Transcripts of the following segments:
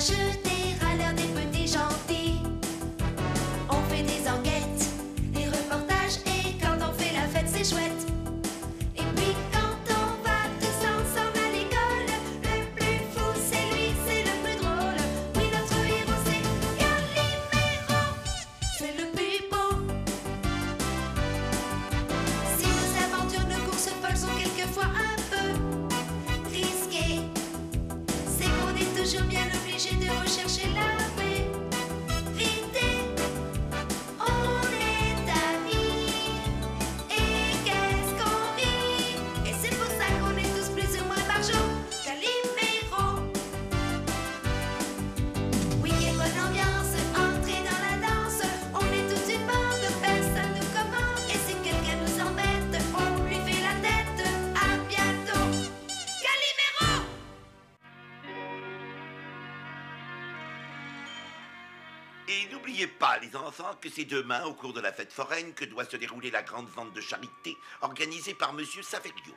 grincheux, des râleurs, des petits gentils. On fait des enquêtes, des reportages, et quand on fait la fête, c'est chouette. Et puis quand on va tous ensemble à l'école, le plus fou c'est lui, c'est le plus drôle. Oui, notre héros c'est Calimero, c'est le plus beau. Si nos aventures, nos courses folles sont quelquefois un peu risquées, c'est qu'on est toujours bien obligé de rechercher la vérité. On est amis, et qu'est-ce qu'on rit. Et c'est pour ça qu'on est tous plus ou moins barjots. Calimero. Oui, quelle bonne ambiance, entrez dans la danse. On est toute une bande, personne nous commande. Et si quelqu'un nous embête, on lui fait la tête. À bientôt. Calimero. Et n'oubliez pas, les enfants, que c'est demain, au cours de la fête foraine, que doit se dérouler la grande vente de charité organisée par Monsieur Saverio.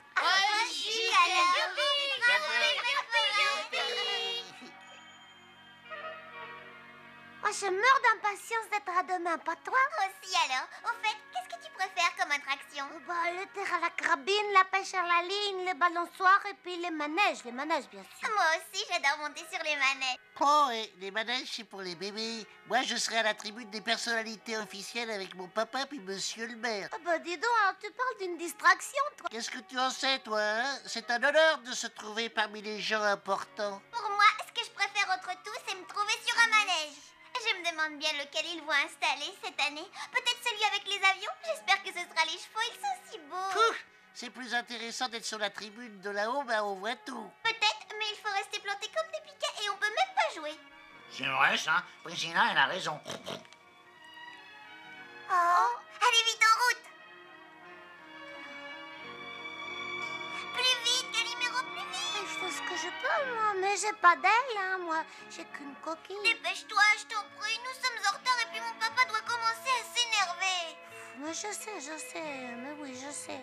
Oh, je meurs d'impatience d'être à demain, pas toi? Aussi alors. Au fait, qu'est-ce que tu préfères comme attraction? Le tir à la carabine, la pêche à la ligne, les balançoires et puis les manèges bien sûr. Moi aussi, j'adore monter sur les manèges. Oh, et les manèges, c'est pour les bébés. Moi, je serai à la tribune des personnalités officielles avec mon papa puis monsieur le maire. Dis donc, alors tu parles d'une distraction, toi. Qu'est-ce que tu en sais, toi, hein? C'est un honneur de se trouver parmi les gens importants. Pour moi, ce que je préfère entre tout, c'est me trouver sur un manège. Je me demande bien lequel ils vont installer cette année. Peut-être celui avec les avions. J'espère que ce sera les chevaux, ils sont si beaux. Pouf! C'est plus intéressant d'être sur la tribune de là-haut, on voit tout. Peut-être, mais il faut rester planté comme des piquets et on peut même pas jouer. C'est vrai, ça. Priscilla, elle a raison. Oh, allez vite en route. Plus vite, Calimero, plus vite. Je fais ce que je peux, moi, mais j'ai pas d'aile, hein, moi. J'ai qu'une coquille. Dépêche-toi, je t'en prie. Nous sommes en retard et puis mon papa doit commencer à s'énerver. Moi, je sais, mais oui, je sais.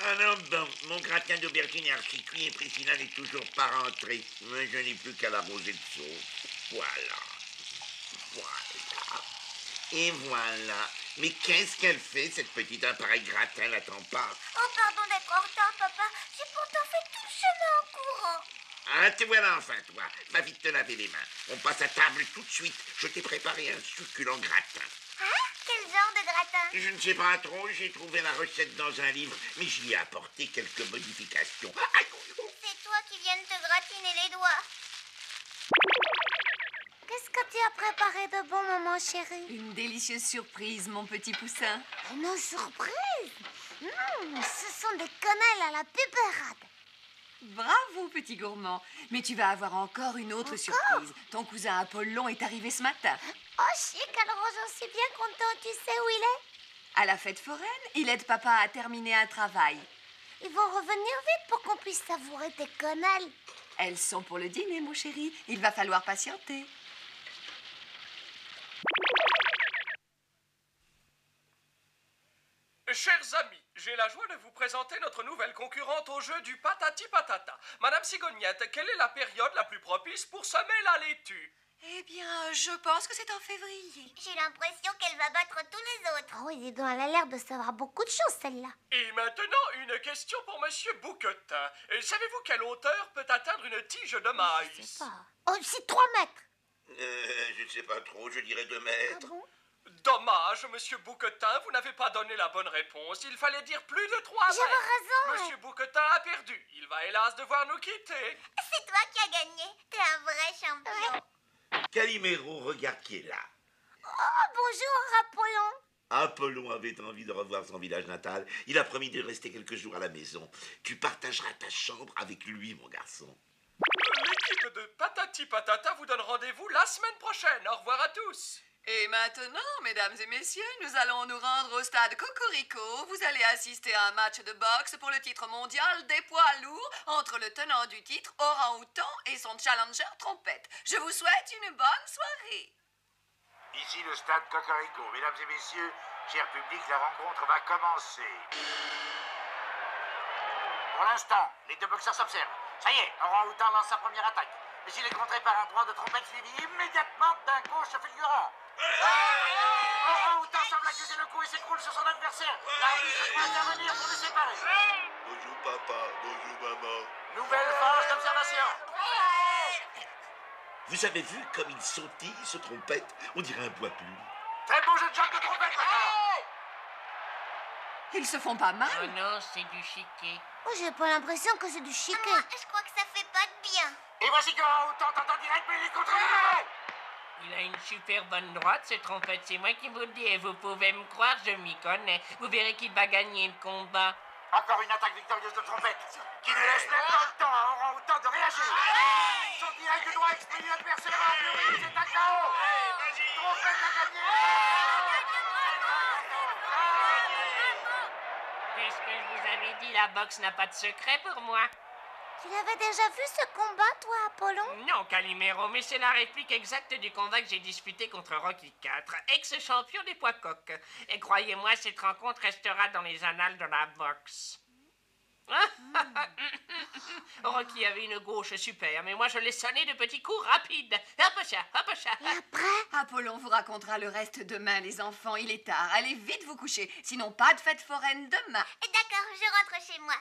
Ah non, bon, mon gratin d'aubergine est archi-cuit et Priscilla n'est toujours pas rentrée. Mais je n'ai plus qu'à l'arroser de sauce. Voilà. Et voilà. Mais qu'est-ce qu'elle fait, cette petite pareil gratin, l'attend pas? Oh, pardon d'être en retard, papa. J'ai pourtant fait tout le chemin en courant. Ah, te voilà enfin, toi. Va vite te laver les mains. On passe à table tout de suite. Je t'ai préparé un succulent gratin. Hein? Quel genre de gratin? Je ne sais pas trop, j'ai trouvé la recette dans un livre, mais j'y ai apporté quelques modifications. Aïe, C'est toi qui viens de te gratiner les doigts. Qu'est-ce que tu as préparé de bon, maman chérie? Une délicieuse surprise, mon petit poussin. Une surprise? Ce sont des quenelles à la pépérade. Bravo, petit gourmand. Mais tu vas avoir encore une autre surprise. Ton cousin Apollon est arrivé ce matin. Oh, chic, alors j'en suis bien content. Tu sais où il est? À la fête foraine, il aide papa à terminer un travail. Ils vont revenir vite pour qu'on puisse savourer tes quenelles. Elles sont pour le dîner, mon chéri. Il va falloir patienter. Chers amis, j'ai la joie de vous présenter notre nouvelle concurrente au jeu du patati patata. Madame Cigognette, quelle est la période la plus propice pour semer la laitue? Eh bien, je pense que c'est en février. J'ai l'impression qu'elle va battre tous les autres. Oh oui, dis donc, elle a l'air de savoir beaucoup de choses, celle-là. Et maintenant, une question pour Monsieur Bouquetin. Savez-vous quelle hauteur peut atteindre une tige de maïs? Je sais pas. Oh, c'est 3 mètres. je ne sais pas trop, je dirais 2 mètres. Ah bon? Dommage, Monsieur Bouquetin, vous n'avez pas donné la bonne réponse. Il fallait dire plus de 3 mètres. J'avais raison. Monsieur Bouquetin a perdu. Il va hélas devoir nous quitter. C'est toi qui as gagné. T'es un vrai champion. Calimero, regarde qui est là. Oh, bonjour, Apollon. Apollon avait envie de revoir son village natal. Il a promis de rester quelques jours à la maison. Tu partageras ta chambre avec lui, mon garçon. L'équipe de Patati Patata vous donne rendez-vous la semaine prochaine. Au revoir à tous. Et maintenant, mesdames et messieurs, nous allons nous rendre au stade Cocorico. Vous allez assister à un match de boxe pour le titre mondial des poids lourds entre le tenant du titre, Orang-Outan, et son challenger Trompette. Je vous souhaite une bonne soirée. Ici le stade Cocorico. Mesdames et messieurs, cher public, la rencontre va commencer. Pour l'instant, les deux boxeurs s'observent. Ça y est, Orang-Outan lance sa première attaque. Mais il est contré par un droit de trompette suivi immédiatement d'un gauche fulgurant. Orang-Outan semble accuser le coup et s'écroule sur son adversaire. L'arbitre doit intervenir pour les séparer. Bonjour papa, bonjour maman. Nouvelle phase d'observation. Vous avez vu comme il sautille, ce trompette? On dirait un bois plume. Très bon jeu de jambes de trompette maintenant. Ils se font pas mal. Oh non, c'est du chiquet. Oh, j'ai pas l'impression que c'est du chiquet. Moi, je crois que ça fait pas de bien. Et voici qu'Orang-Outan tente en direct, mais il est contré. Il a une super bonne droite, ce trompette. C'est moi qui vous le dis. Et vous pouvez me croire, je m'y connais. Vous verrez qu'il va gagner le combat. Encore une attaque victorieuse de trompette, qui ne laisse même pas le temps à Orang-Outan de réagir. Son direct droit expédie l'adversaire en furie, c'est un KO. Trompette a gagné. Qu'est-ce que je vous avais dit? La boxe n'a pas de secret pour moi. Tu l'avais déjà vu ce combat, toi, Apollon? Non, Calimero, mais c'est la réplique exacte du combat que j'ai disputé contre Rocky IV, ex-champion des poids coqs. Et croyez-moi, cette rencontre restera dans les annales de la boxe. Rocky avait une gauche super, mais moi je l'ai sonné de petits coups rapides. Hop ça, hop ça. Et après? Apollon vous racontera le reste demain, les enfants. Il est tard. Allez vite vous coucher. Sinon, pas de fête foraine demain. D'accord, je rentre chez moi.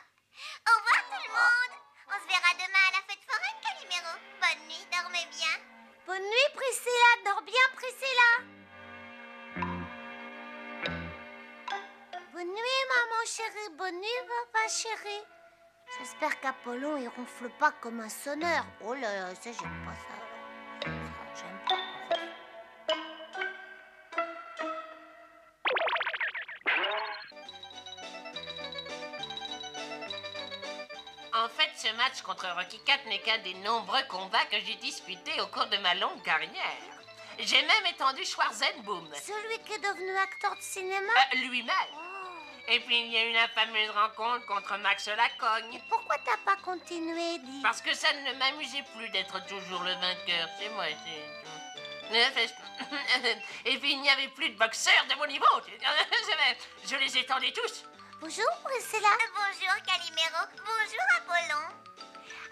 Au revoir tout le monde. On se verra demain à la fête foraine, Calimero. Bonne nuit, dormez bien. Bonne nuit, Priscilla. Dors bien, Priscilla. Bonne nuit, maman chérie. Bonne nuit, papa chéri. J'espère qu'Apollon, il ronfle pas comme un sonneur. Oh là là, ça, j'aime pas ça. Ça, j'aime pas. En fait, ce match contre Rocky IV n'est qu'un des nombreux combats que j'ai disputés au cours de ma longue carrière. J'ai même étendu Schwarzenboom. Celui qui est devenu acteur de cinéma? Lui-même. Oh. Et puis il y a eu la fameuse rencontre contre Max Lacogne. Pourquoi t'as pas continué, dis? Parce que ça ne m'amusait plus d'être toujours le vainqueur. C'est moi, Et puis il n'y avait plus de boxeurs de mon niveau. Je les étendais tous. Bonjour, Priscilla. Bonjour, Calimero. Bonjour, Apollon.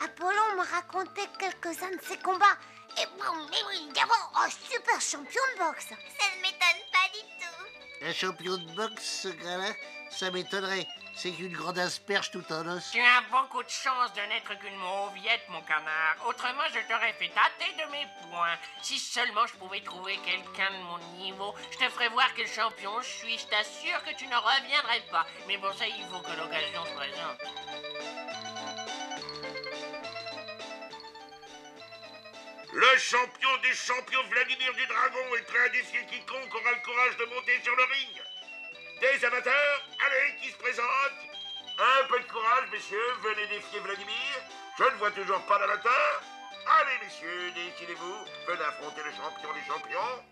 Apollon m'a raconté quelques-uns de ses combats. Et bon, évidemment, un super champion de boxe. Ça ne m'étonne pas du tout. Un champion de boxe, ce gars-là? Ça m'étonnerait. C'est qu'une grande asperge tout en os. Tu as beaucoup de chance de n'être qu'une mauviette, mon canard. Autrement, je t'aurais fait tâter de mes poings. Si seulement je pouvais trouver quelqu'un de mon niveau, je te ferais voir quel champion je suis. Je t'assure que tu ne reviendrais pas. Mais bon, ça, il faut que l'occasion se présente. Le champion des champions, Vladimir du Dragon, est prêt à défier quiconque aura le courage de monter sur le ring. Des amateurs, allez, qui se présente? Un peu de courage, messieurs, venez défier Vladimir. Je ne vois toujours pas d'amateur. Allez, messieurs, décidez-vous, venez affronter le champion des champions.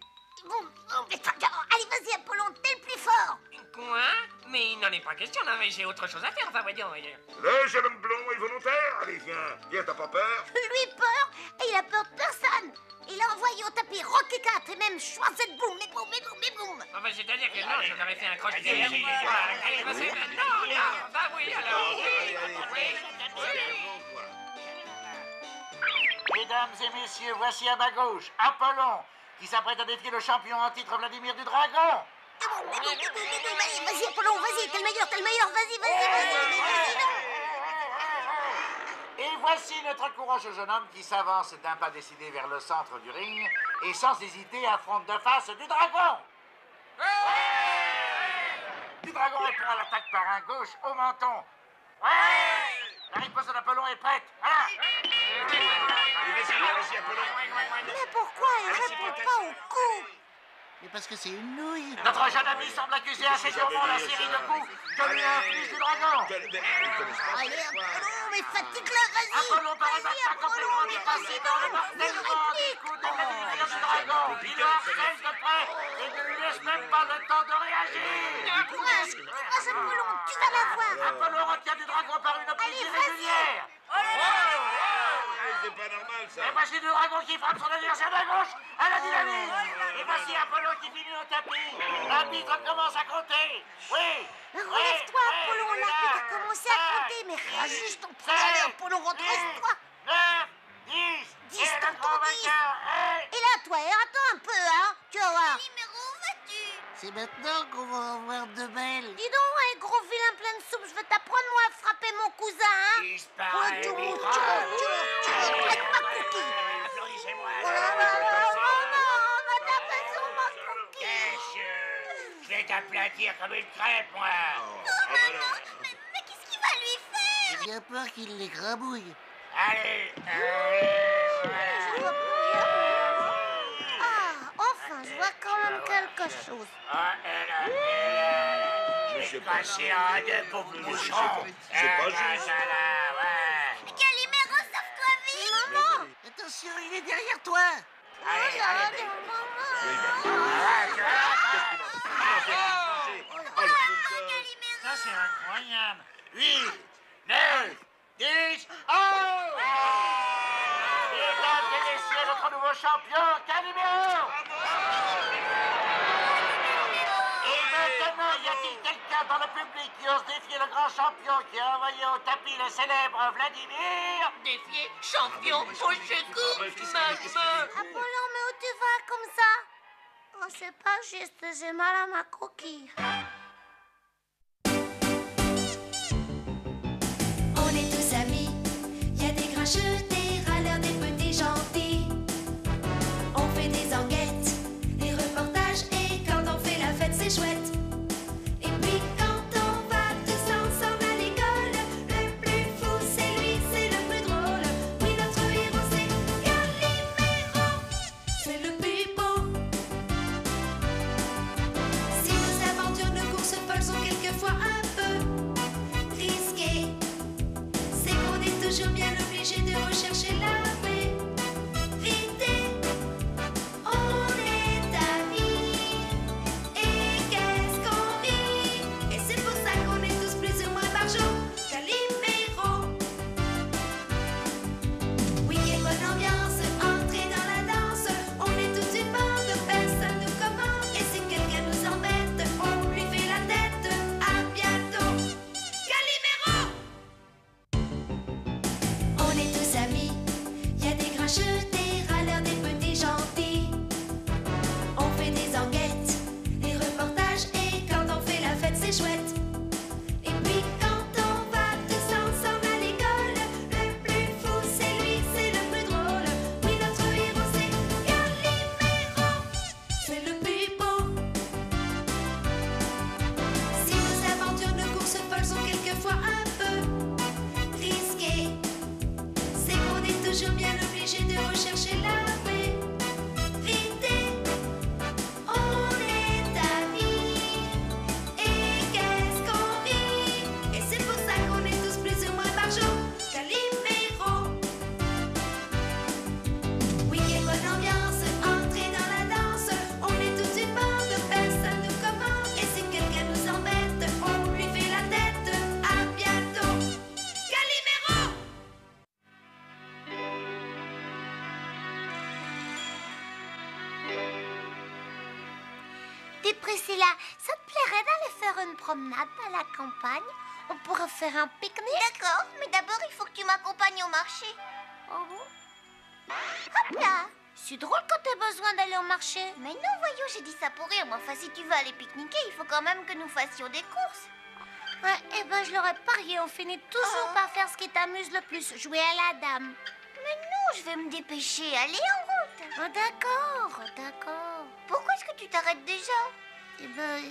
Allez, vas-y, Apollon, t'es le plus fort. Quoi? Mais il n'en est pas question, non, mais j'ai autre chose à faire, enfin, voyons. Le jeune homme blond est volontaire. Allez, viens, t'as pas peur? Lui peur, et il a peur de personne. Il a envoyé au tapis Rocky IV et même Schwarzenboom, mais boum. Enfin, c'est-à-dire que non, je leur ai fait un crochet derrière. Allez, Allez, vas-y, non, bah oui, alors. Mesdames et messieurs, voici à ma gauche Apollon, qui s'apprête à défier le champion en titre Vladimir du Dragon. Vas-y, Apollon, vas-y, t'es le meilleur, vas-y. Et voici notre courageux jeune homme qui s'avance d'un pas décidé vers le centre du ring et sans hésiter affronte de face du dragon. Du dragon répond à l'attaque par un gauche au menton. La riposte d'Apollon est prête. Vas-y, Apollon. Mais pourquoi il répond pas au coup? Mais parce que c'est une nouille. Notre jeune ami semble accuser assez durement la série de coups que lui inflige du dragon. Allez, Apollon, mais fatigue-le, vas-y. Apollon paraît maintenant complètement dépassé par le morcellement des coups de Vladimir du dragon. Il le harcèle de près et ne lui laisse même pas le temps de réagir. Courage, Apollon, tu vas l'avoir. Apollon retient du dragon par une prise irrégulière. C'est pas normal, ça. Et voici le dragon qui frappe son adversaire de gauche à la dynamite. Et voici Apollon qui finit au tapis. L'arbitre commence à compter. Oui. Relève-toi, Apollon, l'arbitre a commencé à compter. Mais réagis, je t'en prie. Allez, Apollon, redresse-toi. 9, 10, 10, et le t'entends grand 10. vainqueur est... Et là, toi, attends un peu, hein. Tu vas voir. Calimero, où vas-tu? C'est maintenant qu'on va en voir de belles. Dis donc, hey, gros vilain plein de soupe, je vais t'apprendre, moi, à frapper mon cousin, hein. Disparaît, tu microbe. arrête ma cookie. Applaudissez-moi. Oh là là là, maman, on va taper sur ma cookie. Je vais t'aplatir comme une crêpe, moi. Mais qu'est-ce qu'il va lui faire? J'ai bien peur qu'il les grabouille. Allez, Ah, enfin, je vois quand même quelque chose. Ah, Je sais j'ai pas. cassé un des pauvres bouchons. C'est pas juste. Calimero, sauve-toi vite! Maman, attention, il est derrière toi. Allez, allez. Ça, c'est incroyable. 8, 9, 10, oh! Mesdames et messieurs, notre nouveau champion, Calimero! Et maintenant, y a-t-il quelqu'un dans le public qui ose défier le grand champion qui a envoyé au tapis le célèbre Vladimir? Défier, champion, au secours, maman. Apollon, mais où tu vas comme ça? Oh, c'est pas juste, j'ai mal à ma coquille. On est tous amis, y a des grincheux, des râleurs, des petits gentils. On fait des enquêtes, des reportages, et quand on fait la fête, c'est chouette. Et puis quand on va tous ensemble à l'école, le plus fou, c'est lui, c'est le plus drôle. Oui, notre héros, c'est Calimero, c'est le plus beau. Si nos aventures, nos courses folles sont quelquefois un peu risquées, c'est qu'on est toujours bien obligé de rechercher la vérité. On est amis, et qu'est-ce qu'on rit. Et c'est pour ça qu'on est tous plus ou moins barjots. Calimero. Week-end, bonne ambiance, entrer dans la danse. On est tous une bande, personne nous commande. Et si quelqu'un nous embête, on lui fait la tête. À bientôt. Calimero. On est tous amis, y a des grincheux, des râleurs, des petits gentils. On fait des enquêtes, des reportages, et quand on fait la fête, c'est chouette. Et puis quand on va tous ensemble à l'école, le plus fou, c'est lui, c'est le plus drôle. Oui, notre héros, c'est Calimero, c'est le plus beau. Si nos aventures, nos courses folles sont quelquefois un peu risquées, c'est qu'on est toujours bien obligé de rechercher la vérité. On est amis, et qu'est-ce qu'on rit. Et c'est pour ça qu'on est tous plus ou moins barjots. Calimero. Week-end, bonne ambiance, entrer dans la danse. On est tous une bande, personne nous commande. Et si quelqu'un nous embête, on lui fait la tête. À bientôt. Calimero. Dis Priscilla, ça te plairait d'aller faire une promenade à la campagne? On pourrait faire un pique-nique. D'accord, mais d'abord, il faut que tu m'accompagnes au marché. Oh bon? Hop là! C'est drôle quand t'as besoin d'aller au marché. Mais non, voyons, j'ai dit ça pour rire. Mais enfin, si tu veux aller pique-niquer, il faut quand même que nous fassions des courses. Ouais, eh ben je l'aurais parié, on finit toujours par faire ce qui t'amuse le plus, jouer à la dame. Mais non, je vais me dépêcher. Allez, en route. Oh, d'accord, d'accord. Pourquoi est-ce que tu t'arrêtes déjà? Eh ben,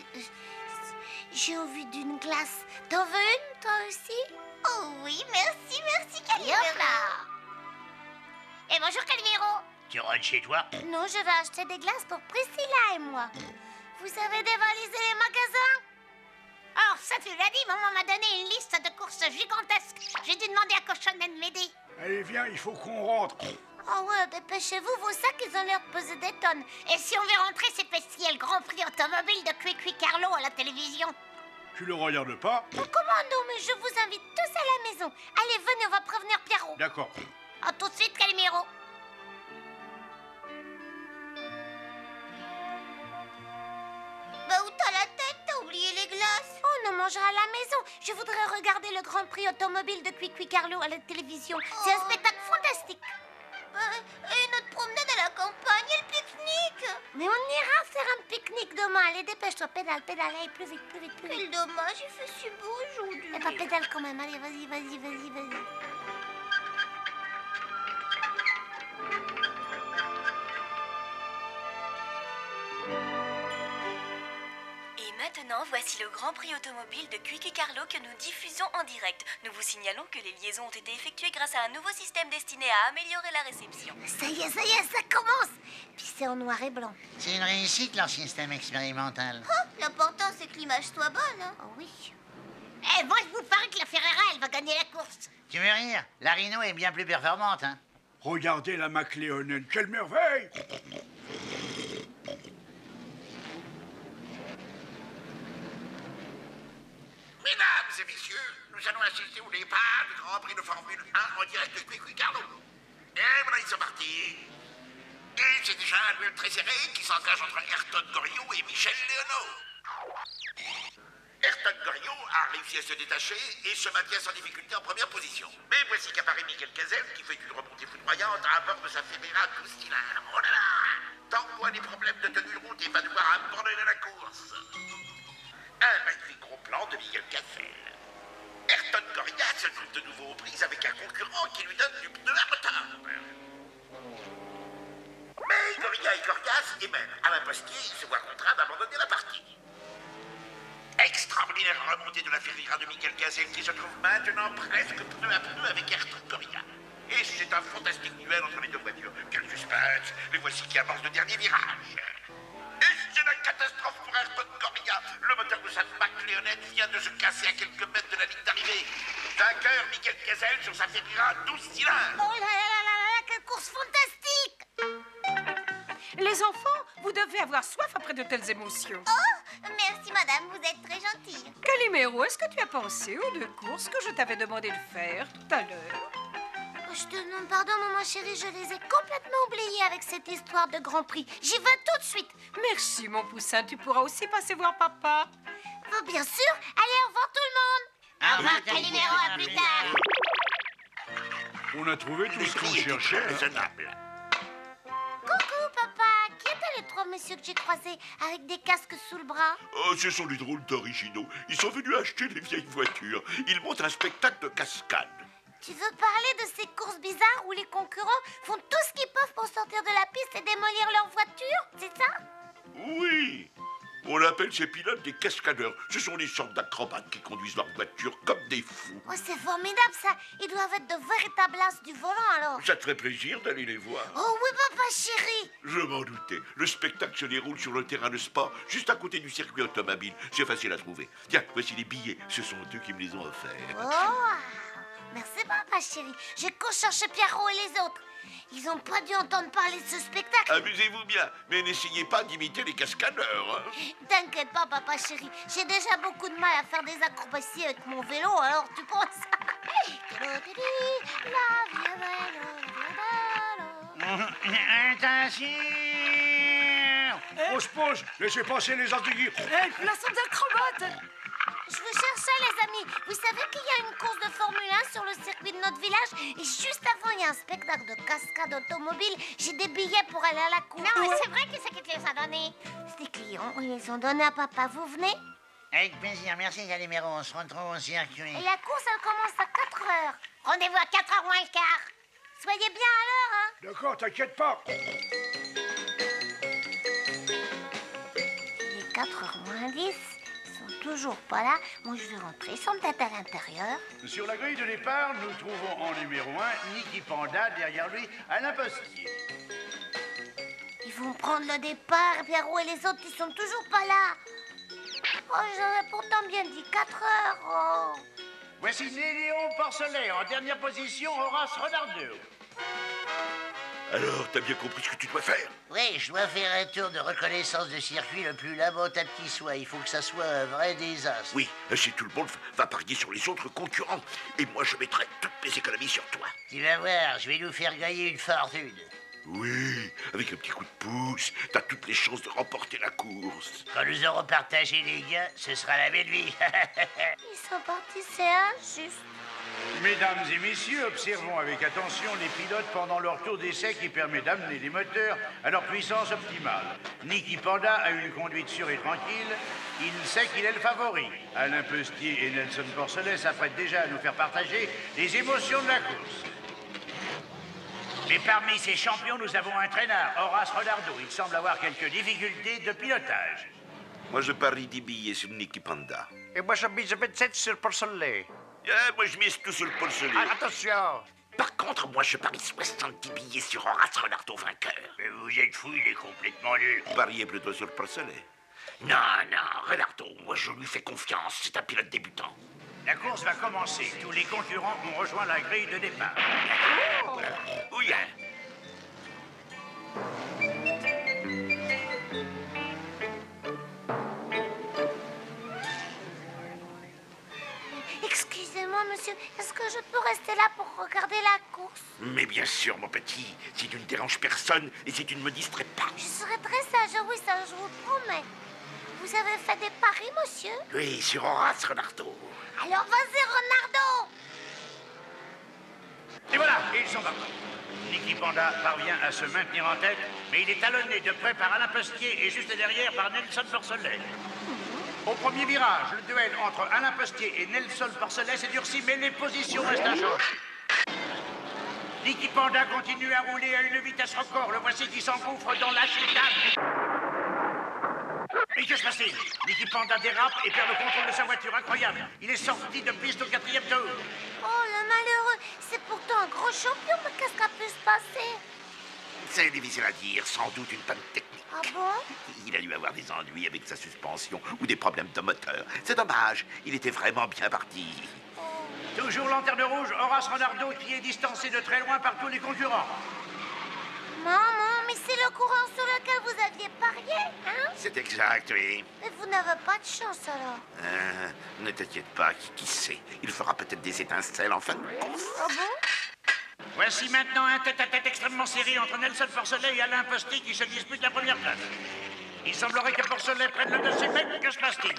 j'ai envie d'une glace. T'en veux une, toi aussi? Oh oui, merci, Calimero. Hop là. Et bonjour, Calimero. Tu rentres chez toi? Non, je vais acheter des glaces pour Priscilla et moi. Vous avez dévalisé les magasins? Oh, ça tu l'as dit, maman m'a donné une liste de courses gigantesques. J'ai dû demander à Cochonnet de m'aider. Allez, viens, il faut qu'on rentre. Oh ouais, dépêchez-vous, vos sacs, ils ont l'air de peser des tonnes. Et si on veut rentrer, c'est parce qu'il y a le Grand Prix automobile de Cui Carlo à la télévision. Tu le regardes pas? Oh, comment non, mais je vous invite tous à la maison. Allez, venez, on va prévenir Pierrot. D'accord. À tout de suite, Calimero. des glaces. Oh, on en mangera à la maison. Je voudrais regarder le Grand Prix automobile de Quick Carlo à la télévision. C'est un spectacle fantastique. Et notre promenade à la campagne et le pique-nique. Mais on ira faire un pique-nique demain. Allez, dépêche-toi, pédale, allez, plus vite. Quel dommage, il fait si beau aujourd'hui. Eh ben, pédale quand même, allez, vas-y. Et maintenant, voici le Grand Prix automobile de Quick Carlo que nous diffusons en direct. Nous vous signalons que les liaisons ont été effectuées grâce à un nouveau système destiné à améliorer la réception. Ça y est, ça commence. Puis c'est en noir et blanc. C'est une réussite, leur système expérimental. Oh, l'important, c'est que l'image soit bonne. Hein. Oh oui. Eh, moi, je vous parie que la Ferrera, elle va gagner la course. Tu veux rire? La Rhino est bien plus performante, hein. Regardez la McLeonen, quelle merveille! Mesdames et messieurs, nous allons assister au départ du Grand Prix de Formule 1 en direct de Quick Carlo. Et voilà, ils sont partis. Et c'est déjà un duel très serré qui s'engage entre Ayrton Goriot et Michel Léonard. Ayrton Goriot a réussi à se détacher et se maintient sans difficulté en première position. Mais voici qu'apparaît Michael Cazel qui fait une remontée foudroyante à bord de sa Ferrera 12 cylindres. Oh là là! Tant des problèmes de tenue de route et va devoir abandonner la course. Un magnifique gros plan de Michael Cazel. Ayrton Goriot se trouve de nouveau aux prises avec un concurrent qui lui donne du pneu à retard. Mais Goriot et Corias, et même Alain Postier, se voient contraints d'abandonner la partie. Extraordinaire remontée de la Ferrera de Michael Cazel qui se trouve maintenant presque pneu à pneu avec Ayrton Goriot. Et c'est un fantastique duel entre les deux voitures. Quel suspense! Les voici qui avancent le dernier virage. Et c'est la catastrophe pour Ayrton Goriot. Le moteur de sa McLeonen vient de se casser à quelques mètres de la ligne d'arrivée. Vainqueur Michael Cazel sur sa Ferrera 12 cylindres. Oh là, quelle course fantastique! Les enfants, vous devez avoir soif après de telles émotions. Oh, merci madame, vous êtes très gentille. Calimero, est-ce que tu as pensé aux 2 courses que je t'avais demandé de faire tout à l'heure? Je te demande pardon, maman chérie, je les ai complètement oubliés avec cette histoire de Grand Prix. J'y vais tout de suite. Merci, mon poussin. Tu pourras aussi passer voir papa. Oh, bien sûr. Allez, au revoir tout le monde. Au revoir, Calimero, à plus tard. On a trouvé tout ce qu'on cherchait. Raisonnable. Coucou, papa. Qui étaient les 3 messieurs que j'ai croisés avec des casques sous le bras? Oh, ce sont les drôles d'originaux. Ils sont venus acheter des vieilles voitures. Ils montrent un spectacle de cascade. Tu veux parler de ces courses bizarres où les concurrents font tout ce qu'ils peuvent pour sortir de la piste et démolir leur voiture? C'est ça? Oui. On appelle ces pilotes des cascadeurs. Ce sont des sortes d'acrobates qui conduisent leur voiture comme des fous. Oh, c'est formidable, ça. Ils doivent être de véritables as du volant, alors. Ça te ferait plaisir d'aller les voir? Oh oui, papa chéri. Je m'en doutais. Le spectacle se déroule sur le terrain de sport, juste à côté du circuit automobile. C'est facile à trouver. Tiens, voici les billets. Ce sont eux qui me les ont offerts. Oh, merci, papa chéri. Je cours chercher Pierrot et les autres. Ils n'ont pas dû entendre parler de ce spectacle. Amusez-vous bien, mais n'essayez pas d'imiter les cascadeurs. Hein. T'inquiète pas, papa chéri. J'ai déjà beaucoup de mal à faire des acrobaties avec mon vélo, alors tu penses... Attention! Pose, laissez passer les andouilles. Plaçons d'acrobates. Je vous cherchais, les amis. Vous savez qu'il y a une course de Formule 1 sur le circuit de notre village et juste avant, il y a un spectacle de cascade automobile. J'ai des billets pour aller à la course. Non, mais c'est vrai qui c'est qui te les a donnés? C'est des clients. Ils les ont donnés à papa. Vous venez? Avec plaisir, merci Calimero, on se retrouve au circuit. Et la course, elle commence à 4 heures. Rendez-vous à 4h moins le quart. Soyez bien à l'heure, hein. D'accord, t'inquiète pas. Il est 4h moins 10. Toujours pas là. Moi, je vais rentrer. Ils sont peut-être à l'intérieur. Sur la grille de départ, nous trouvons en numéro 1 Niki Panda, derrière lui Alain Postier. Ils vont prendre le départ, Pierrot et les autres, ils sont toujours pas là. Oh, j'aurais pourtant bien dit 4 heures. Oh. Voici Léon Porcelet, en dernière position, Horace Renardeau. Alors, t'as bien compris ce que tu dois faire? Oui, je dois faire un tour de reconnaissance de circuit le plus lamentable qui soit. Il faut que ça soit un vrai désastre. Oui, si tout le monde va parier sur les autres concurrents. Et moi, je mettrai toutes mes économies sur toi. Tu vas voir, je vais nous faire gagner une fortune. Oui, avec un petit coup de pouce, t'as toutes les chances de remporter la course. Quand nous aurons partagé les gains, ce sera la belle vie. Ils sont partis, c'est injuste. Mesdames et messieurs, observons avec attention les pilotes pendant leur tour d'essai qui permet d'amener les moteurs à leur puissance optimale. Niki Panda a une conduite sûre et tranquille. Il sait qu'il est le favori. Alain Pestier et Nelson Porcelet s'apprêtent déjà à nous faire partager les émotions de la course. Mais parmi ces champions, nous avons un traînard, Horace Renardo. Il semble avoir quelques difficultés de pilotage. Moi, je parie 10 billets sur Niki Panda. Et moi, je mise 27 sur Porcelet. Moi, je mise tout sur le Porcelet. Ah, attention! Par contre, moi, je parie 70 billets sur Horace Renardo vainqueur. Mais vous êtes fou, il est complètement nul. Pariez plutôt sur le Porcelet. Non, Renardo, moi, je lui fais confiance. C'est un pilote débutant. La course va commencer. Tous les concurrents ont rejoint la grille de départ. Oui, hein. Excusez-moi, monsieur, est-ce que je peux rester là pour regarder la course? Mais bien sûr, mon petit. Si tu ne déranges personne et si tu ne me distrais pas. Je serai très sage, oui, ça je vous promets. Vous avez fait des paris, monsieur? Oui, sur Horace Renardo. Alors vas-y, Renardo! Et voilà, ils sont partis. Niki Panda parvient à se maintenir en tête, mais il est talonné de près par Alain Pestier et juste derrière par Nelson Porcelet. Au premier virage, le duel entre Alain Pestier et Nelson Porcelet s'est durci, mais les positions restent inchangées. Niki Panda continue à rouler à une vitesse record. Le voici qui s'engouffre dans la chicane. Mais que se passe-t-il? Niki Panda dérape et perd le contrôle de sa voiture. Incroyable. Il est sorti de piste au 4e tour. Oh, le malheureux. C'est pourtant un gros champion, mais qu'est-ce qui a pu se passer? C'est difficile à dire, sans doute une panne technique. Ah bon? Il a dû avoir des ennuis avec sa suspension ou des problèmes de moteur. C'est dommage, il était vraiment bien parti. Toujours lanterne rouge, Horace Renardo qui est distancé de très loin par tous les concurrents. Maman, mais c'est le courant sur lequel vous aviez parié, hein? C'est exact, oui. Mais vous n'avez pas de chance, alors. Ne t'inquiète pas, qui sait? Il fera peut-être des étincelles en fin de course. Ah bon? Voici maintenant un tête-à-tête extrêmement serré entre Nelson Porcelet et Alain Pestier qui se disputent la première place. Il semblerait que Porcelet prenne le dessus, mais que se passe-t-il?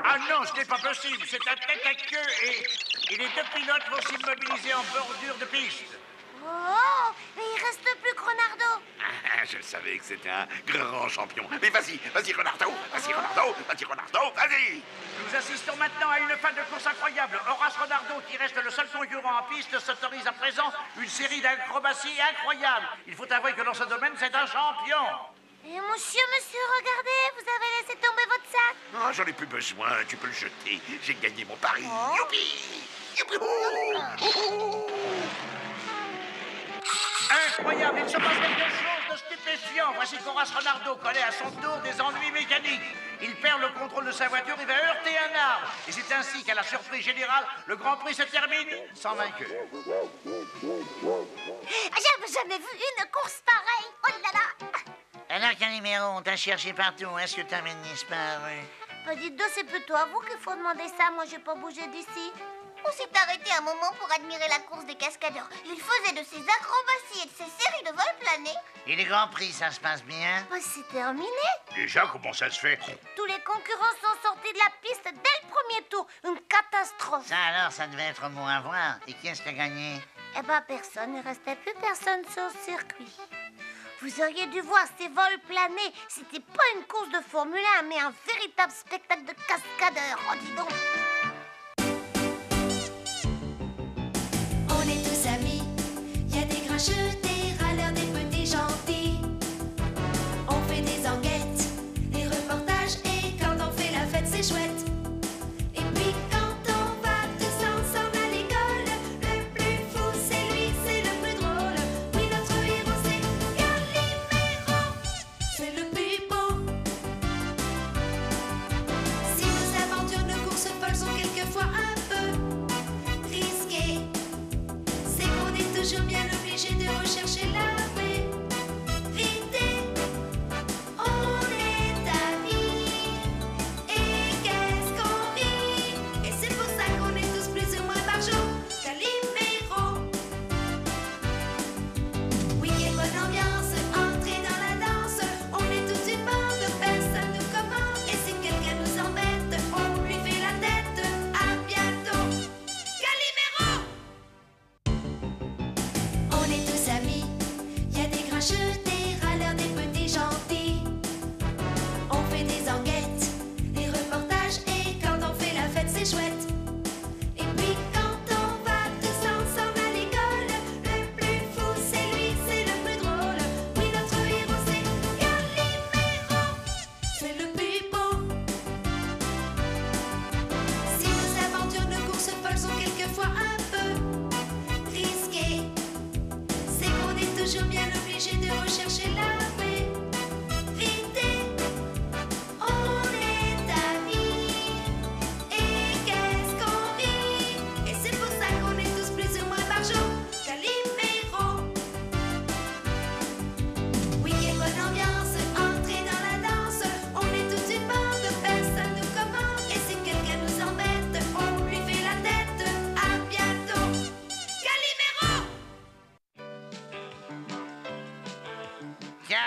Ah non, ce n'est pas possible, c'est un tête-à-queue et les deux pilotes vont s'immobiliser en bordure de piste. Oh, mais il reste plus que Renardo. Je savais que c'était un grand champion. Mais vas-y, Renardo, vas-y. Nous assistons maintenant à une fin de course incroyable. Horace Renardo, qui reste le seul concurrent en piste, s'autorise à présent une série d'acrobaties incroyables. Il faut avouer que dans ce domaine, c'est un champion. Et monsieur, regardez, vous avez laissé tomber votre sac. Oh, j'en ai plus besoin, tu peux le jeter. J'ai gagné mon pari. Oh. Youpi! Incroyable, il se passe quelque chose de stupéfiant. Voici qu'Horace Renardo connaît à son tour des ennuis mécaniques. Il perd le contrôle de sa voiture et va heurter un arbre. Et c'est ainsi qu'à la surprise générale, le Grand Prix se termine sans vainqueur. J'avais jamais vu une course pareille. Oh là là. Alors, Calimero, on t'a cherché partout. Est-ce que t'as même disparu? Bah, dites donc, c'est plutôt à vous qu'il faut demander ça. Moi, j'ai pas bougé d'ici. On s'est arrêté un moment pour admirer la course des cascadeurs. Ils faisaient de ces acrobaties et de ces séries de vols planés. Et les Grands Prix, ça se passe bien? Bah, c'est terminé. Déjà, comment ça se fait? Tous les concurrents sont sortis de la piste dès le premier tour. Une catastrophe. Ça alors, ça devait être bon à voir. Et qui est-ce qui a gagné? Eh ben, personne. Il ne restait plus personne sur le circuit. Vous auriez dû voir ces vols planés. C'était pas une course de Formule 1, mais un véritable spectacle de cascadeurs. Oh, dis donc. On est tous amis, y a des grincheux, des râleurs, des petits gentils. On fait des enquêtes, des reportages, et quand on fait la fête, c'est chouette. Et puis quand on va tous ensemble à l'école, le plus fou, c'est lui, c'est le plus drôle. Oui, notre héros, c'est Calimero, c'est le plus beau. Si nos aventures, nos courses folles sont quelquefois un peu risquées, c'est qu'on est toujours bien obligé de rechercher la vérité. On est amis, et qu'est-ce qu'on rit. Et c'est pour ça qu'on est tous plus ou moins par jour Calimero. Oui,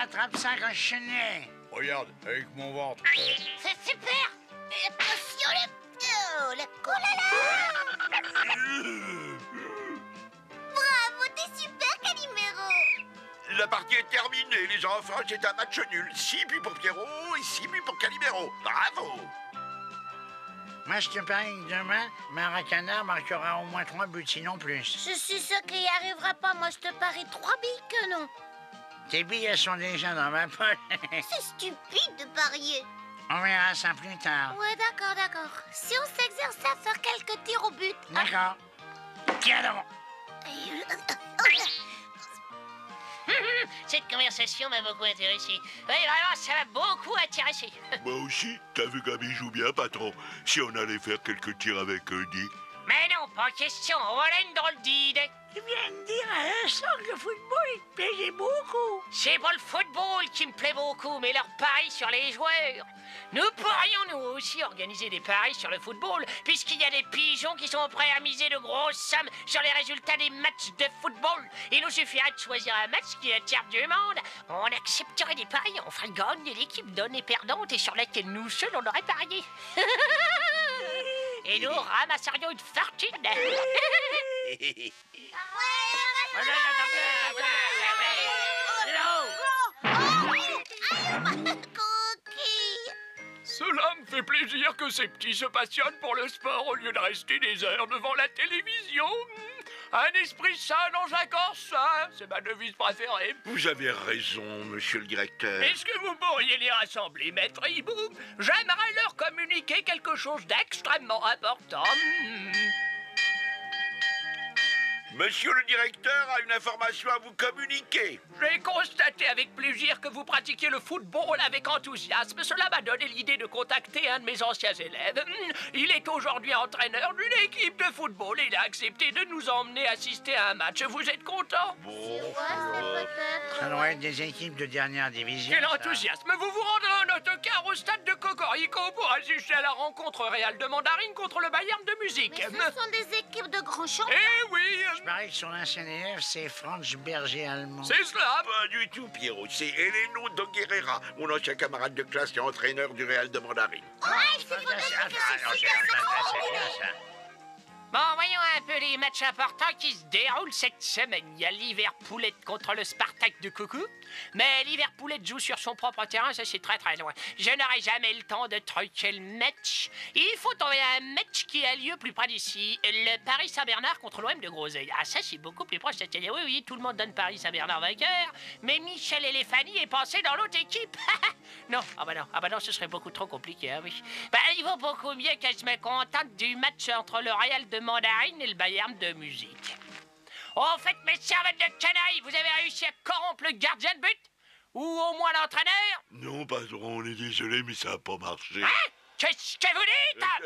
attrape ça quand je chenais. Regarde, avec mon ventre. C'est super. Et attention, la Oh là là! Bravo, t'es super, Calimero! La partie est terminée, les enfants, c'est un match nul. 6 buts pour Pierrot et 6 buts pour Calimero. Bravo! Moi, je te parie que demain, Maracanard marquera au moins 3 buts, sinon plus. Je suis sûre qu'il n'y arrivera pas. Moi, je te parie 3 billes que non. Tes billes, elles sont déjà dans ma poche. C'est stupide de parier. On verra ça plus tard. Ouais, d'accord, d'accord. Si on s'exerçait à faire quelques tirs au but. D'accord. Tiens donc. Cette conversation m'a beaucoup intéressé. Oui, vraiment, ça m'a beaucoup intéressé. Moi aussi, t'as vu comme il joue bien, patron. Si on allait faire quelques tirs avec Dick. Mais non, pas question, on l'aime dans le dide. Tu viens de dire à l'instant que le football, il te plaisait beaucoup. C'est pas le football qui me plaît beaucoup, mais leur pari sur les joueurs. Nous pourrions nous aussi organiser des paris sur le football, puisqu'il y a des pigeons qui sont prêts à miser de grosses sommes sur les résultats des matchs de football. Il nous suffirait de choisir un match qui attire du monde. On accepterait des paris, on ferait gagner l'équipe donnée perdante et sur laquelle nous seuls on aurait parié. Et nous ramasserions une fortune. Cela me fait plaisir que ces petits se passionnent pour le sport au lieu de rester des heures devant la télévision. Un esprit sain dans un corps sain, c'est ma devise préférée. Vous avez raison, monsieur le directeur. Est-ce que vous pourriez les rassembler, maître Hibou? J'aimerais leur communiquer quelque chose d'extrêmement important. Monsieur le directeur a une information à vous communiquer. J'ai constaté avec plaisir que vous pratiquiez le football avec enthousiasme. Cela m'a donné l'idée de contacter un de mes anciens élèves. Il est aujourd'hui entraîneur d'une équipe de football et il a accepté de nous emmener assister à un match. Vous êtes content? Ça doit être des équipes de dernière division. Quel enthousiasme! Vous vous rendrez en autocar au stade de Cocorico pour assister à la rencontre Real de Mandarine contre le Bayern de Musique. Mais ce sont des équipes de grands champions. Eh oui! Je parie que son ancien élève, c'est Franz Berger allemand. C'est cela! Pas du tout, Pierrot. C'est Eleno Doguerrera, mon ancien camarade de classe et entraîneur du Real de Mandarine. Bon, voyons un peu les matchs importants qui se déroulent cette semaine. Il y a Liverpoolette contre le Spartak de Coucou. Mais Liverpoolette joue sur son propre terrain, ça c'est très très loin. Je n'aurai jamais le temps de truquer le match. Il faut trouver un match qui a lieu plus près d'ici. Le Paris Saint-Bernard contre l'OM de Groseille. Ah, ça c'est beaucoup plus proche, c'est-à-dire oui, tout le monde donne Paris Saint-Bernard vainqueur. Mais Michel Elefani est passé dans l'autre équipe. Non, ah bah non, ce serait beaucoup trop compliqué, hein, oui. Bah, il vaut beaucoup mieux que je me contente du match entre le Real de Mandarine et le Bayern de Musique. En fait, mes servettes de canaille, vous avez réussi à corrompre le gardien de but? Ou au moins l'entraîneur? Non, patron, on est désolé, mais ça n'a pas marché. Hein? Qu'est-ce que vous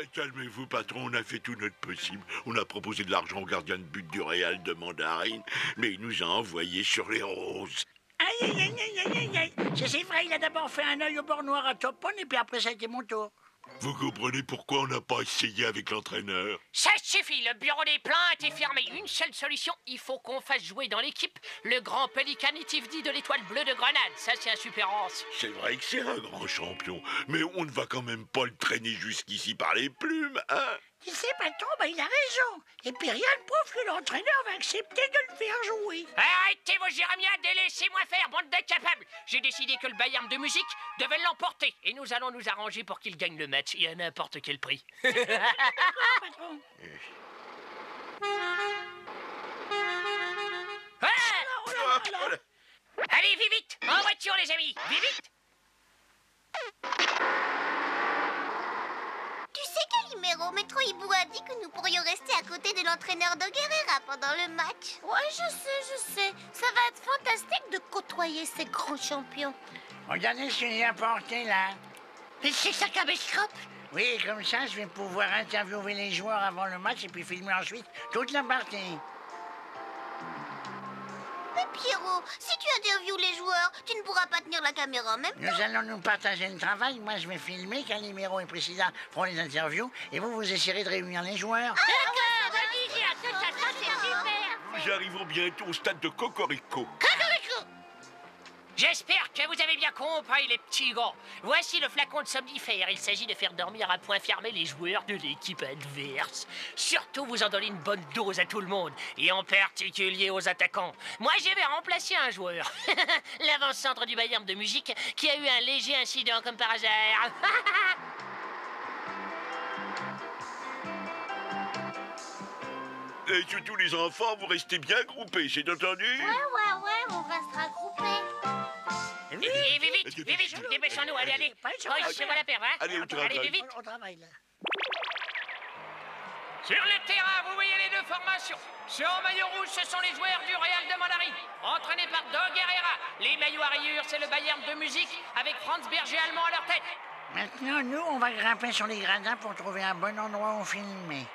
dites? Calmez-vous, patron, on a fait tout notre possible. On a proposé de l'argent au gardien de but du Real de Mandarine, mais il nous a envoyés sur les roses. Aïe, aïe, aïe, aïe, aïe, aïe. C'est vrai, il a d'abord fait un œil au bord noir à Topon et puis après ça a été mon tour. Vous comprenez pourquoi on n'a pas essayé avec l'entraîneur? Ça suffit, le bureau des plaintes est fermé. Une seule solution, il faut qu'on fasse jouer dans l'équipe le grand pélican Tifdi de l'Étoile Bleue de Grenade. Ça, c'est un super lance. C'est vrai que c'est un grand champion, mais on ne va quand même pas le traîner jusqu'ici par les plumes, hein? Tu sais, patron, il a raison. Et puis rien ne prouve que l'entraîneur va accepter de le faire jouer. Arrêtez vos jérémiades et laissez-moi faire, bande d'incapables. J'ai décidé que le Bayern de Musique devait l'emporter. Et nous allons nous arranger pour qu'il gagne le match, et à n'importe quel prix. Patron. Allez, vite, en voiture, les amis, vite. Tu sais, Calimero, Maître Hibou a dit que nous pourrions rester à côté de l'entraîneur Doguerera pendant le match. Ouais, je sais. Ça va être fantastique de côtoyer ces grands champions. Regardez ce que j'ai apporté là. Mais c'est ça caméscope? Oui, comme ça, je vais pouvoir interviewer les joueurs avant le match et puis filmer ensuite toute la partie. Mais Pierrot, si tu interviews les joueurs, tu ne pourras pas tenir la caméra en même temps. Nous allons nous partager le travail. Moi, je vais filmer, Calimero et Priscilla feront les interviews et vous essayerez de réunir les joueurs. D'accord, vas-y, ça c'est super. Nous arrivons bientôt au stade de Cocorico. Cocorico! J'espère que vous avez bien compris, les petits gars. Voici le flacon de somnifère. Il s'agit de faire dormir à point fermé les joueurs de l'équipe adverse. Surtout, vous en donnez une bonne dose à tout le monde, et en particulier aux attaquants. Moi, je vais remplacer un joueur. L'avant-centre du Bayern de musique, qui a eu un léger incident comme par hasard. Et surtout, les enfants, vous restez bien groupés, c'est entendu? Ouais, on restera groupés. Vite, dépêchons-nous, allez. Je vois la paire, hein? Allez, vite. On travaille, là. Sur le terrain, vous voyez les deux formations. Ceux en maillot rouge, ce sont les joueurs du Real de Mandarine, entraînés par Doug Herrera. Les maillots à rayures, c'est le Bayern de musique, avec Franz Berger allemand à leur tête. Maintenant, nous, on va grimper sur les gradins pour trouver un bon endroit où filmer.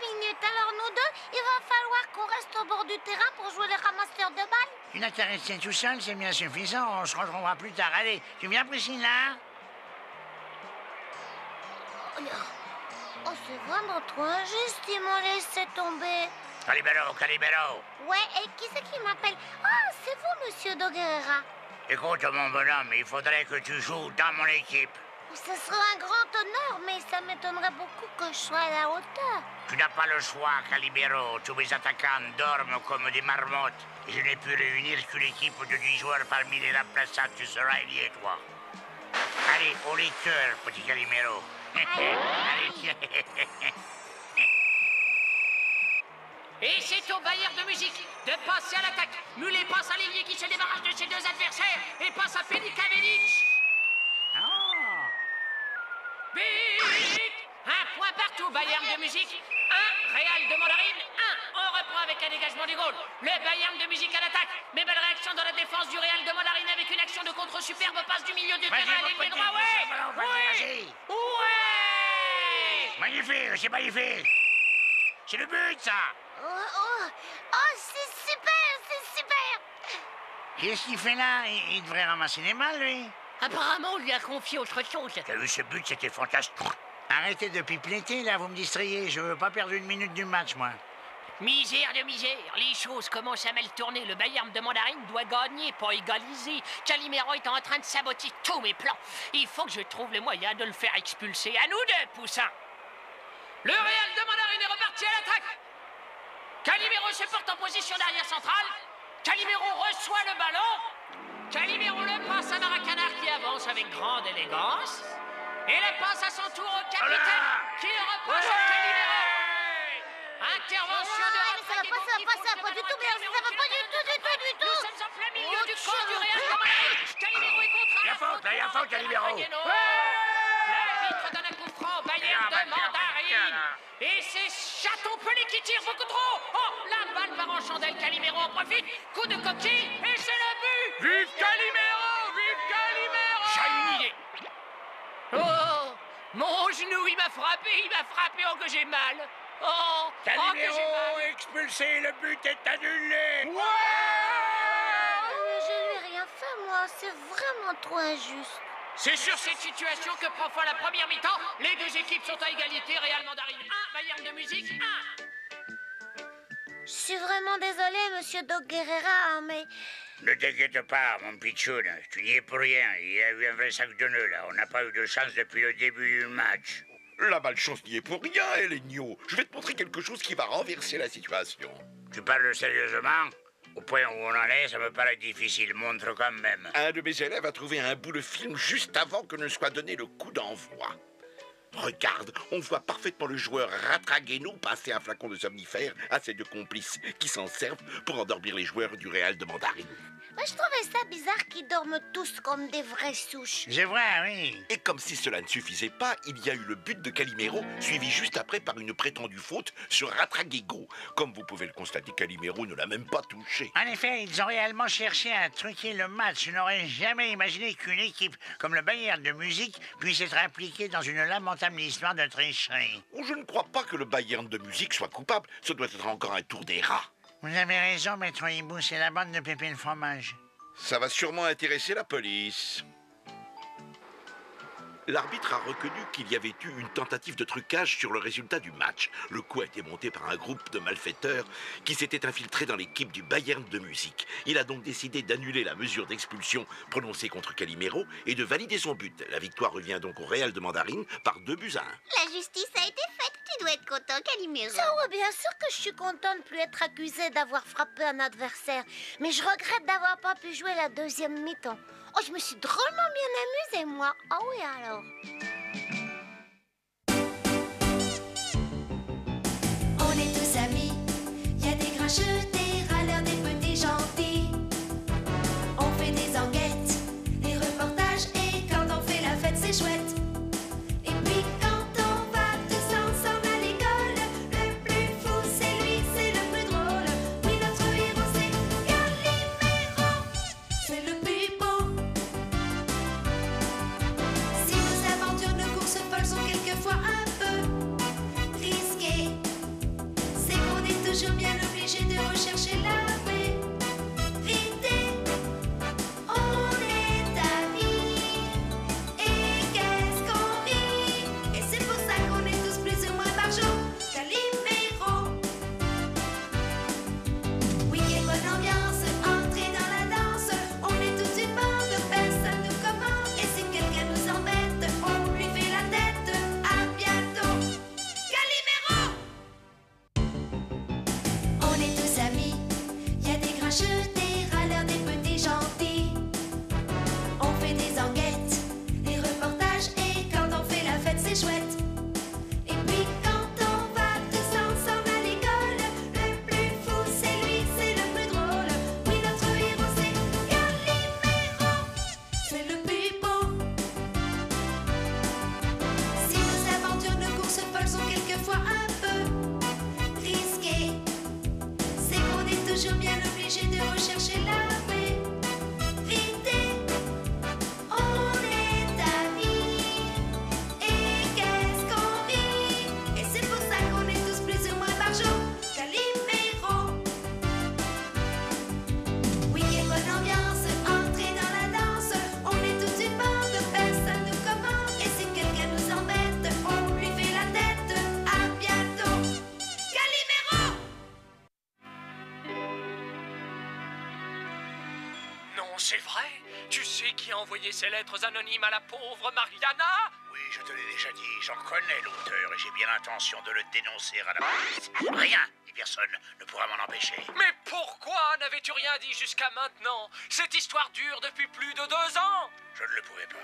Une minute, alors nous deux, il va falloir qu'on reste au bord du terrain pour jouer les ramasseurs de balles. Tu n'as qu'à rester tout seul, c'est bien suffisant. On se retrouvera plus tard. Allez, tu viens, Priscilla? Oh, c'est vraiment trop injuste, ils m'ont laissé tomber. Calibero. Ouais, et qui c'est qui m'appelle? Ah, c'est vous, monsieur Doguerra. Écoute, mon bonhomme, il faudrait que tu joues dans mon équipe. Ce serait un grand honneur, mais ça m'étonnerait beaucoup que je sois à la hauteur. Tu n'as pas le choix, Calibero. Tous mes attaquants dorment comme des marmottes. Et je n'ai pu réunir qu'une équipe de 10 joueurs parmi les remplaçants. Tu seras ailier, toi. Allez, au lecteur, petit Calibero. Allez, tiens. Et c'est au Bayern de musique de passer à l'attaque. Mulet passe à l'ailier qui se débarrasse de ses deux adversaires et passe à Pelikavenic. Vite! Un point partout, Bayern de musique. 1, Real de Mandarine. 1, on reprend avec un dégagement du goal. Le Bayern de musique à l'attaque. Mais belle réaction dans la défense du Real de Mandarine avec une action de contre superbe passe du milieu du terrain à l'ailier droit. Ouais! Magnifique, c'est magnifique. C'est le but, ça. C'est super. Qu'est-ce qu'il fait là? Il devrait ramasser les balles, lui. Apparemment, on lui a confié autre chose. T'as vu ce but, c'était fantastique. Arrêtez de pipeleter, là, vous me distrayez. Je veux pas perdre une minute du match, moi. Misère de misère, les choses commencent à mal tourner. Le Bayern de Mandarine doit gagner, pas égaliser. Calimero est en train de saboter tous mes plans. Il faut que je trouve le moyen de le faire expulser. À nous deux, Poussin. Le Real de Mandarine est reparti à l'attaque. Calimero se porte en position d'arrière centrale. Calimero reçoit le ballon. Calimero le passe à Maracanard qui avance avec grande élégance. Et le passe à son tour au capitaine qui le repasse à Calimero. Intervention de ça va pas du tout bien, ça va pas du tout. Nous sommes en plein milieu du camp du Real de Mandarine. Calimero est contre. Il y a faute, Calimero. L'arbitre donne un coup franc au Bayern de Mandarine. Et c'est Chaton Pelé qui tire beaucoup trop. Oh, la balle part en chandelle. Calimero en profite. Coup de coquille et c'est le but. Vive Calimero! Vive Calimero! J'ai une idée. Oh, mon genou, il m'a frappé, oh que j'ai mal. Oh, Calimero que j'ai mal. expulsé, le but est annulé. Mais je lui ai rien fait, moi. C'est vraiment trop injuste. C'est sur cette situation que prend fin la première mi-temps. Les deux équipes sont à égalité. Real Mandarine 1, Bayern de musique 1. Je suis vraiment désolée, monsieur Doc Guerrera, mais... Ne t'inquiète pas, mon pitchoun. Tu n'y es pour rien. Il y a eu un vrai sac de nœuds, là. On n'a pas eu de chance depuis le début du match. La malchance n'y est pour rien, Elenio. Je vais te montrer quelque chose qui va renverser la situation. Tu parles sérieusement? Au point où on en est, ça me paraît difficile. Montre quand même. Un de mes élèves a trouvé un bout de film juste avant que ne soit donné le coup d'envoi. Regarde, on voit parfaitement le joueur Ratragueno passer un flacon de somnifère à ses deux complices qui s'en servent pour endormir les joueurs du Real de Mandarine. Moi, je trouvais ça bizarre qu'ils dorment tous comme des vraies souches. C'est vrai, oui. Et comme si cela ne suffisait pas, il y a eu le but de Calimero, suivi juste après par une prétendue faute sur Ratraguego. Comme vous pouvez le constater, Calimero ne l'a même pas touché. En effet, ils ont réellement cherché à truquer le match. Je n'aurais jamais imaginé qu'une équipe comme le Bayern de musique puisse être impliquée dans une lamentable histoire de tricherie. Je ne crois pas que le Bayern de musique soit coupable. Ce doit être encore un tour des rats. Vous avez raison, maître Hibou, c'est la bande de Pépé le fromage. Ça va sûrement intéresser la police. L'arbitre a reconnu qu'il y avait eu une tentative de trucage sur le résultat du match. Le coup a été monté par un groupe de malfaiteurs qui s'était infiltré dans l'équipe du Bayern de musique. Il a donc décidé d'annuler la mesure d'expulsion prononcée contre Calimero et de valider son but. La victoire revient donc au Real de Mandarine par 2-1. La justice a été faite. Tu dois être content, Calimero. Ça, ouais, bien sûr que je suis contente de plus être accusée d'avoir frappé un adversaire. Mais je regrette d'avoir pas pu jouer la deuxième mi-temps. Oh, je me suis drôlement bien amusée, moi. Ah oui, alors. On est tous amis, y a des grincheux, des râleurs, des petits gentils. On fait des enquêtes, des reportages, et quand on fait la fête, c'est chouette. Et puis quand on va tous ensemble à l'école, le plus fou, c'est lui, c'est le plus drôle. Oui, notre héros, c'est Calimero, c'est le plus beau. Si nos aventures, nos courses folles sont quelquefois un peu risquées, c'est qu'on est toujours bien obligé de rechercher la vérité. On est amis, et qu'est-ce qu'on rit. Et c'est pour ça qu'on est tous plus ou moins par jour Calimero. Week-end, bonne ambiance, entrer dans la danse. On est tous une bande, personne nous commande. Et si quelqu'un nous embête, on lui fait la tête. À bientôt, Calimero. On est tous amis, y a des grincheux, des râleurs, des petits gentils. On fait des enquêtes, des reportages, et quand on fait la fête, c'est chouette. Et puis quand on va tous ensemble à l'école, le plus fou, c'est lui, c'est le plus drôle. Oui, notre héros, c'est Calimero, c'est le plus beau. Si nos aventures, nos courses folles sont quelquefois un peu risquées, c'est qu'on est toujours bien obligé de rechercher la vérité. On est amis, et qu'est-ce qu'on rit. Et c'est pour ça qu'on est tous plus ou moins par jour Calimero. Week-end, bonne ambiance, entrer dans la danse. On est tous une bande, personne nous commande. Et si quelqu'un nous embête, on lui fait la tête. À bientôt, Calimero. Non, c'est vrai. Tu sais qui a envoyé ces lettres anonymes à la pauvre Mariana? Oui, je te l'ai déjà dit, j'en connais l'auteur et j'ai bien l'intention de le dénoncer à la police. Rien, ni personne, ne pourra m'en empêcher. Mais pourquoi n'avais-tu rien dit jusqu'à maintenant? Cette histoire dure depuis plus de 2 ans. Je ne le pouvais pas.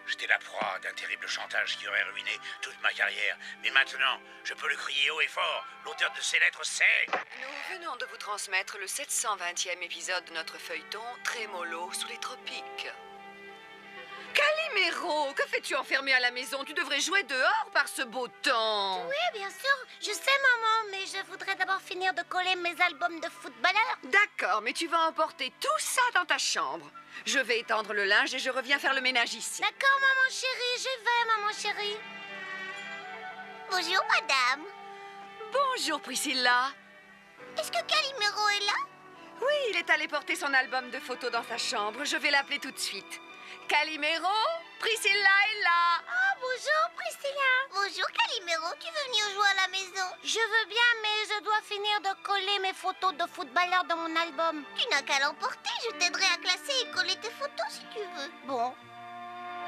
J'étais la proie d'un terrible chantage qui aurait ruiné toute ma carrière. Mais maintenant, je peux le crier haut et fort. L'auteur de ces lettres, c'est... Nous venons de vous transmettre le 720e épisode de notre feuilleton Trémolo sous les tropiques. Calimero, que fais-tu enfermé à la maison? Tu devrais jouer dehors par ce beau temps. Oui, bien sûr. Je sais, maman, mais je voudrais d'abord finir de coller mes albums de footballeurs. D'accord, mais tu vas emporter tout ça dans ta chambre. Je vais étendre le linge et je reviens faire le ménage ici. D'accord, maman chérie, je vais, maman chérie. Bonjour, madame. Bonjour, Priscilla. Est-ce que Calimero est là? Oui, il est allé porter son album de photos dans sa chambre. Je vais l'appeler tout de suite. Calimero, Priscilla est là. Ah, bonjour, Priscilla. Bonjour, Calimero. Tu veux venir jouer à la maison? Je veux bien, mais je dois finir de coller mes photos de footballeurs dans mon album. Tu n'as qu'à l'emporter. Je t'aiderai à classer et coller tes photos si tu veux. Bon.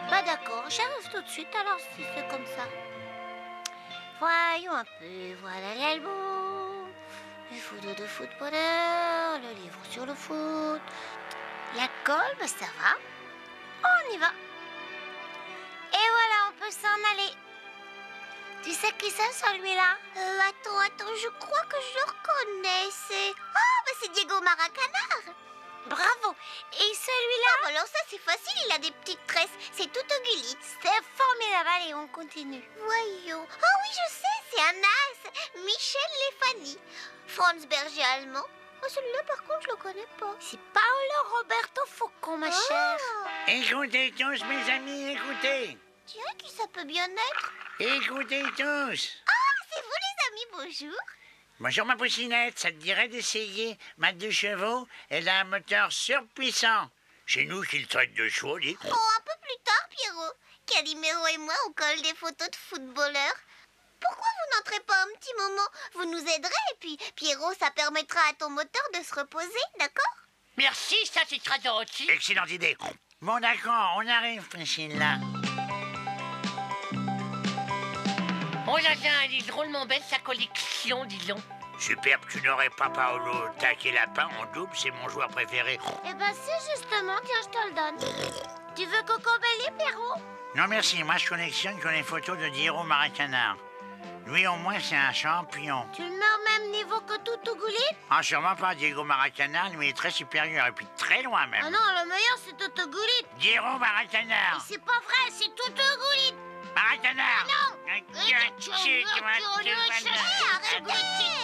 Bah d'accord, j'arrive tout de suite alors si c'est comme ça. Voyons un peu, voilà l'album. Les photos de footballeurs, le livre sur le foot. La colle, bah ça va. On y va. Et voilà, on peut s'en aller. Tu sais qui c'est celui-là? Attends, je crois que je le reconnais. C'est... Ah, bah c'est Diego Maracanã. Bravo. Et celui-là? Ah, alors ça c'est facile, il a des petites tresses. C'est tout au Gullit. C'est formidable, allez, on continue. Voyons. Ah oui, je sais, c'est un as. Michel Lefani. Franz Berger allemand. Oh, celui-là, par contre, je le connais pas. C'est Paolo Roberto Foucault, ma chère. Écoutez tous, mes amis, écoutez. Tiens, qui ça peut bien être? Écoutez tous. Ah, c'est vous les amis, bonjour. Bonjour, ma poucinette. Ça te dirait d'essayer ma 2 chevaux? Elle a un moteur surpuissant. C'est nous qui le traite de chevaux, dit. Oh, un peu plus tard, Pierrot. Calimero et moi, on colle des photos de footballeurs. Pourquoi vous n'entrez pas un petit moment? Vous nous aiderez et puis, Pierrot, ça permettra à ton moteur de se reposer, d'accord? Merci, ça c'est très gentil. Excellente idée. Bon, d'accord, on arrive, Priscilla. Oh là là, elle est drôlement belle sa collection, dis donc. Superbe, tu n'aurais pas Paolo. Tac et lapin en double, c'est mon joueur préféré. Eh ben, c'est justement, tiens, je te le donne. Tu veux Cocobelli, Pierrot? Non, merci, moi je collectionne que les photos de Diego Maracanã. Lui, au moins, c'est un champion. Tu le mets au même niveau que Toutougoulite? Ah, sûrement pas. Diego Maracanã, lui, est très supérieur, et puis très loin même. Ah non, le meilleur, c'est Toutougoulite. Diego Maracanã. Mais c'est pas vrai, c'est Toutougoulite. Maracanã. Non. Arrête de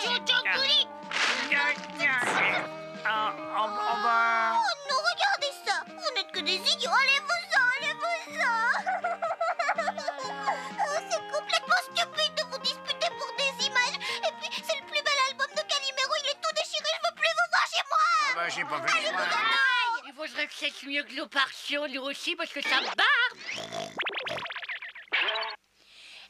Toutougoulite. Oh, Oh non, regardez ça. Vous n'êtes que des idiots. Allez-vous-en. Oh, c'est complètement stupide de vous disputer pour des images. Et puis, c'est le plus bel album de Calimero. Il est tout déchiré. Je veux plus vous voir chez moi. Bah, j'ai pas fait exprès. Il faudrait que c'est mieux que l'opation, lui aussi, parce que ça barre.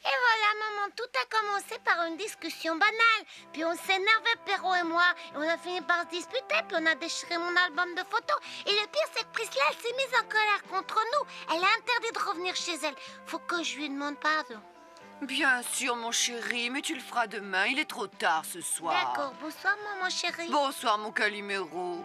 Et voilà, maman, tout a commencé par une discussion banale. Puis on s'énervait, Pierrot et moi. Et on a fini par se disputer, puis on a déchiré mon album de photos. Et le pire, c'est que Priscilla, elle s'est mise en colère contre nous. Elle a interdit de revenir chez elle. Faut que je lui demande pardon. Bien sûr, mon chéri, mais tu le feras demain. Il est trop tard ce soir. D'accord, bonsoir, maman chérie. Bonsoir, mon Calimero.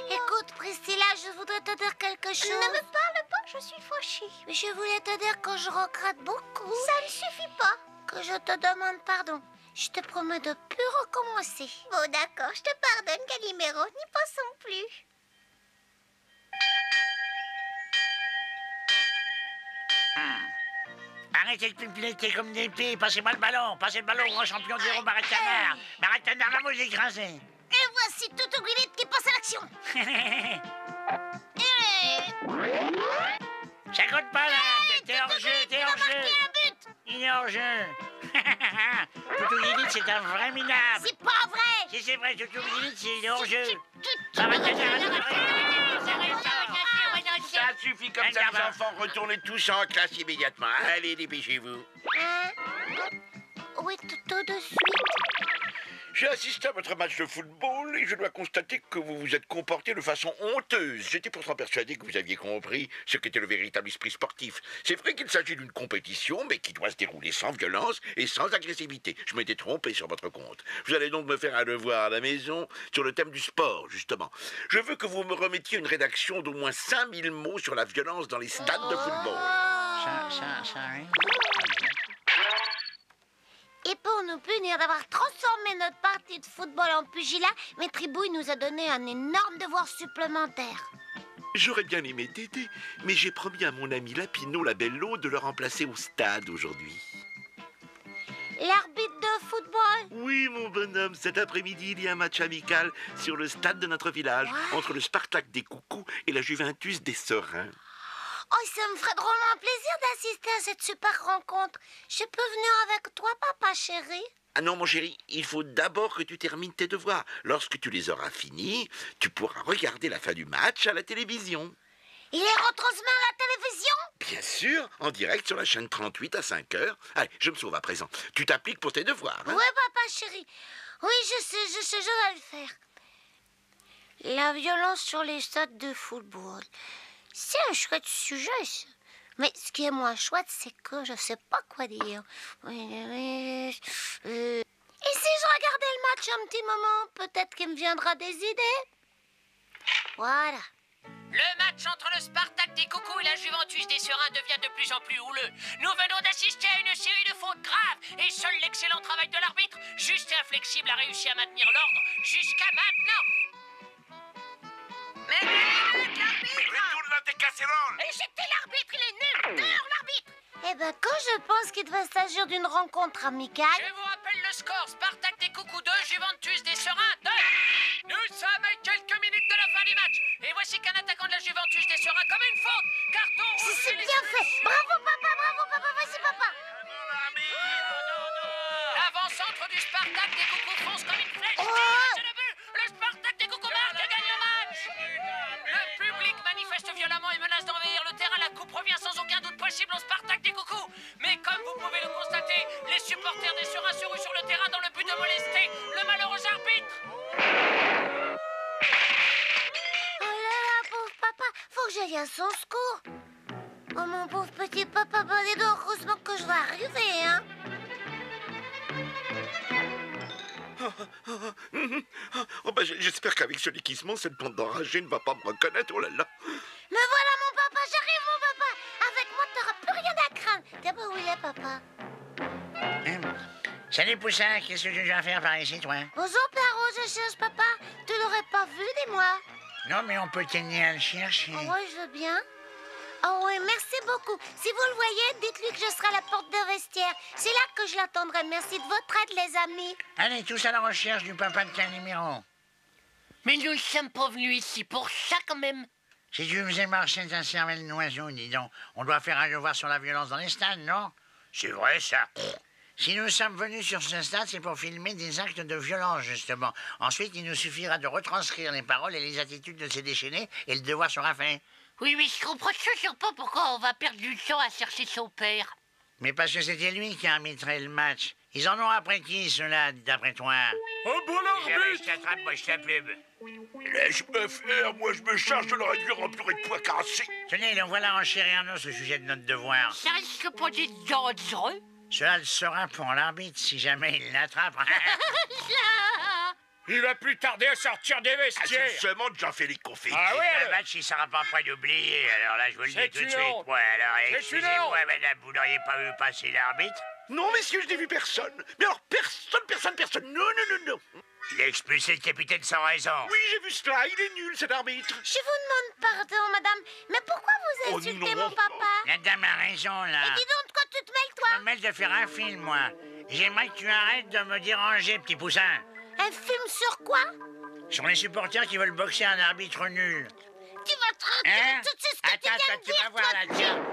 Écoute, Priscilla, je voudrais te dire quelque chose. Ne me parle pas, je suis fâchée. Mais je voulais te dire que je regrette beaucoup. Ça ne suffit pas. Que je te demande pardon. Je te promets de plus recommencer. Bon, d'accord, je te pardonne, Calimero. N'y pensons plus. Arrêtez de pipeler comme des pieds. Passez-moi le ballon. Passez le ballon au grand champion Diego Maracanã. Maracanã va vous écraser. Et voici Toutougoulite qui passe à l'action. Ça compte pas là. T'es hors jeu, t'es hors jeu. Il est hors jeu. Toutougoulite, c'est un vrai minable. C'est pas vrai. Si c'est vrai, Toutougoulite, c'est hors jeu. Maracanã, Ça suffit comme ça, les enfants. Retournez tous en classe immédiatement. Allez, dépêchez-vous. Oui, tout de suite. J'ai assisté à votre match de football et je dois constater que vous vous êtes comporté de façon honteuse. J'étais pourtant persuadé que vous aviez compris ce qu'était le véritable esprit sportif. C'est vrai qu'il s'agit d'une compétition, mais qui doit se dérouler sans violence et sans agressivité. Je m'étais trompé sur votre compte. Vous allez donc me faire un devoir à la maison sur le thème du sport, justement. Je veux que vous me remettiez une rédaction d'au moins 5000 mots sur la violence dans les stades de football. Ça arrive. Et pour nous punir d'avoir transformé notre partie de football en pugilat, Maître Tribouille nous a donné un énorme devoir supplémentaire. J'aurais bien aimé t'aider, mais j'ai promis à mon ami Lapino Labello de le remplacer au stade aujourd'hui. L'arbitre de football? Oui, mon bonhomme, cet après-midi, il y a un match amical sur le stade de notre village, entre le Spartak des Coucous et la Juventus des Serins. Oh, ça me ferait drôlement plaisir d'assister à cette super rencontre. Je peux venir avec toi, papa chéri? Ah non, mon chéri, il faut d'abord que tu termines tes devoirs. Lorsque tu les auras finis, tu pourras regarder la fin du match à la télévision. Il est retransmis à la télévision? Bien sûr, en direct sur la chaîne 38 à 5h. Allez, je me sauve à présent. Tu t'appliques pour tes devoirs, hein? Oui, papa chéri. Oui, je sais, je vais le faire. La violence sur les stades de football. C'est un chouette sujet, ça. Mais ce qui est moins chouette, c'est que je sais pas quoi dire. Et si je regardais le match un petit moment, peut-être qu'il me viendra des idées. Voilà. Le match entre le Spartak des Coucous et la Juventus des Serins devient de plus en plus houleux. Nous venons d'assister à une série de fautes graves et seul l'excellent travail de l'arbitre, juste et inflexible, a réussi à maintenir l'ordre jusqu'à maintenant. Mais l'arbitre! Retourne dans tes casseroles! Et c'était l'arbitre, il est nul! Dehors, l'arbitre! Eh ben, quand je pense qu'il devait s'agir d'une rencontre amicale... Je vous rappelle le score, Spartak des Coucous 2, Juventus des Serins 2. Nous sommes à quelques minutes de la fin du match. Et voici qu'un attaquant de la Juventus des Serins commet une faute. Carton rouge. C'est bien fait. Bravo, papa, vas-y, papa. L'avant-centre du Spartak des Coucous fonce comme une flèche. Oh. C'est le but. Le Spartak des Coucous marque et gagne le match. Le public manifeste violemment et menace d'envahir le terrain. La coupe inaccessible au Spartak des coucous. Mais comme vous pouvez le constater, les supporters des Serins se ruent sur le terrain dans le but de molester le malheureux arbitre. Oh là là, pauvre papa, faut que j'aille à son secours. Oh mon pauvre petit papa, bah dis donc, heureusement que je vais arriver, hein. Oh bah j'espère qu'avec ce déguisement, cette bande d'enragés ne va pas me reconnaître, oh là là. Me voilà mon papa, j'arrive mon papa. Avec moi, t'auras plus rien à craindre. T'es pas où il est, papa? Salut Poussin, qu'est-ce que tu viens faire par ici, toi? Bonjour Pierrot, je cherche papa. Tu l'aurais pas vu, dis-moi. Non, mais on peut t'aider à le chercher. Oh ouais, je veux bien. Oh oui, merci beaucoup. Si vous le voyez, dites-lui que je serai à la porte de vestiaire. C'est là que je l'attendrai. Merci de votre aide, les amis. Allez, tous à la recherche du papa de Calimero. Mais nous ne sommes pas venus ici pour ça, quand même. Si tu faisais marcher ta cervelle d'oiseau, dis donc, on doit faire un devoir sur la violence dans les stades, non? C'est vrai, ça. Si nous sommes venus sur ce stade, c'est pour filmer des actes de violence, justement. Ensuite, il nous suffira de retranscrire les paroles et les attitudes de ces déchaînés, et le devoir sera fait. Oui, mais je comprends toujours pas pourquoi on va perdre du temps à chercher son père. Mais parce que c'était lui qui arbitrait le match. Ils en ont après qui, ceux-là, d'après toi? Oh bon arbitre! Je t'attrape, moi je t'appuie. Laisse-moi faire, moi je me charge de le réduire en purée de pois cassés. Tenez, le voilà en chair et en os au sujet de notre devoir. Ça risque pas d'être dangereux. Cela le sera pour l'arbitre si jamais il l'attrape. Il va plus tarder à sortir des vestiaires. C'est seulement déjà fait les confettis. Ah oui, le match, il sera pas prêt d'oublier. Alors là, je vous le dis tout de suite. Moi, alors, excusez-moi, madame, vous n'auriez pas vu passer l'arbitre? Non, messieurs, je n'ai vu personne. Mais alors, personne. Non. Il a expulsé le capitaine sans raison. Oui, j'ai vu cela. Il est nul, cet arbitre. Je vous demande pardon, madame. Mais pourquoi vous insultez mon papa? La dame a raison, là. Et dis donc, de quoi tu te mêles, toi? Je me mêle de faire un film, moi. J'aimerais que tu arrêtes de me déranger, petit poussin. Un film sur quoi? Sur les supporters qui veulent boxer un arbitre nul. Tu vas te retirer tout de suite ce que tu viens de dire, vas voir, là, tiens.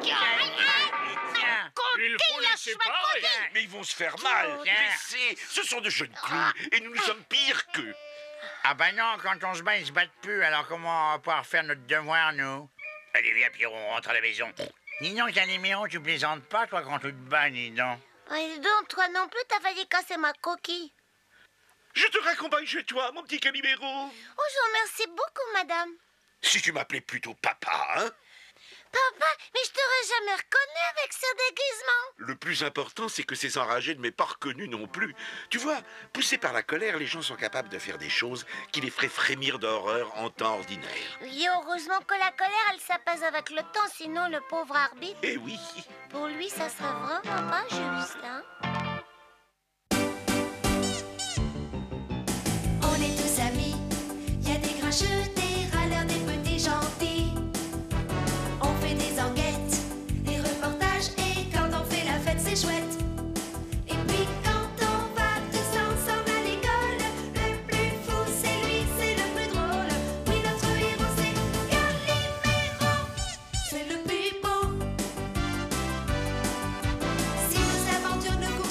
Il faut les séparer. Mais ils vont se faire mal. Laissez, ce sont de jeunes clous et nous sommes pires qu'eux. Ah ben non, quand on se bat, ils se battent plus. Alors comment on va pouvoir faire notre devoir, nous? Allez, viens, Pierrot, on rentre à la maison. Dis donc, Calimero, tu plaisantes pas, toi, quand tu te bats, dis donc. Dis donc, toi non plus, t'as failli casser ma coquille. Je te raccompagne chez toi, mon petit Calimero. Oh, je vous remercie beaucoup, madame. Si tu m'appelais plutôt papa, hein? Papa, mais je t'aurais jamais reconnu avec ce déguisement. Le plus important, c'est que ces enragés ne m'aient pas reconnu non plus. Tu vois, poussés par la colère, les gens sont capables de faire des choses qui les feraient frémir d'horreur en temps ordinaire. Oui, heureusement que la colère, elle s'apaise avec le temps, sinon le pauvre arbitre... Eh oui. Pour lui, ça serait vraiment pas juste, hein? On est tous amis, y a des grincheux, des râleurs, des petits gentils. On fait des enquêtes, des reportages, et quand on fait la fête, c'est chouette. Et puis quand on va tous ensemble à l'école, le plus fou, c'est lui, c'est le plus drôle. Oui, notre héros, c'est Calimero, c'est le plus beau. Si nos aventures ne courent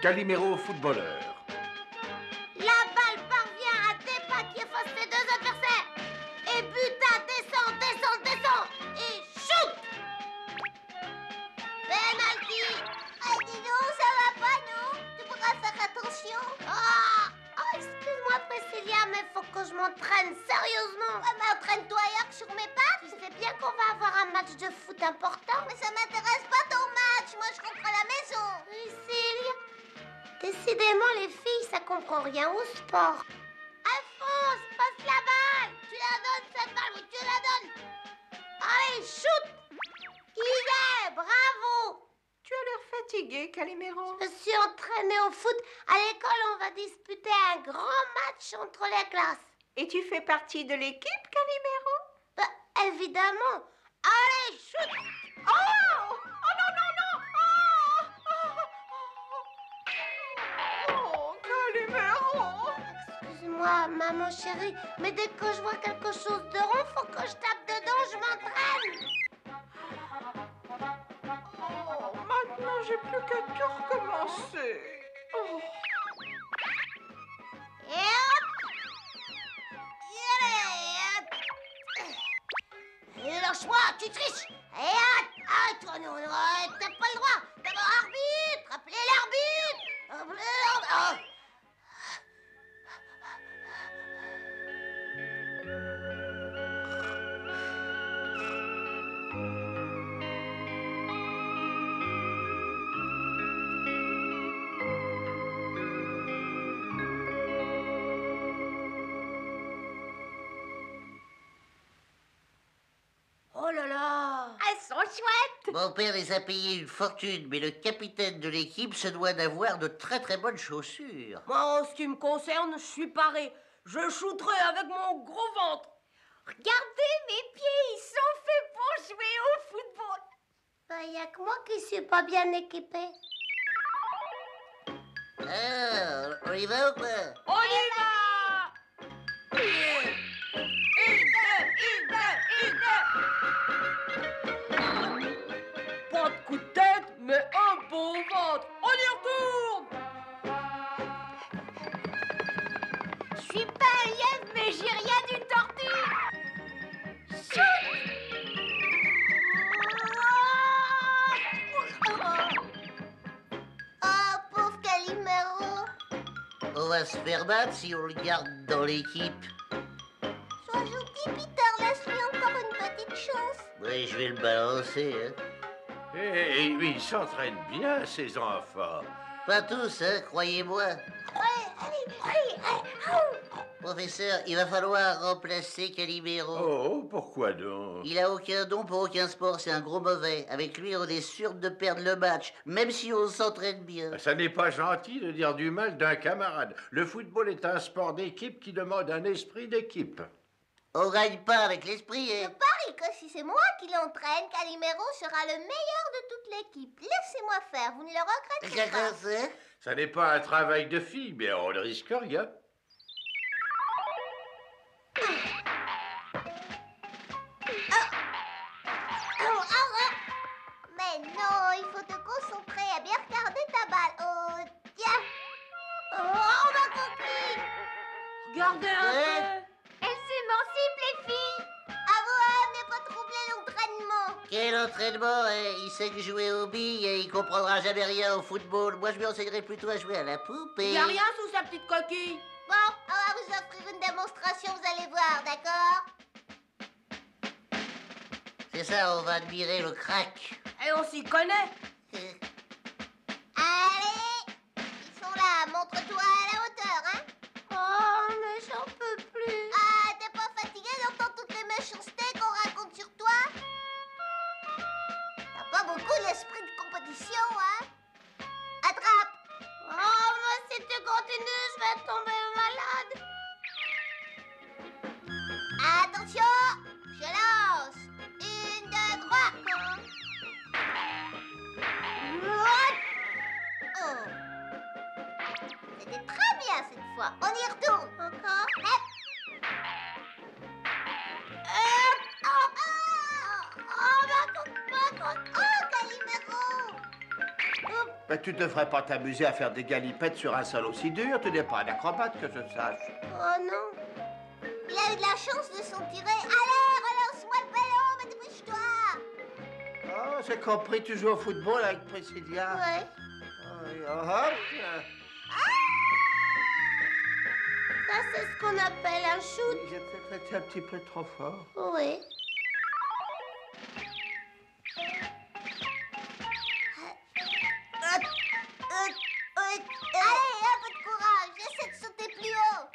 Calimero footballeur. La balle parvient à Tepa qui efface ses deux adversaires. Et Buta descend, descend, descend. Et shoot! Penalty! Ah, dis donc, ça va pas, non? Tu pourras faire attention. Excuse-moi, Priscilla, mais faut que je m'entraîne sérieusement. Ouais, mais entraîne-toi ailleurs que sur mes pattes. Tu sais bien qu'on va avoir un match de foot important. Mais ça m'intéresse pas ton match. Moi, je rentre à la maison. Priscilla, décidément, les filles, ça comprend rien au sport. Alphonse, passe la balle. Tu la donnes, cette balle, oui, tu la donnes. Allez, shoot. Il est, bravo. Tu as l'air fatigué, Calimero. Je me suis entraînée au foot. À l'école, on va disputer un grand match entre les classes. Et tu fais partie de l'équipe, Calimero? Bah, évidemment. Allez, shoot. Oh! Oh non, non, non! Oh, Calimero! Excuse-moi, maman chérie, mais dès que je vois quelque chose de rond, faut que je tape dedans, je m'entraîne. Oh, maintenant, j'ai plus qu'à tout recommencer. Oh. Et hop! Et lâche-moi, tu triches! Et hop! Ah, toi, non, non, t'as pas le droit! D'abord, arbitre! Appelez l'arbitre! Appelez l'arbitre! Oh là là! Elles sont chouettes! Mon père les a payées une fortune, mais le capitaine de l'équipe se doit d'avoir de très très bonnes chaussures. Moi, en ce qui me concerne, je suis paré. Je shooterai avec mon gros ventre. Regardez, mes pieds, ils sont faits pour jouer au football. Bah, y a que moi qui suis pas bien équipée. Ah, on y va ou pas? On y va! Pas de coup de tête, mais un bon ventre. On y retourne! Je suis pas un lièvre, mais j'ai rien d'une tortue. Chut! Oh, pauvre Calimero. On va se faire battre si on le garde dans l'équipe. Sois gentil, Peter. Laisse-lui encore une petite chance. Oui, je vais le balancer, hein. Et ils s'entraînent bien, ces enfants. Pas tous, hein, croyez-moi. Professeur, il va falloir remplacer Calimero. Oh, pourquoi donc? Il a aucun don pour aucun sport, c'est un gros mauvais. Avec lui, on est sûr de perdre le match, même si on s'entraîne bien. Ça n'est pas gentil de dire du mal d'un camarade. Le football est un sport d'équipe qui demande un esprit d'équipe. On gagne pas avec l'esprit, Je hein. parie que si c'est moi qui l'entraîne, Calimero sera le meilleur de toute l'équipe. Laissez-moi faire, vous ne le regretterez pas. Ça n'est pas un travail de fille, mais on ne risque rien. Mais non, il faut te concentrer à bien regarder ta balle. Oh, tiens. Oh, ma coquille. Regardez un peu. Elle s'émancipe, les filles. À vous, ne pas troubler l'entraînement. Quel entraînement, hein. Il sait que jouer aux billes et il comprendra jamais rien au football. Moi, je lui enseignerai plutôt à jouer à la poupée. Y a rien sous sa petite coquille. Bon, on va vous offrir une démonstration, vous allez voir, d'accord? C'est ça, on va admirer le crack. Et on s'y connaît. Allez, ils sont là, montre-toi à la hauteur, hein? Oh, mais j'en peux plus. Ah, t'es pas fatigué d'entendre toutes les méchancetés qu'on raconte sur toi? T'as pas beaucoup l'esprit de compétition, hein? Attrape! Oh, moi, si tu continues, je vais tomber malade. Attention, je lance. 1, 2, 3. Oh. C'était très bien cette fois. On y retourne. Encore. Hop. Oh, ma coque. Oh, Calimero. Ben, tu devrais pas t'amuser à faire des galipettes sur un sol aussi dur. Tu n'es pas un acrobate, que je sache. Oh non. Il a eu de la chance de s'en tirer. Allez, relance-moi le ballon, mais dépêche-toi. Oh, j'ai compris, tu joues au football avec Priscilla. Ouais. Ça, c'est ce qu'on appelle un shoot. J'ai peut-être fait un petit peu trop fort. Oui. Allez, un peu de courage. Essaie de sauter plus haut.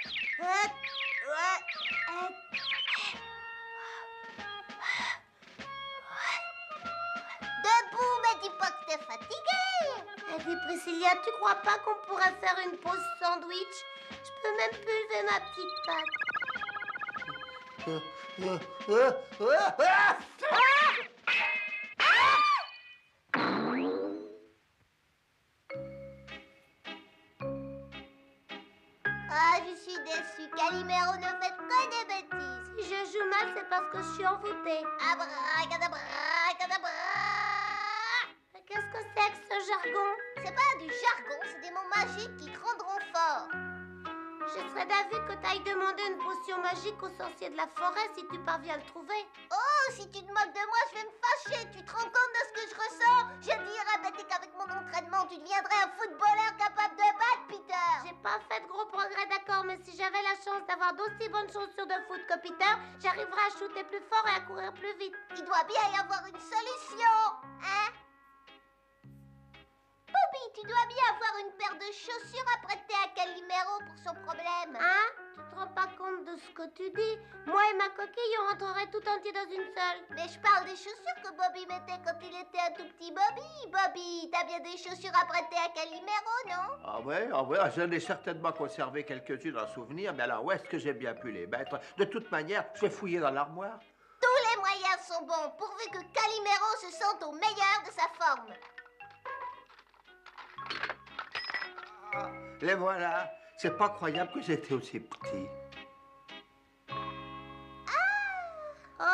Debout, mais dis pas que t'es fatiguée. Et puis Priscilla, tu crois pas qu'on pourrait faire une pause sandwich? Je peux même plus lever ma petite patte. Ah, je suis déçue. Calimero ne fait que des bêtises. Si je joue mal, c'est parce que je suis envoûtée. Abracadabra. Qu'est-ce que c'est que ce jargon? C'est pas du jargon, c'est des mots magiques qui te rendront fort. Je serais d'avis que t'ailles demander une potion magique au sorcier de la forêt si tu parviens à le trouver. Oh, si tu te moques de moi, je vais me fâcher. Tu te rends compte de ce que je ressens? Je dis répéter qu'avec mon entraînement, tu deviendrais un footballeur capable de battre Peter. J'ai pas fait de gros progrès, d'accord, mais si j'avais la chance d'avoir d'aussi bonnes chaussures de foot que Peter, j'arriverais à shooter plus fort et à courir plus vite. Il doit bien y avoir une solution, hein? Bobby, tu dois bien avoir une paire de chaussures à prêter à Calimero pour son problème. Hein? Tu te rends pas compte de ce que tu dis? Moi et ma coquille, on rentrerait tout entier dans une seule. Mais je parle des chaussures que Bobby mettait quand il était un tout petit Bobby. Bobby, t'as bien des chaussures à prêter à Calimero, non? Ah ouais, j'en ai certainement conservé quelques-unes en souvenir, mais alors où est-ce que j'ai bien pu les mettre? De toute manière, je vais fouiller dans l'armoire. Tous les moyens sont bons, pourvu que Calimero se sente au meilleur de sa forme. Les voilà. C'est pas croyable que j'étais aussi petit. Oh,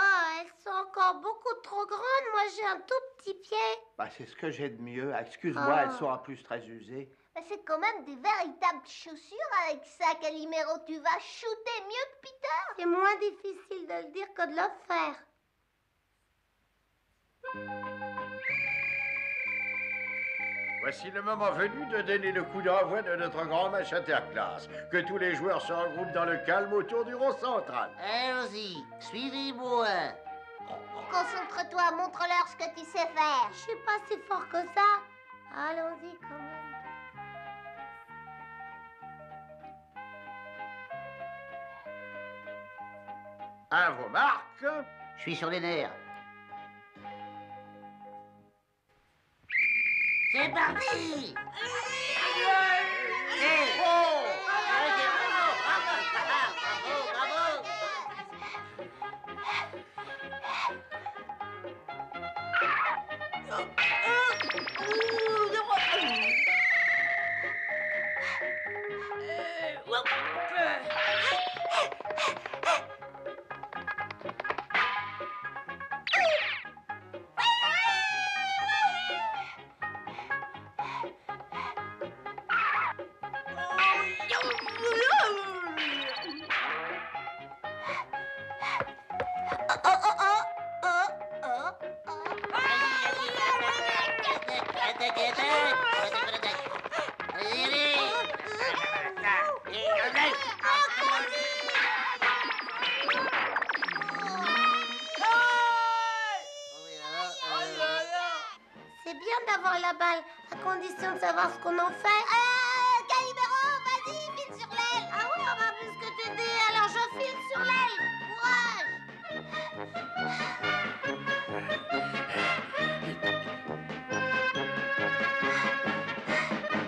elles sont encore beaucoup trop grandes. Moi, j'ai un tout petit pied. Bah, c'est ce que j'ai de mieux. Excuse-moi, elles sont en plus très usées. Mais c'est quand même des véritables chaussures avec ça, Calimero. Tu vas shooter mieux que Peter. C'est moins difficile de le dire que de le faire. Voici le moment venu de donner le coup d'envoi de notre grand match interclasse. Que tous les joueurs se regroupent dans le calme autour du rond central. Allons-y, suivez-moi. Concentre-toi, montre-leur ce que tu sais faire. Je suis pas si fort que ça. Allons-y quand même. À vos marques. Je suis sur les nerfs. C'est parti! C'est bien d'avoir la balle, à condition de savoir ce qu'on en fait. Calimero, vas-y, file sur l'aile. Ah oui, on va plus ce que tu dis, alors je file sur l'aile.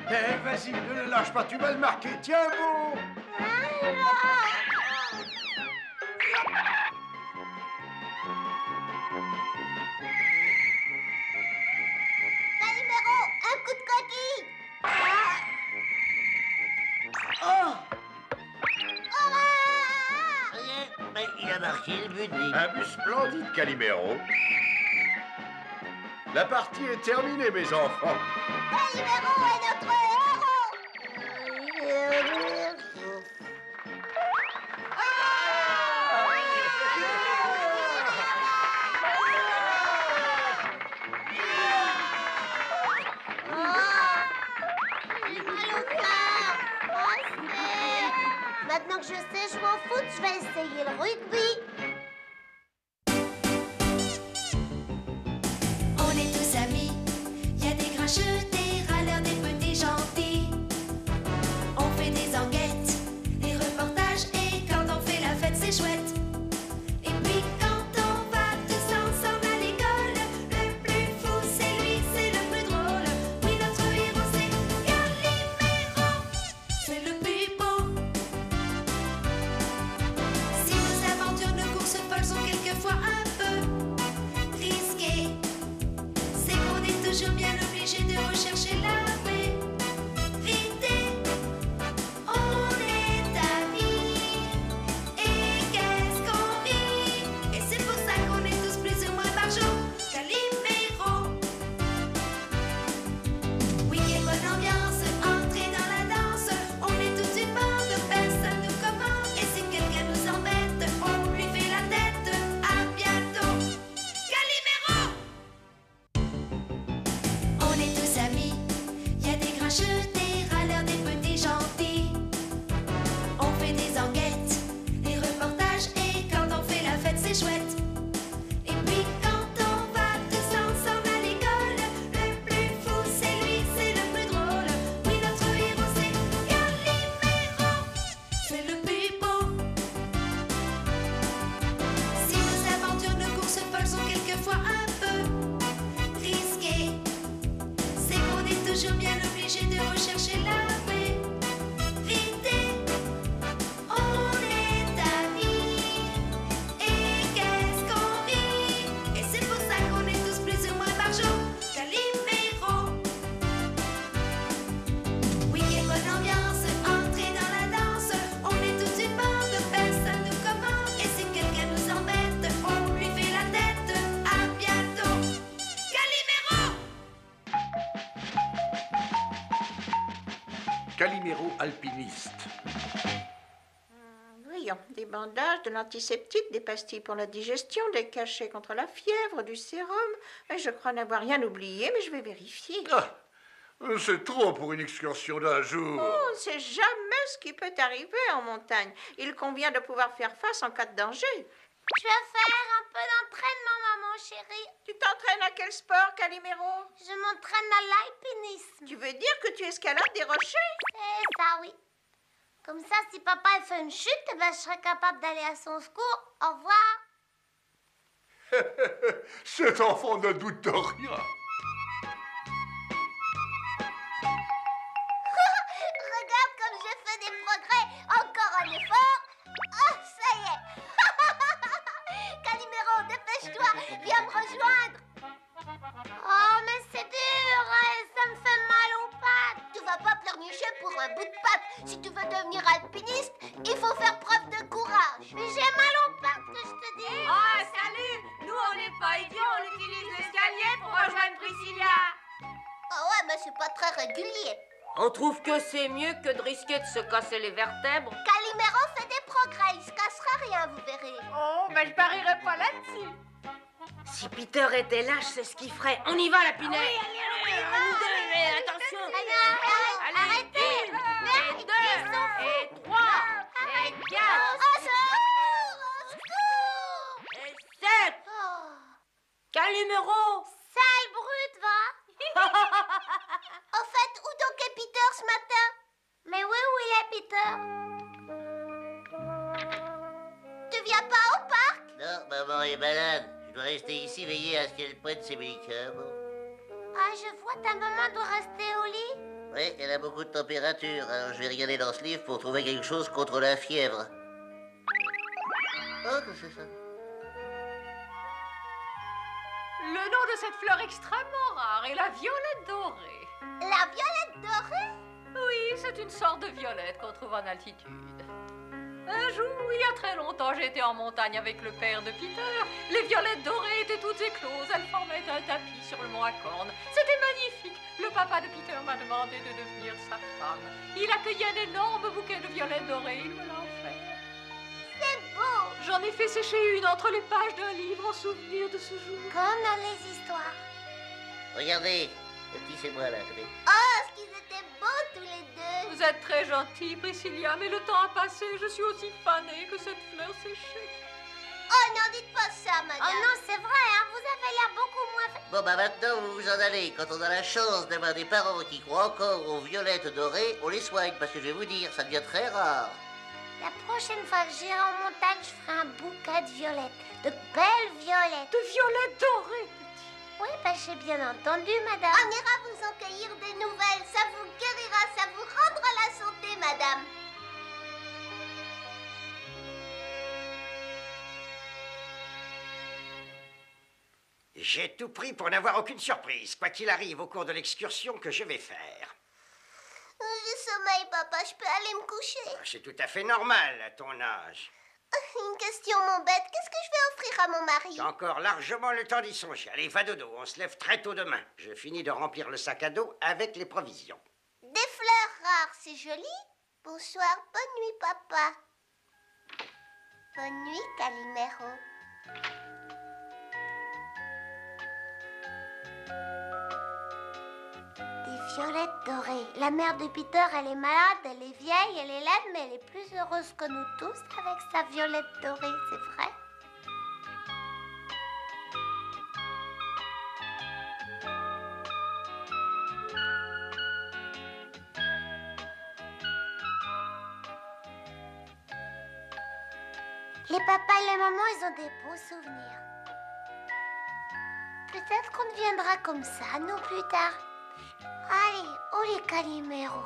Eh, vas-y, ne le lâche pas, tu vas le marquer. Tiens bon. Calimero, un coup de coquille. Mais il a marqué le but. Un but splendide, Calimero. La partie est terminée, mes enfants. Calimero est notre héros. Maintenant que je sais jouer au foot, je vais essayer le rugby. On est tous amis, y a des grincheux, des râleurs, des petits gentils. On fait des enquêtes, des reportages, et quand on fait la fête, c'est chouette. Et puis quand on va tous ensemble à l'école, le plus fou, c'est lui, c'est le plus drôle. Oui, notre héros, c'est Calimero, c'est le plus beau. Si nos aventures, nos courses folles sont quelquefois un peu risquées, c'est qu'on est toujours bien obligé de rechercher la vérité. On est amis, et qu'est-ce qu'on rit. Et c'est pour ça qu'on est tous plus ou moins barjots. Calimero. Oui, quelle bonne ambiance, entrer dans la danse. On est tous une bande, personne nous commande. Et si quelqu'un nous embête, on lui fait la tête. À bientôt. Calimero. On est tous amis, y a des grincheux, des râleurs, des petits gentils. On fait des enquêtes, des reportages, et quand on fait la fête, c'est chouette. Et puis quand on va tous ensemble à l'école, le plus fou, c'est lui, c'est le plus drôle. Oui, notre héros, c'est Calimero, c'est le plus beau. Si nos aventures, nos courses folles sont quelquefois un peu risquées, c'est qu'on est toujours bien obligé de rechercher la vérité. On est amis, et qu'est-ce qu'on rit. Et c'est pour ça qu'on est tous plus ou moins barjots. Calimero. Oui, quelle bonne ambiance, entrer dans la danse. On est tous une bande, personne nous commande. Et si quelqu'un nous embête, on lui fait la tête. À bientôt. Calimero. Calimero alpiniste. Voyons, des bandages, de l'antiseptique, des pastilles pour la digestion, des cachets contre la fièvre, du sérum. Et je crois n'avoir rien oublié, mais je vais vérifier. Ah, c'est trop pour une excursion d'un jour. On ne sait jamais ce qui peut arriver en montagne. Il convient de pouvoir faire face en cas de danger. Je vais faire un peu d'entraînement, maman chérie. Tu t'entraînes à quel sport, Calimero? Je m'entraîne à l'alpinisme. Tu veux dire que tu escalades des rochers? C'est ça, oui. Comme ça, si papa fait une chute, eh ben, je serai capable d'aller à son secours. Au revoir. Cet enfant ne doute rien. Regarde comme je fais des progrès. Encore un effort. Oh, ça y est. Calimero, dépêche-toi. Viens me rejoindre. Oh, mais c'est dur. Hein, ça me fait mal aux pattes. Tu vas pas pleurnicher pour un bout de patte. Si tu veux devenir alpiniste, il faut faire preuve de courage. Mais j'ai mal aux pattes, que je te dis. Oh, salut. Nous, on n'est pas idiots, on utilise l'escalier pour rejoindre Priscilla. Oh ouais, mais c'est pas très régulier. On trouve que c'est mieux que de risquer de se casser les vertèbres. Calimero fait des progrès, il se cassera rien, vous verrez. Oh, ben je parierais pas là-dessus. Si Peter était lâche, c'est ce qu'il ferait. On y va, la Pinette. Oui, allez, attention. Arrêtez. Et 2, et 3, et 4, et 7. Calimero. Sale brute, va. Au fait, où donc est Peter ce matin? Mais oui, où il est, Peter? Tu viens pas au parc? Non, maman est malade. Je dois rester ici veiller à ce qu'elle prenne ses médicaments. Ah, je vois, ta maman doit rester au lit. Oui, elle a beaucoup de température, alors je vais regarder dans ce livre pour trouver quelque chose contre la fièvre. Oh, que c'est ça? Le nom de cette fleur extrêmement rare est la violette dorée. La violette dorée? Oui, c'est une sorte de violette qu'on trouve en altitude. Un jour, il y a très longtemps, j'étais en montagne avec le père de Peter. Les violettes dorées étaient toutes écloses. Elles formaient un tapis sur le mont à cornes. C'était magnifique. Le papa de Peter m'a demandé de devenir sa femme. Il a cueilli un énorme bouquet de violettes dorées. Il me l'a offert. C'est beau. J'en ai fait sécher une entre les pages d'un livre en souvenir de ce jour. Comme dans les histoires. Regardez, le petit c'est moi là, tenez. Oh, ce qu'ils étaient beaux tous les deux. Vous êtes très gentille, Priscilla, mais le temps a passé. Je suis aussi fanée que cette fleur séchée. Oh, n'en dites pas ça, madame. Oh non, c'est vrai, hein, vous avez l'air beaucoup moins... Bon, bah maintenant, vous vous en allez. Quand on a la chance d'avoir des parents qui croient encore aux violettes dorées, on les soigne, parce que je vais vous dire, ça devient très rare. La prochaine fois que j'irai en montagne, je ferai un bouquet de violettes. De belles violettes. De violettes dorées, petit. Oui, bah j'ai bien entendu, madame. On ira vous en cueillir des nouvelles. Ça vous guérira, ça vous rendra la santé, madame. J'ai tout pris pour n'avoir aucune surprise, quoi qu'il arrive au cours de l'excursion que je vais faire. J'ai sommeil, papa. Je peux aller me coucher. C'est tout à fait normal à ton âge. Une question, mon bête. Qu'est-ce que je vais offrir à mon mari? J'ai encore largement le temps d'y songer. Allez, va dodo, on se lève très tôt demain. Je finis de remplir le sac à dos avec les provisions. Des fleurs rares, c'est joli. Bonsoir, bonne nuit, papa. Bonne nuit, Calimero. Des violettes dorées. La mère de Peter, elle est malade, elle est vieille, elle est laide, mais elle est plus heureuse que nous tous avec sa violette dorée, c'est vrai. Les papas et les mamans, ils ont des beaux souvenirs. Peut-être qu'on deviendra comme ça, nous, plus tard. Allez, oh les Calimero.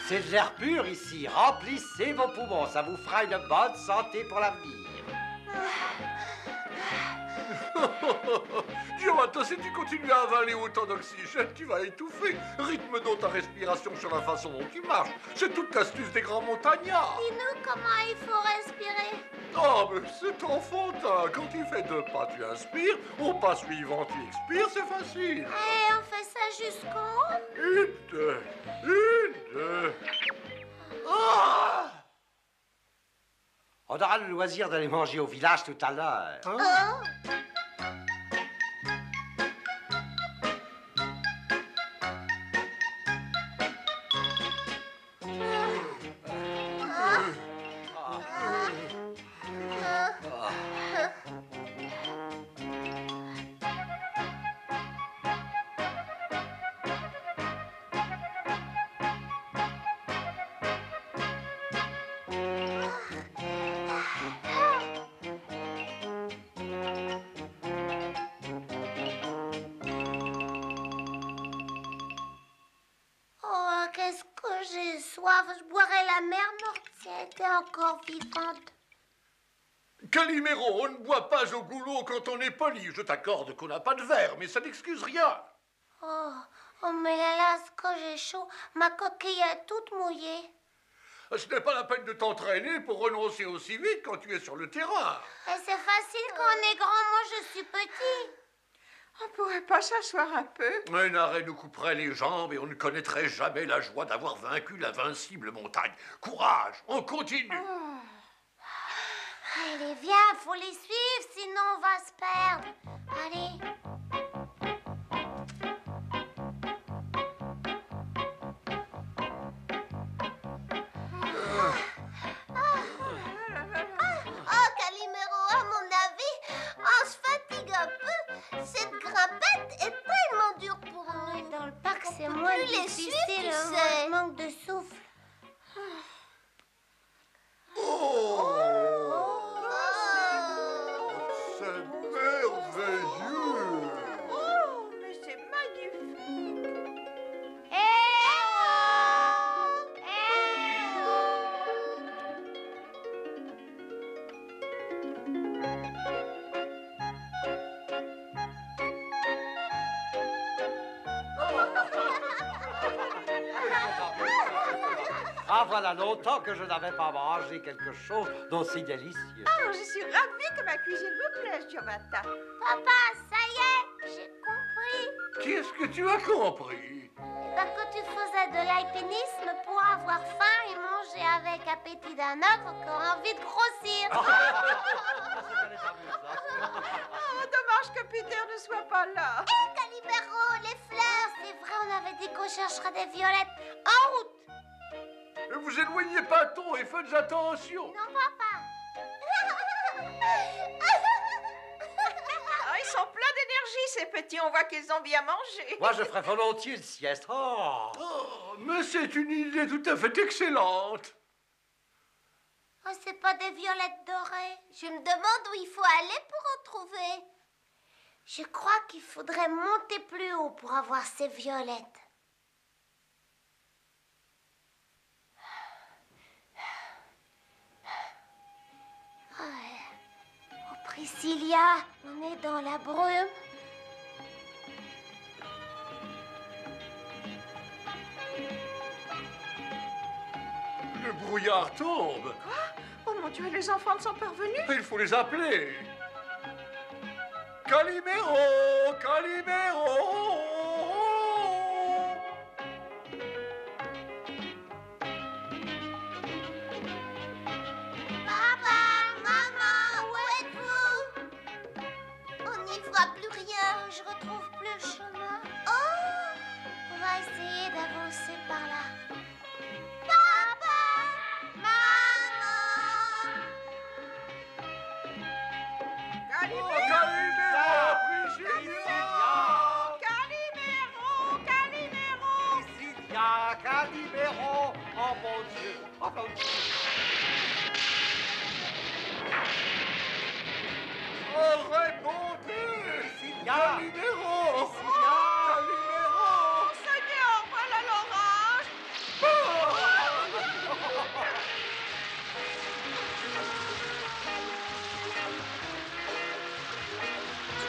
C'est de l'air pur ici. Remplissez vos poumons. Ça vous fera une bonne santé pour l'avenir. Giovanni, si tu continues à avaler autant d'oxygène, tu vas étouffer. Rythme donc ta respiration sur la façon dont tu marches. C'est toute l'astuce des grands montagnards. Dis-nous comment il faut respirer. Oh, mais c'est enfantin. Quand tu fais 2 pas, tu inspires. Au pas suivant, tu expires. C'est facile. Et on fait ça jusqu'en haut. 1, 2, 1, 2. On aura le loisir d'aller manger au village tout à l'heure. Oh. Qu'est-ce que j'ai soif. Je boirais la mer morte si elle était encore vivante. Calimero, on ne boit pas au goulot quand on est poli. Je t'accorde qu'on n'a pas de verre, mais ça n'excuse rien. Oh, mais là, ce que j'ai chaud. Ma coquille est toute mouillée. Ce n'est pas la peine de t'entraîner pour renoncer aussi vite quand tu es sur le terrain. Et c'est facile quand on est grand. Moi, je suis petit. On pourrait pas s'asseoir un peu? Un arrêt nous couperait les jambes et on ne connaîtrait jamais la joie d'avoir vaincu l'invincible montagne. Courage, on continue. Allez, viens, faut les suivre, sinon on va se perdre. Allez. Oh, Calimero, à mon avis, on se fatigue un peu. Cette grimpette est tellement dure moins plus les difficile, suivre, tu moi, sais. je manque de souffle. C'est merveilleux. Oh, mais c'est magnifique. Ah, voilà longtemps que je n'avais pas mangé quelque chose d'aussi délicieux. Oh, je suis ravie que ma cuisine vous plaise, Giovanna. Papa, ça y est, j'ai compris. Qu'est-ce que tu as compris? Que tu faisais de l'alpinisme pour avoir faim et manger avec appétit d'un autre qui a envie de grossir. Oh, dommage que Peter ne soit pas là. Hé, Calimero, les fleurs. C'est vrai, on avait dit qu'on chercherait des violettes. En route. Ne vous éloignez pas trop et faites attention. Non, papa. Ah, ils sont pleins d'énergie, ces petits. On voit qu'ils ont bien mangé. Moi, je ferais volontiers une sieste. Oh. Oh, mais c'est une idée tout à fait excellente. Oh, c'est pas des violettes dorées. Je me demande où il faut aller pour en trouver. Je crois qu'il faudrait monter plus haut pour avoir ces violettes. Oh, Priscilla, on est dans la brume. Le brouillard tombe. Quoi? Oh mon Dieu, les enfants ne sont pas revenus? Il faut les appeler. Calimero, Calimero. Papa, maman, où êtes-vous? On n'y voit plus rien. Je retrouve plus le chemin. Oh! On va essayer d'avancer par là. Papa, maman. Calimero, Priscilla. Calimero, Calimero. Priscilla, Calimero. Oh mon Dieu. Oh mon Dieu. Oh, répondez. Priscilla. Calimero. Priscilla. Calimero. Oh Seigneur, voilà l'orage.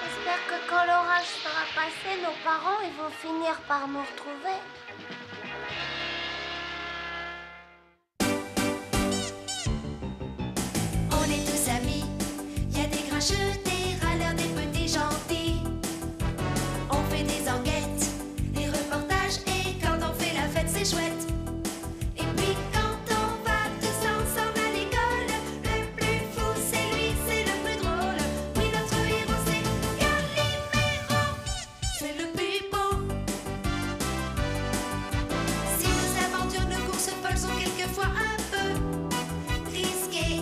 J'espère que quand l'orage sera passé, nos parents ils vont finir par nous retrouver. On est tous amis, y a des grincheux, des râleurs, des petits gentils. On fait des enquêtes, des reportages, et quand on fait la fête, c'est chouette. Et puis quand on va tous ensemble à l'école, le plus fou c'est lui, c'est le plus drôle. Oui, notre héros c'est Calimero, c'est le plus beau. Si nos aventures, nos courses folles sont quelquefois un peu risquées,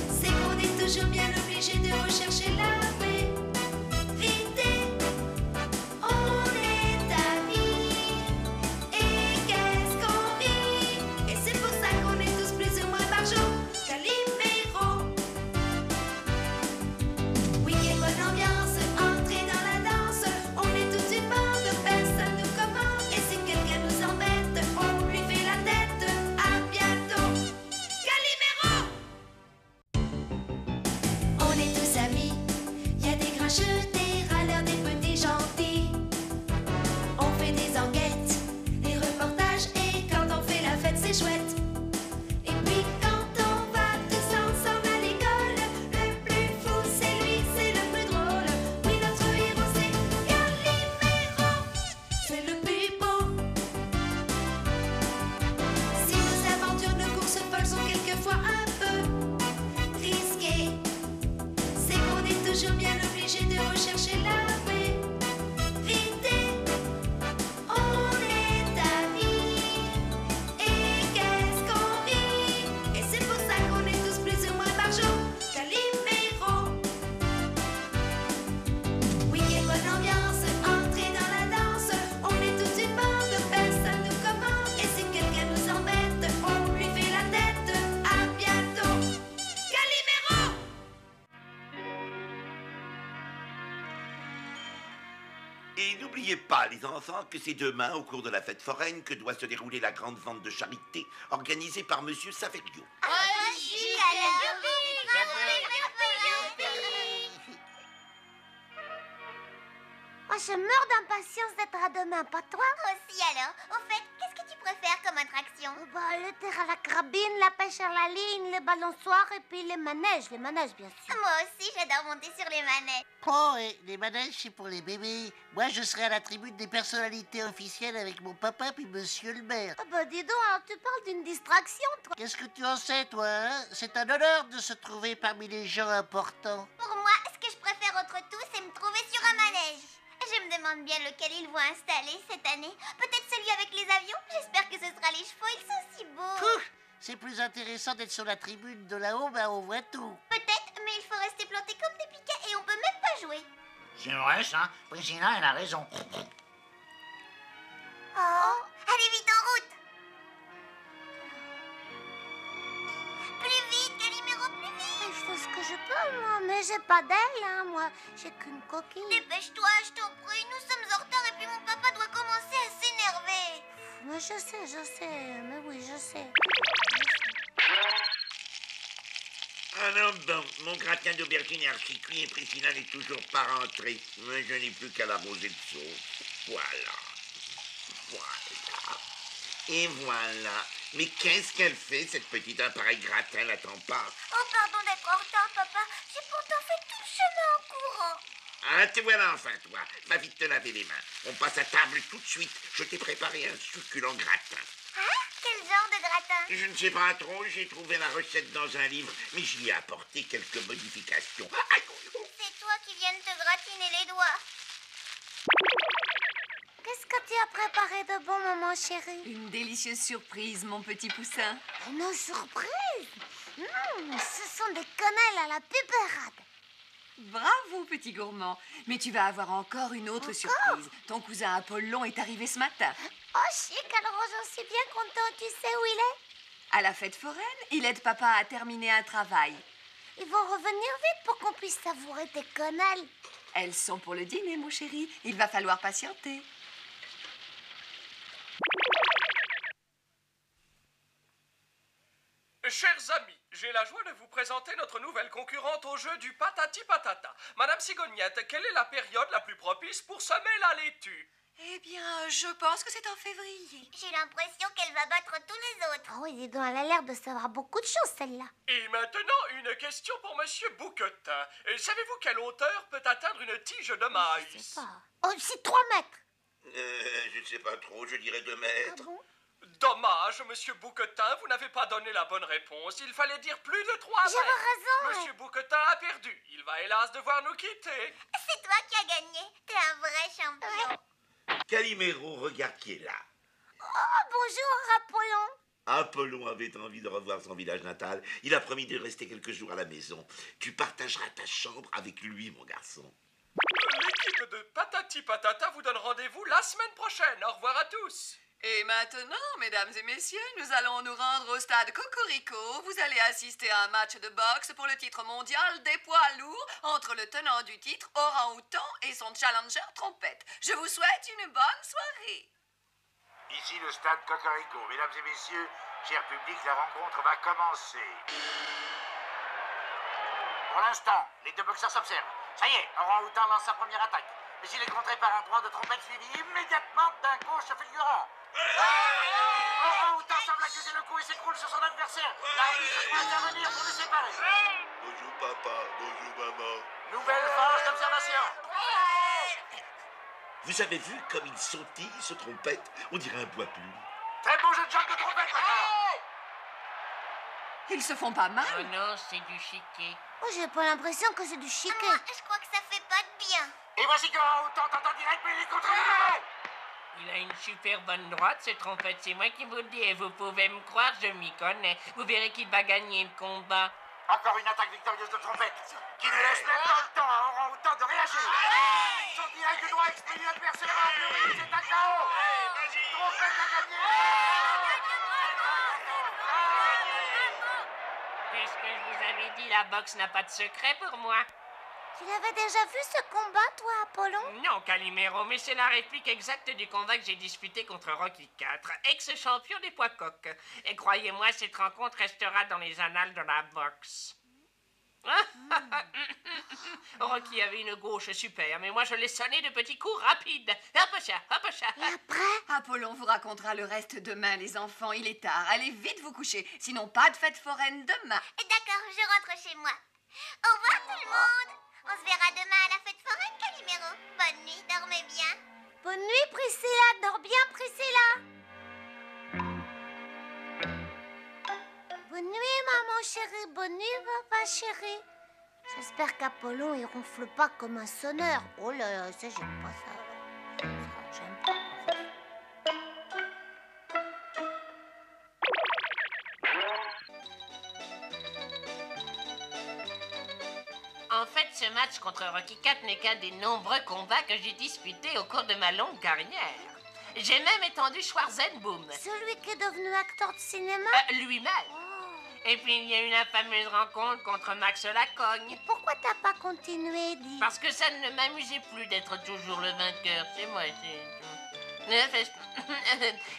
c'est qu'on est toujours bien obligé de rechercher la vérité. On est amis, et qu'est-ce qu'on rit. Et c'est pour ça qu'on est tous plus ou moins par jour Calimero. Week-end, bonne ambiance, entrée dans la danse. On est toute une bande, personne nous commande. Et si quelqu'un nous embête, on lui fait la tête. À bientôt, Calimero. On est tous amis, y a des grincheux, des râleurs, des petits gentils. On fait des enquêtes, des reportages, et quand on fait la fête, c'est chouette. Et puis quand on va tous ensemble à l'école, le plus fou c'est lui, c'est le plus drôle. Oui, notre héros c'est Calimero, c'est le plus beau. Si nos aventures, nos courses folles sont quelquefois un peu risquées, c'est qu'on est toujours bien obligé de rechercher la vérité. On est amis, et qu'est-ce qu'on rit. Et c'est pour ça qu'on est tous plus ou moins par jour Calimero. Week-end, bonne ambiance, entrée dans la danse. On est toute une bande, les enfants, que c'est demain, au cours de la fête foraine, que doit se dérouler la grande vente de charité organisée par Monsieur Saverio. Oh, je meurs d'impatience d'être à demain, pas toi? Aussi alors. Au fait, qu'est-ce que tu préfères comme attraction? Le tir à la carabine, la pêche à la ligne, les balançoires et puis les manèges bien sûr. Moi aussi, j'adore monter sur les manèges. Oh, et les manèges, c'est pour les bébés. Moi, je serai à la tribune des personnalités officielles avec mon papa puis monsieur le maire. Dis donc, alors tu parles d'une distraction, toi. Qu'est-ce que tu en sais, toi, hein? C'est un honneur de se trouver parmi les gens importants. Pour moi, ce que je préfère entre tout, c'est me trouver sur un manège. Je me demande bien lequel ils vont installer cette année. Peut-être celui avec les avions. J'espère que ce sera les chevaux, ils sont si beaux. Ouf, c'est plus intéressant d'être sur la tribune de là-haut, on voit tout. Peut-être, mais il faut rester planté comme des piquets et on peut même pas jouer. C'est vrai, ça. Priscilla, elle a raison. Oh, allez vite en route. Plus vite, Calimero, plus vite. Je fais ce que je peux, moi, mais j'ai pas d'aile, hein, moi. J'ai qu'une coquille. Dépêche-toi, je t'en prie. Nous sommes en retard et puis mon papa doit commencer à s'énerver. Moi, je sais, mais oui, je sais. Ah non, bon, mon gratin d'aubergine est archi cuit et Priscilla n'est toujours pas rentrée. Mais je n'ai plus qu'à l'arroser de sauce. Voilà. Et voilà. Mais qu'est-ce qu'elle fait, cette petite un pareil gratin, l'attend pas? Oh, pardon d'être en retard, papa. J'ai pourtant fait tout le chemin en courant. Ah, te voilà enfin, toi. Va vite te laver les mains. On passe à table tout de suite. Je t'ai préparé un succulent gratin. Hein? Quel genre de gratin? Je ne sais pas trop, j'ai trouvé la recette dans un livre, mais j'y ai apporté quelques modifications. Aïe. C'est toi qui viens de te gratiner les doigts. Qu'est-ce que tu as préparé de bon, maman chérie? Une délicieuse surprise, mon petit poussin. Une surprise? Ce sont des quenelles à la pépérade. Bravo, petit gourmand. Mais tu vas avoir encore une autre surprise. Ton cousin Apollon est arrivé ce matin. Oh, chic, alors j'en suis bien contente. Tu sais où il est? À la fête foraine, il aide papa à terminer un travail. Ils vont revenir vite pour qu'on puisse savourer tes quenelles. Elles sont pour le dîner, mon chéri. Il va falloir patienter. Chers amis, j'ai la joie de vous présenter notre nouvelle concurrente au jeu du patati patata. Madame Cigognette, quelle est la période la plus propice pour semer la laitue? Eh bien, je pense que c'est en février. J'ai l'impression qu'elle va battre tous les autres. Oh oui, dis donc, elle a l'air de savoir beaucoup de choses, celle-là. Et maintenant, une question pour Monsieur Bouquetin. Savez-vous quelle hauteur peut atteindre une tige de maïs? Je sais pas. Oh, c'est 3 mètres. Je ne sais pas trop, je dirais 2 mètres. Ah bon? Dommage, Monsieur Bouquetin, vous n'avez pas donné la bonne réponse. Il fallait dire plus de 3 mètres. J'avais raison. Monsieur Bouquetin a perdu. Il va hélas devoir nous quitter. C'est toi qui as gagné. T'es un vrai champion. Calimero, regarde qui est là. Oh, bonjour, Apollon. Apollon avait envie de revoir son village natal. Il a promis de rester quelques jours à la maison. Tu partageras ta chambre avec lui, mon garçon. L'équipe de Patati Patata vous donne rendez-vous la semaine prochaine. Au revoir à tous. Et maintenant, mesdames et messieurs, nous allons nous rendre au stade Cocorico. Vous allez assister à un match de boxe pour le titre mondial des poids lourds entre le tenant du titre, Orang-Outan, et son challenger Trompette. Je vous souhaite une bonne soirée. Ici le stade Cocorico. Mesdames et messieurs, cher public, la rencontre va commencer. Pour l'instant, les deux boxeurs s'observent. Ça y est, Orang-Outan lance sa première attaque. Mais il est contré par un droit de Trompette suivi immédiatement d'un gauche fulgurant. Orang-Outan semble accuser le coup et s'écroule sur son adversaire. L'arbitre doit intervenir pour les séparer. Bonjour papa, bonjour maman. Nouvelle phase d'observation. Vous avez vu comme il sautille, ce Trompette? On dirait un bois plume. Très bon jeu de jambes de Trompette maintenant. Ils se font pas mal. Oh non, c'est du chiquet. Oh, j'ai pas l'impression que c'est du chiquet. Moi, je crois que ça fait pas de bien. Et voici qu'Orang-Outan tente en direct, mais il est contre le Il a une super bonne droite, ce Trompette, c'est moi qui vous le dis, et vous pouvez me croire, je m'y connais. Vous verrez qu'il va gagner le combat. Encore une attaque victorieuse de Trompette, qui ne laisse même pas le temps à Orang-Outan de réagir. Son direct droit expédie l'adversaire en furie, c'est un KO. Trompette a gagné. Qu'est-ce que je vous avais dit, la boxe n'a pas de secret pour moi. Tu l'avais déjà vu ce combat, toi, Apollon? Non, Calimero, mais c'est la réplique exacte du combat que j'ai disputé contre Rocky IV, ex-champion des poids coqs. Et croyez-moi, cette rencontre restera dans les annales de la boxe. Rocky avait une gauche super, mais moi je l'ai sonné de petits coups rapides. Hop ça, hop ça. Et après? Apollon vous racontera le reste demain, les enfants. Il est tard. Allez vite vous coucher. Sinon, pas de fête foraine demain. D'accord, je rentre chez moi. Au revoir tout le monde. On se verra demain à la fête foraine, Calimero. Bonne nuit, dormez bien. Bonne nuit, Priscilla. Dors bien, Priscilla. Bonne nuit, maman chérie. Bonne nuit, papa chéri. J'espère qu'Apollon, il ronfle pas comme un sonneur. Oh là là, ça, j'aime pas ça. Ça, j'aime pas. En fait, ce match contre Rocky IV n'est qu'un des nombreux combats que j'ai disputés au cours de ma longue carrière. J'ai même étendu Schwarzenboom. Celui qui est devenu acteur de cinéma? Lui-même. Et puis il y a eu la fameuse rencontre contre Max Lacogne. Pourquoi t'as pas continué, dis? Parce que ça ne m'amusait plus d'être toujours le vainqueur. C'est moi, c'est...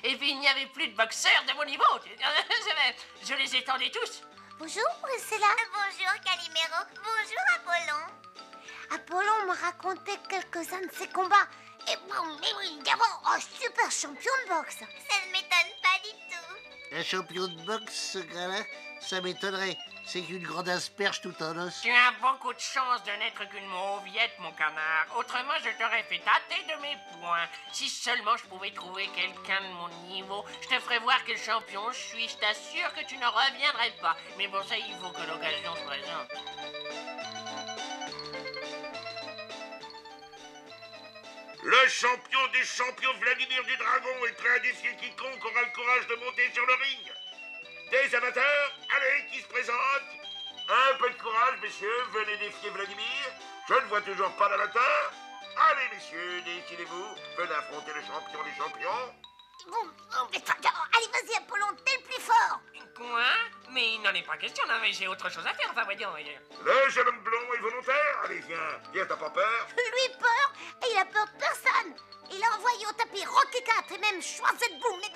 Et puis il n'y avait plus de boxeurs de mon niveau. Je les étendais tous. Bonjour, Priscilla. Bonjour, Calimero. Bonjour, Apollon. Apollon m'a raconté quelques-uns de ses combats. Et bon, évidemment, un super champion de boxe. Ça ne m'étonne pas du tout. Un champion de boxe, ce gars-là? Ça m'étonnerait. C'est qu'une grande asperge tout en os. Tu as beaucoup de chance de n'être qu'une mauviette, mon canard. Autrement, je t'aurais fait tâter de mes poings. Si seulement je pouvais trouver quelqu'un de mon niveau, je te ferais voir quel champion je suis. Je t'assure que tu ne reviendrais pas. Mais bon, ça, il faut que l'occasion se présente. Le champion des champions, Vladimir du Dragon, est prêt à défier quiconque aura le courage de monter sur le ring. Des amateurs, allez, qui se présente? Un peu de courage, messieurs, venez défier Vladimir. Je ne vois toujours pas d'amateur. Allez, messieurs, décidez-vous, venez affronter le champion des champions. Bon, mais allez, vas-y, Apollon, t'es le plus fort. Quoi? Mais il n'en est pas question, non, mais j'ai autre chose à faire, enfin, voyons. Le jeune homme blond est volontaire. Allez, viens, t'as pas peur? Lui peur, et il a peur de personne. Il a envoyé au tapis Rocky IV et même Schwarzenboom, mais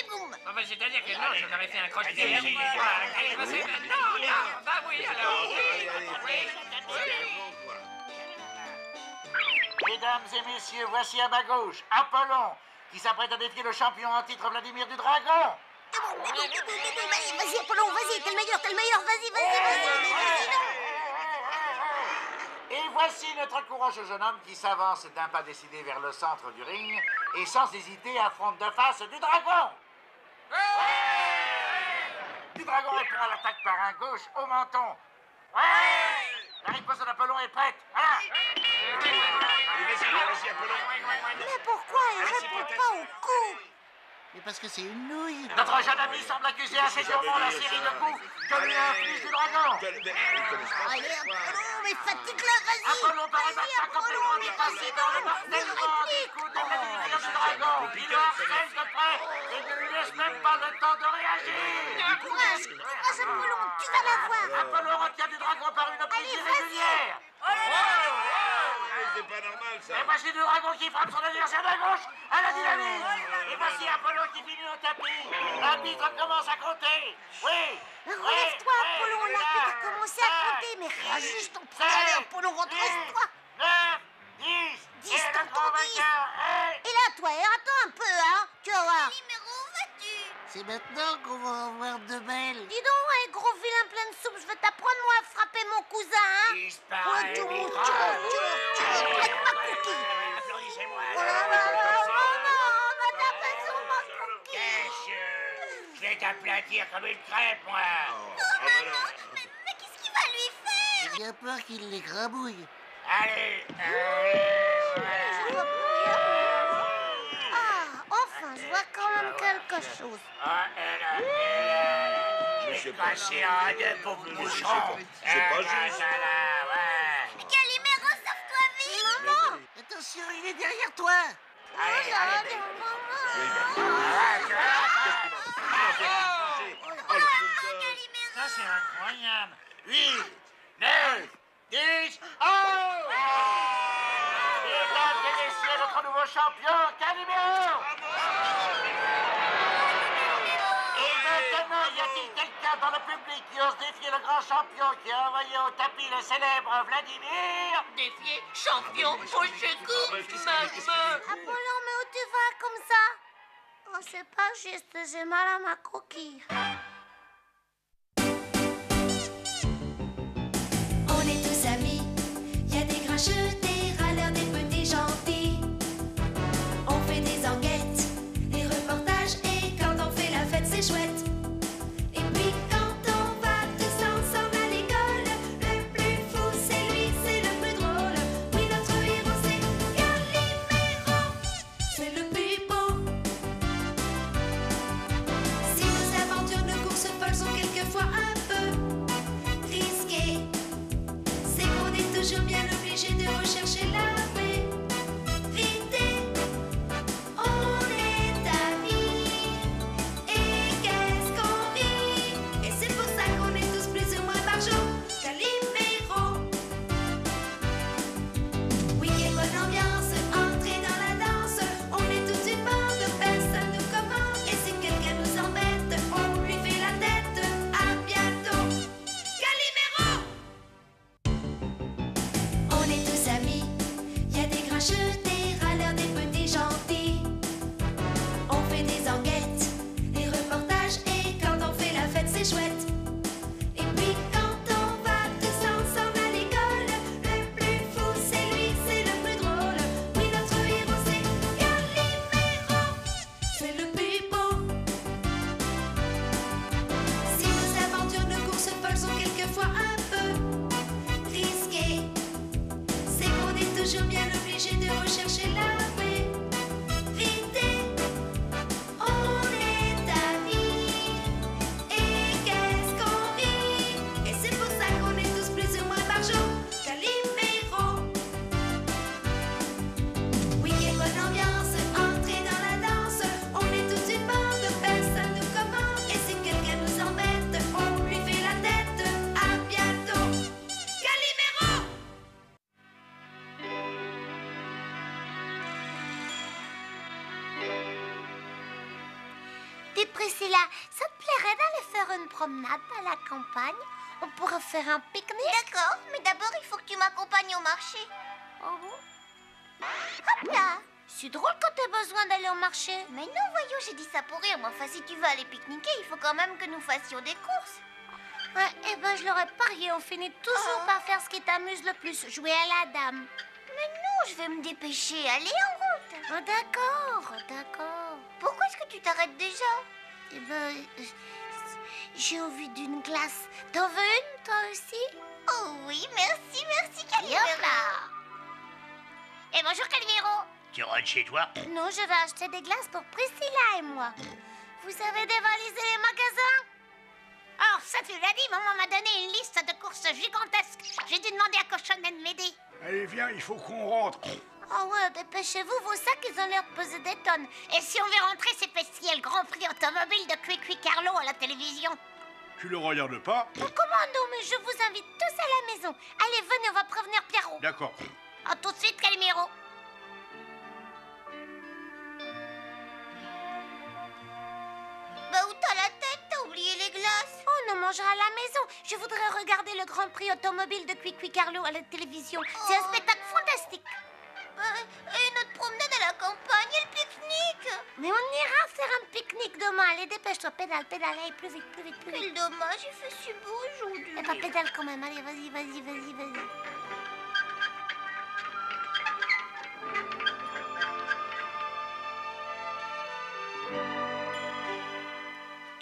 boum. Enfin, c'est-à-dire que non, je t'aurais fait un crochet. Allez, vas-y, non, bah oui, alors. Mesdames et messieurs, voici à ma gauche Apollon, qui s'apprête à défier le champion en titre Vladimir du Dragon. Vas-y, Apollon, vas-y, t'es le meilleur, vas-y. Et voici notre courageux jeune homme qui s'avance d'un pas décidé vers le centre du ring et sans hésiter affronte de face du dragon. Du dragon répond à l'attaque par un gauche au menton. La riposte d'Apollon est prête. Voilà. Vas-y, Apollon. Mais pourquoi il répond pas au coup? Mais parce que c'est une nouille. Notre jeune ami semble accuser assez durement la série de coups que lui inflige du dragon. Allez, Apollon, mais fatigue-le, vas-y. Apollon paraît maintenant complètement dépassé par le mortellement des coups de Vladimir du dragon. Il le harcèle de près et ne lui laisse même pas le temps de réagir. Courage, Apollon, tu vas l'avoir. Apollon retient du dragon par une prise irrégulière. C'est pas normal, ça. Et voici le dragon qui frappe son adversaire de gauche à la dynamite. Et voici Apollon qui finit au tapis. L'arbitre commence à compter. Oui. Relève-toi, Apollon, l'arbitre a commencé à compter. Mais réagis, je t'en prie. Allez, Apollon, redresse-toi. 9, 10, 10, tonton 10. Et là, toi, attends un peu, hein. Tu vas voir. Calimero, où vas-tu? C'est maintenant qu'on va en voir de belles. Dis donc, hey, gros vilain plein de soupe, je vais t'apprendre, moi, à frapper mon cousin, hein. Disparaît, Arrête ma cookie. Applaudissez-moi. Je vais t'aplatir comme une crêpe, moi. Mais qu'est-ce qu'il va lui faire? J'ai bien peur qu'il les grabouille. Allez, Ah, enfin, je vois quand même quelque chose. Je suis passé en deux pour bouchon. C'est pas juste. Calimero, sauve-toi vite! Maman! Attention, il est derrière toi. Allez. Ça, c'est incroyable. 8, 9, 10. Oh! Mesdames et messieurs, notre nouveau champion, Calimero! Et maintenant, y a-t-il quelqu'un dans le public qui ose défier le grand champion qui a envoyé au tapis le célèbre Vladimir? Défier champion au secours, maman. Apollon, mais où tu vas comme ça? Oh, c'est pas juste, j'ai mal à ma coquille. On est tous amis, y a des grincheux, des râleurs, des petits gentils. On fait des enquêtes, des reportages, et quand on fait la fête, c'est chouette. Et puis quand on va tous ensemble à l'école, le plus fou c'est lui, c'est le plus drôle. Oui, notre héros c'est Calimero, c'est le plus beau. Si nos aventures, nos courses folles sont quelquefois un peu risquées, c'est qu'on est toujours bien obligé de rechercher la vérité. On est amis, et qu'est-ce qu'on rit. Et c'est pour ça qu'on est tous plus ou moins barjots. Calimero. Week-end, bonne ambiance, entrer dans la danse. On est tous une bande, personne nous commande. Et si quelqu'un nous embête, on lui fait la tête. À bientôt. Calimero. On est tous amis, y a des grincheux, des râleurs, des petits gentils. On fait des enquêtes, des reportages, et quand on fait la fête, c'est chouette. Et puis quand on va tous ensemble à l'école, le plus fou c'est lui, c'est le plus drôle. Oui, notre héros c'est Calimero, c'est le plus beau. Si nos aventures, nos courses folles sont quelquefois un peu risquées, c'est qu'on est toujours bien obligé de rechercher la vérité. On est amis, et qu'est-ce qu'on rit. Et c'est pour ça qu'on est tous plus ou moins barjots. Calimero. Week-end, bonne ambiance, entrer dans la danse. On est tous une bande, personne nous commande. Et si quelqu'un nous embête, on lui fait la tête. À bientôt. Calimero. Dis Priscilla, ça te plairait d'aller faire une promenade à la campagne? On pourrait faire un pique-nique. D'accord, mais d'abord il faut que tu m'accompagnes au marché. Oh bon? Hop là! C'est drôle quand t'as besoin d'aller au marché. Mais non, voyons, j'ai dit ça pour rire. Mais enfin, si tu veux aller pique-niquer, il faut quand même que nous fassions des courses. Ouais, eh ben je l'aurais parié, on finit toujours par faire ce qui t'amuse le plus, jouer à la dame. Mais non, je vais me dépêcher. Allez, en route. Oh, d'accord, d'accord. Pourquoi est-ce que tu t'arrêtes déjà? Eh ben, j'ai envie d'une glace. T'en veux une, toi aussi? Oh oui, merci, Calimero. Hop là. Et bonjour, Calimero. Tu rentres chez toi? Non, je vais acheter des glaces pour Priscilla et moi. Vous avez dévalisé les magasins? Oh, ça tu l'as dit, maman m'a donné une liste de courses gigantesques. J'ai dû demander à Cochonnet de m'aider. Allez, viens, il faut qu'on rentre. Oh ouais, dépêchez-vous, vos sacs, ils ont l'air de peser des tonnes. Et si on veut rentrer, c'est parce qu'il y a le Grand Prix automobile de Cui Carlo à la télévision. Tu le regardes pas? Oh, comment non, mais je vous invite tous à la maison. Allez, venez, on va prévenir Pierrot. D'accord. À tout de suite, Calimero. Bah où t'as la tête? T'as oublié les glaces? Oh, on en mangera à la maison. Je voudrais regarder le Grand Prix automobile de Cui Carlo à la télévision. C'est un spectacle fantastique. Et notre promenade à la campagne et le pique-nique? Mais on ira faire un pique-nique demain. Allez, dépêche-toi, pédale, pédale. Allez, plus vite, plus vite, plus vite. Quel dommage, il fait si beau aujourd'hui. Eh ben, pédale quand même. Allez, vas-y, vas-y, vas-y, vas-y.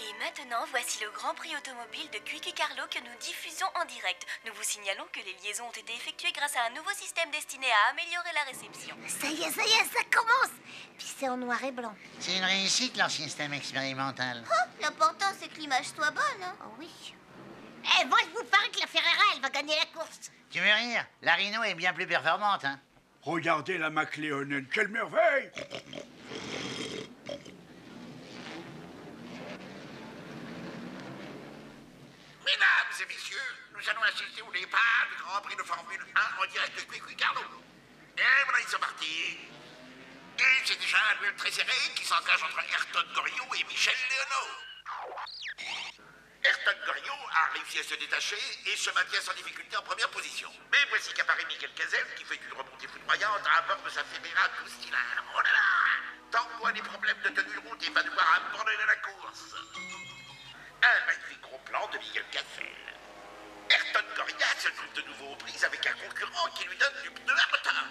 Et maintenant, voici le Grand Prix automobile de Cui Carlo que nous diffusons en direct. Nous vous signalons que les liaisons ont été effectuées grâce à un nouveau système destiné à améliorer la réception. Ça y est, ça commence. Puis c'est en noir et blanc. C'est une réussite, leur système expérimental. Oh, l'important, c'est que l'image soit bonne. Hein. Oh oui. Eh, moi, je vous parie que la Ferrera, elle va gagner la course. Tu veux rire? La Rhino est bien plus performante, hein? Regardez la McLeonen, quelle merveille! Mesdames et messieurs, nous allons assister au départ du Grand Prix de Formule 1 en direct de Quick Carlo. Et voilà, ils sont partis. Et c'est déjà un duel très serré qui s'engage entre Ayrton Goriot et Michel Léonard. Ayrton Goriot a réussi à se détacher et se maintient sans difficulté en première position. Mais voici qu'apparaît Michael Cazel qui fait une remontée foudroyante à bord de sa Ferrera 12 cylindres. Oh là là! Tango a des problèmes de tenue de route et va devoir abandonner la course. Un magnifique gros plan de Michael Cazel. Ayrton Goriot se trouve de nouveau aux prises avec un concurrent qui lui donne du pneu à retard.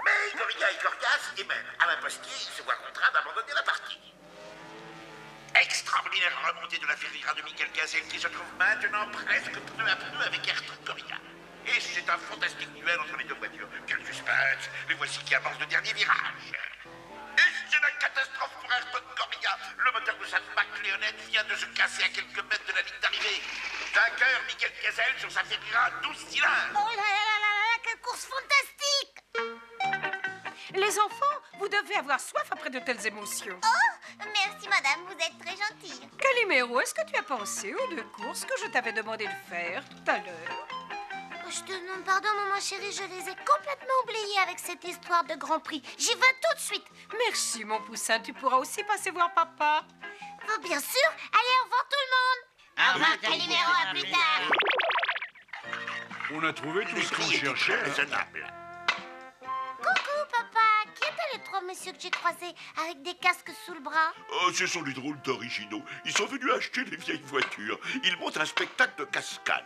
Mais Goriot et Gorias, et même Alain Postier, se voient contraints d'abandonner la partie. Extraordinaire remontée de la Ferrera de Michael Cazel qui se trouve maintenant presque pneu à pneu avec Ayrton Goriot. Et c'est un fantastique duel entre les deux voitures. Quel suspense! Les voici qui avancent le dernier virage. Et c'est la catastrophe pour Ayrton Goriot. Le moteur de sa McLeonette vient de se casser à quelques mètres de la ligne d'arrivée. Vainqueur Michael Cazel sur sa Ferrera 12 cylindres. Oh là là là là, quelle course fantastique! Les enfants, vous devez avoir soif après de telles émotions. Oh, merci madame, vous êtes très gentille. Calimero, est-ce que tu as pensé aux 2 courses que je t'avais demandé de faire tout à l'heure? Je te demande pardon, maman chérie, je les ai complètement oubliés avec cette histoire de Grand Prix. J'y vais tout de suite. Merci, mon poussin. Tu pourras aussi passer voir papa. Oh, bien sûr. Allez, au revoir tout le monde. Au revoir, Calimero, à plus tard. On a trouvé tout ce qu'on cherchait. Raisonnable. Coucou, papa. Qui étaient les 3 messieurs que j'ai croisés avec des casques sous le bras? Oh, ce sont les drôles d'originaux. Ils sont venus acheter des vieilles voitures. Ils montent un spectacle de cascade.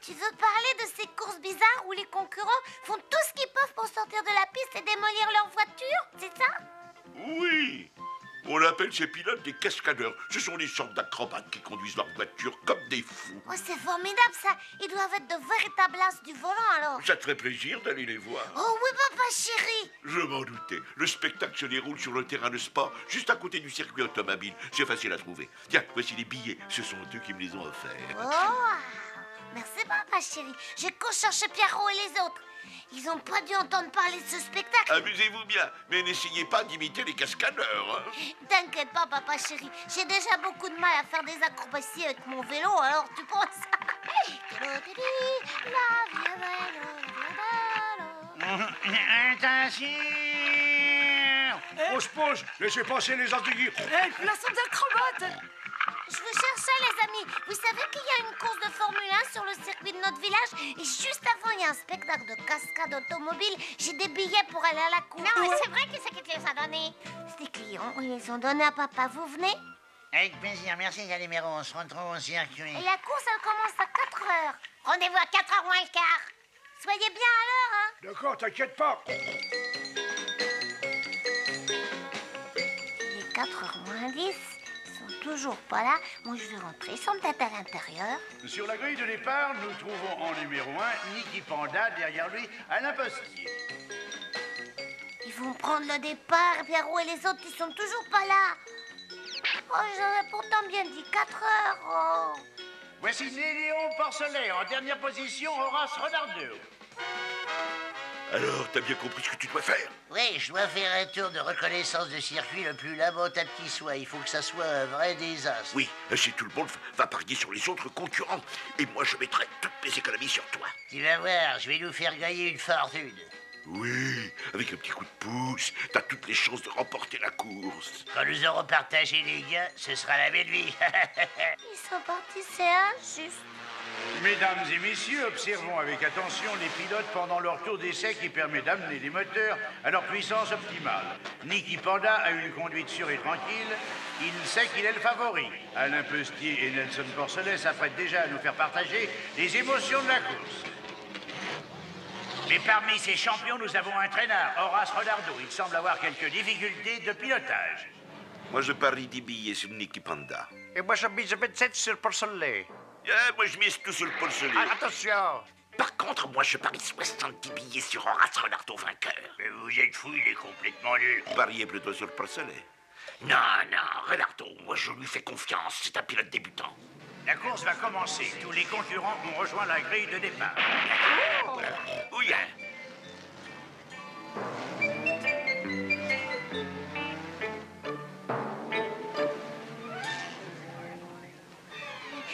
Tu veux parler de ces courses bizarres où les concurrents font tout ce qu'ils peuvent pour sortir de la piste et démolir leur voiture? C'est ça? Oui. On appelle ces pilotes des cascadeurs. Ce sont des sortes d'acrobates qui conduisent leur voiture comme des fous. Oh, c'est formidable ça. Ils doivent être de véritables as du volant alors. Ça te ferait plaisir d'aller les voir? Oh oui, papa chéri. Je m'en doutais. Le spectacle se déroule sur le terrain de sport, juste à côté du circuit automobile. C'est facile à trouver. Tiens, voici les billets. Ce sont eux qui me les ont offerts. Oh, merci, papa chéri. Je cours chercher Pierrot et les autres. Ils n'ont pas dû entendre parler de ce spectacle. Amusez-vous bien, mais n'essayez pas d'imiter les cascadeurs. Hein. T'inquiète pas, papa chéri. J'ai déjà beaucoup de mal à faire des acrobaties avec mon vélo, alors tu penses... Attention! Pose, laissez passer les andouilles. Plaçons d'acrobates. Je vous cherchais, les amis. Vous savez qu'il y a une course de Formule 1 sur le circuit de notre village et juste avant, il y a un spectacle de cascade automobile. J'ai des billets pour aller à la course. Non, c'est vrai que c'est qui te les a donnés. C'est des clients. Ils les ont donnés à papa. Vous venez? Avec plaisir, merci Calimero. On se retrouve au circuit. Et la course, elle commence à 4 heures. Rendez-vous à 4h moins le quart. Soyez bien à l'heure, hein. D'accord, t'inquiète pas. Il est 4h moins 10. Toujours pas là. Moi, je vais rentrer. Ils sont peut-être à l'intérieur. Sur la grille de départ, nous trouvons en numéro 1 Niki Panda, derrière lui Alain Postier. Ils vont prendre le départ. Pierrot et les autres, ils sont toujours pas là. Oh, j'aurais pourtant bien dit 4 heures. Oh. Voici Léon Porcelet, en dernière position, Horace Renardeau. Alors, t'as bien compris ce que tu dois faire? Oui, je dois faire un tour de reconnaissance de circuit le plus lamentable qui soit. Il faut que ça soit un vrai désastre. Oui, si tout le monde va parier sur les autres concurrents. Et moi, je mettrai toutes mes économies sur toi. Tu vas voir, je vais nous faire gagner une fortune. Oui, avec un petit coup de pouce, t'as toutes les chances de remporter la course. Quand nous aurons partagé les gains, ce sera la belle vie. Ils sont partis, c'est injuste. Mesdames et messieurs, observons avec attention les pilotes pendant leur tour d'essai qui permet d'amener les moteurs à leur puissance optimale. Niki Panda a une conduite sûre et tranquille. Il sait qu'il est le favori. Alain Postier et Nelson Porcelet s'apprêtent déjà à nous faire partager les émotions de la course. Mais parmi ces champions, nous avons un traînard, Horace Renardeau. Il semble avoir quelques difficultés de pilotage. Moi, je parie 10 billets sur Niki Panda. Et moi, je mise 27 sur Porcelet. Moi, je mise tout sur le Porcelet. Attention! Par contre, moi, je parie 70 billets sur Horace Renardeau vainqueur. Mais vous êtes fou, il est complètement nul. Pariez plutôt sur le Porcelet. Non, Renardeau, moi, je lui fais confiance. C'est un pilote débutant. La course va commencer. Tous les concurrents ont rejoint la grille de départ. Oh yeah.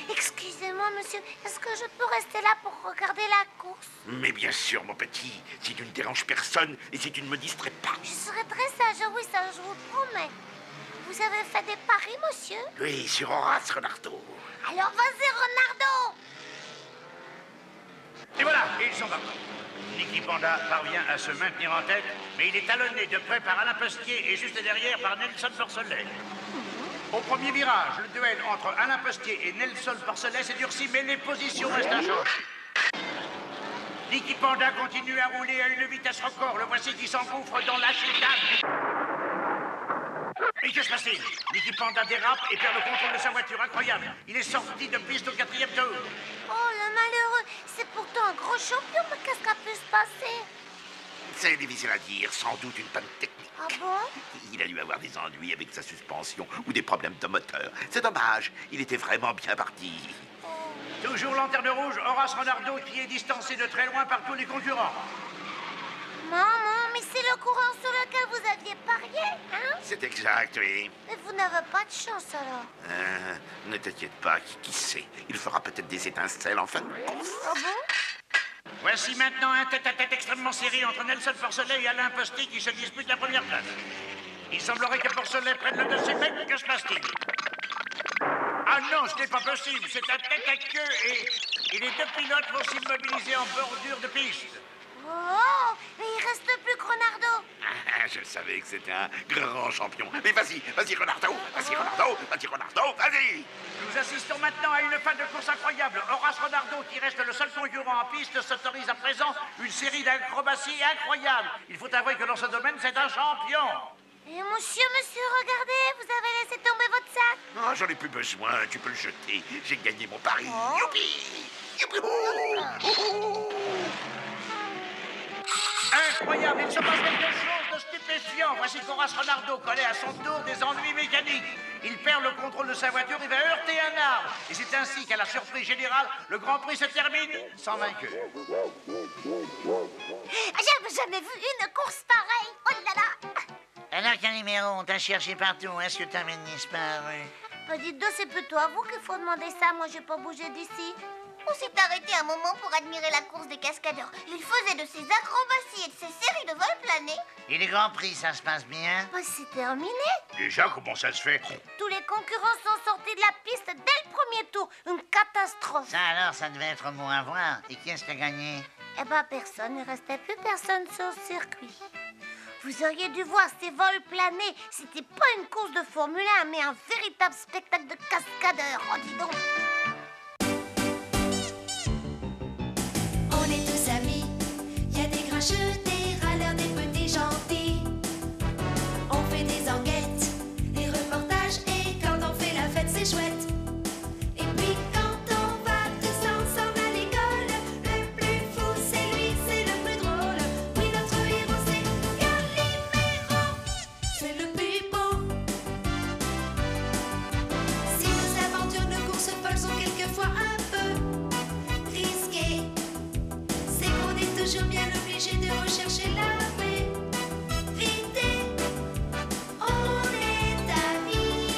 Excusez-moi, monsieur. Est-ce que je peux rester là pour regarder la course? Mais bien sûr, mon petit, si tu ne déranges personne et si tu ne me distrais pas. Je serai très sage, oui, ça je vous promets. Vous avez fait des paris, monsieur? Oui, sur Horace Renardo. Alors vas-y, Renardo! Et voilà, et ils sont partis. Nicky Panda parvient à se maintenir en tête, mais il est talonné de près par Alain Postier et juste derrière par Nelson Porcelet. Au premier virage, le duel entre Alain Postier et Nelson Porcelet s'est durci, mais les positions restent inchangées. Nicky Panda continue à rouler à une vitesse record. Le voici qui s'engouffre dans la chicane. Mais que se passe-t-il? Nicky Panda dérape et perd le contrôle de sa voiture. Incroyable. Il est sorti de piste au 4e tour. Oh, le malheureux. C'est pourtant un gros champion, mais qu'est-ce qui a pu se passer? C'est difficile à dire, sans doute une panne technique. Ah bon? Il a dû avoir des ennuis avec sa suspension ou des problèmes de moteur. C'est dommage, il était vraiment bien parti. Toujours lanterne rouge, Horace Renardo qui est distancé de très loin par tous les concurrents. Maman, mais c'est le courant sur lequel vous aviez parié, hein? C'est exact, oui. Mais vous n'avez pas de chance, alors. Ne t'inquiète pas, qui sait? Il fera peut-être des étincelles en fin de course. Ah bon? Voici maintenant un tête-à-tête extrêmement serré entre Nelson Porcelet et Alain Postier qui se disputent la première place. Il semblerait que Porcelet prenne le dessus, mais que se passe-t-il? Ah non, ce n'est pas possible, c'est un tête-à-queue et les deux pilotes vont s'immobiliser en bordure de piste. Oh, mais il reste plus que Renardo. Je savais que c'était un grand champion. Mais vas-y, Renardo, vas-y. Nous assistons maintenant à une fin de course incroyable. Horace Renardo, qui reste le seul concurrent en piste, s'autorise à présent une série d'acrobaties incroyables. Il faut avouer que dans ce domaine, c'est un champion. Et monsieur, regardez, vous avez laissé tomber votre sac. Oh, j'en ai plus besoin, tu peux le jeter. J'ai gagné mon pari. Oh. Youpi! Youpi! Oh. Incroyable, il se passe quelque chose de stupéfiant. Voici qu'Horace Renardo connaît à son tour des ennuis mécaniques. Il perd le contrôle de sa voiture et va heurter un arbre. Et c'est ainsi qu'à la surprise générale, le Grand Prix se termine sans vainqueur. J'avais jamais vu une course pareille. Oh là là. Alors, Calimero, on t'a cherché partout. Est-ce que t'avais disparu? Bah, dites donc, c'est plutôt à vous qu'il faut demander ça. Moi, j'ai pas bougé d'ici. On s'est arrêté un moment pour admirer la course des cascadeurs. Ils faisaient de ces acrobaties et de ces séries de vols planés. Et les Grands Prix, ça se passe bien? Bah, c'est terminé. Déjà, comment ça se fait? Tous les concurrents sont sortis de la piste dès le premier tour. Une catastrophe. Ça alors, ça devait être bon à voir. Et qui est-ce qui a gagné? Eh ben, personne. Il ne restait plus personne sur le circuit. Vous auriez dû voir ces vols planés. C'était pas une course de Formule 1, mais un véritable spectacle de cascadeurs. Oh, dis donc. On est tous amis, y a des grincheux, des râleurs, des petits gentils. On fait des enquêtes, des reportages, et quand on fait la fête, c'est chouette. Et puis quand on va tous ensemble à l'école, le plus fou, c'est lui, c'est le plus drôle. Oui, notre héros, c'est Calimero, c'est le plus beau. Si nos aventures, nos courses folles sont quelquefois un peu risquées, c'est qu'on est toujours bien obligé de rechercher la vérité. On est amis,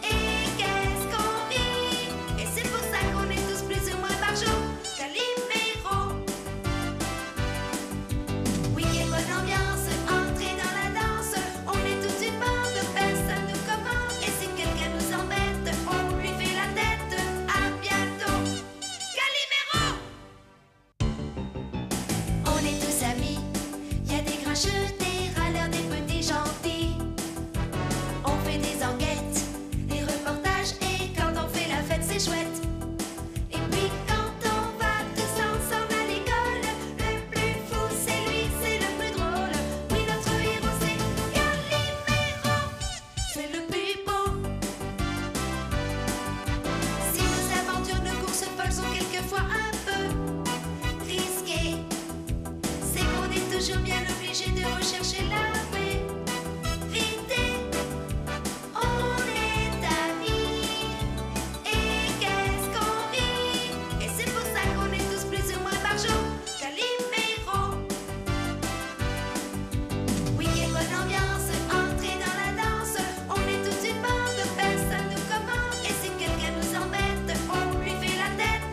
et qu'est-ce qu'on rit. Et c'est pour ça qu'on est tous plus ou moins barjots. Calimero. Week-end, bonne ambiance, entrer dans la danse. On est tous une bande, personne nous commande. Et si quelqu'un nous embête, on lui fait la tête. À bientôt. Calimero. On est tous amis, y a des grincheux, des râleurs, des petits gentils. On fait des enquêtes, des reportages, et quand on fait la fête, c'est chouette. Et puis quand on va tous ensemble à l'école, le plus fou, c'est lui, c'est le plus drôle. Oui, notre héros, c'est Calimero, c'est le plus beau. Si nos aventures, nos courses folles sont quelquefois un peu risquées, c'est qu'on est toujours bien obligé de rechercher la vérité. On est amis, et qu'est-ce qu'on rit. Et c'est pour ça qu'on est tous plus ou moins barjots. Calimero. Week-end, bonne ambiance, entrer dans la danse. On est tous une bande, personne nous commande. Et si quelqu'un nous embête, on lui fait la tête.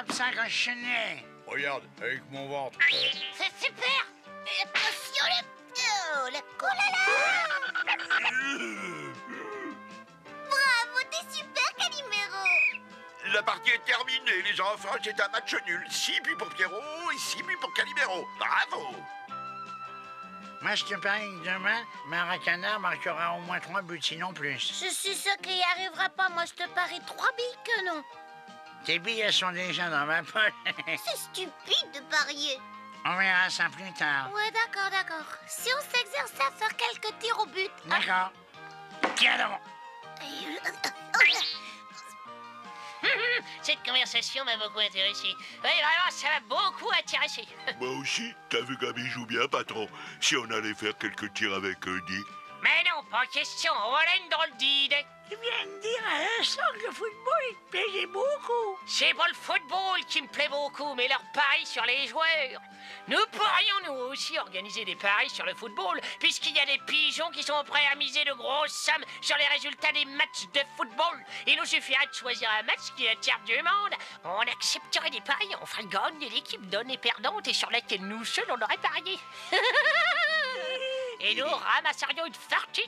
Attrape ça, cochonnet. Regarde, avec mon ventre. C'est super. Attention, la Bravo, t'es super, Calimero. La partie est terminée, les enfants. C'est un match nul. 6 buts pour Pierrot et 6 buts pour Calimero. Bravo. Moi, je te parie que demain, Maracanã marquera au moins 3 buts, sinon plus. Je suis sûre qu'il n'y arrivera pas. Moi, je te parie 3 billes que non. Tes billes, elles sont déjà dans ma poche. C'est stupide de parier. On verra ça plus tard. Ouais, d'accord. Si on s'exerçait à faire quelques tirs au but. D'accord. Tiens donc. Cette conversation m'a beaucoup intéressé. Oui, vraiment, ça m'a beaucoup intéressé. Moi aussi, t'as vu comme il joue bien, patron. Si on allait faire quelques tirs avec Dick. Mais non, pas question. On a une drôle d'idée. Tu viens de dire à l'instant que le football, il te plaisait beaucoup. C'est pas le football qui me plaît beaucoup, mais leur pari sur les joueurs. Nous pourrions, nous aussi, organiser des paris sur le football, puisqu'il y a des pigeons qui sont prêts à miser de grosses sommes sur les résultats des matchs de football. Il nous suffirait de choisir un match qui attire du monde. On accepterait des paris, on ferait gagner l'équipe donnée perdante et sur laquelle nous seuls on aurait parié. Et nous ramasserions une fortune.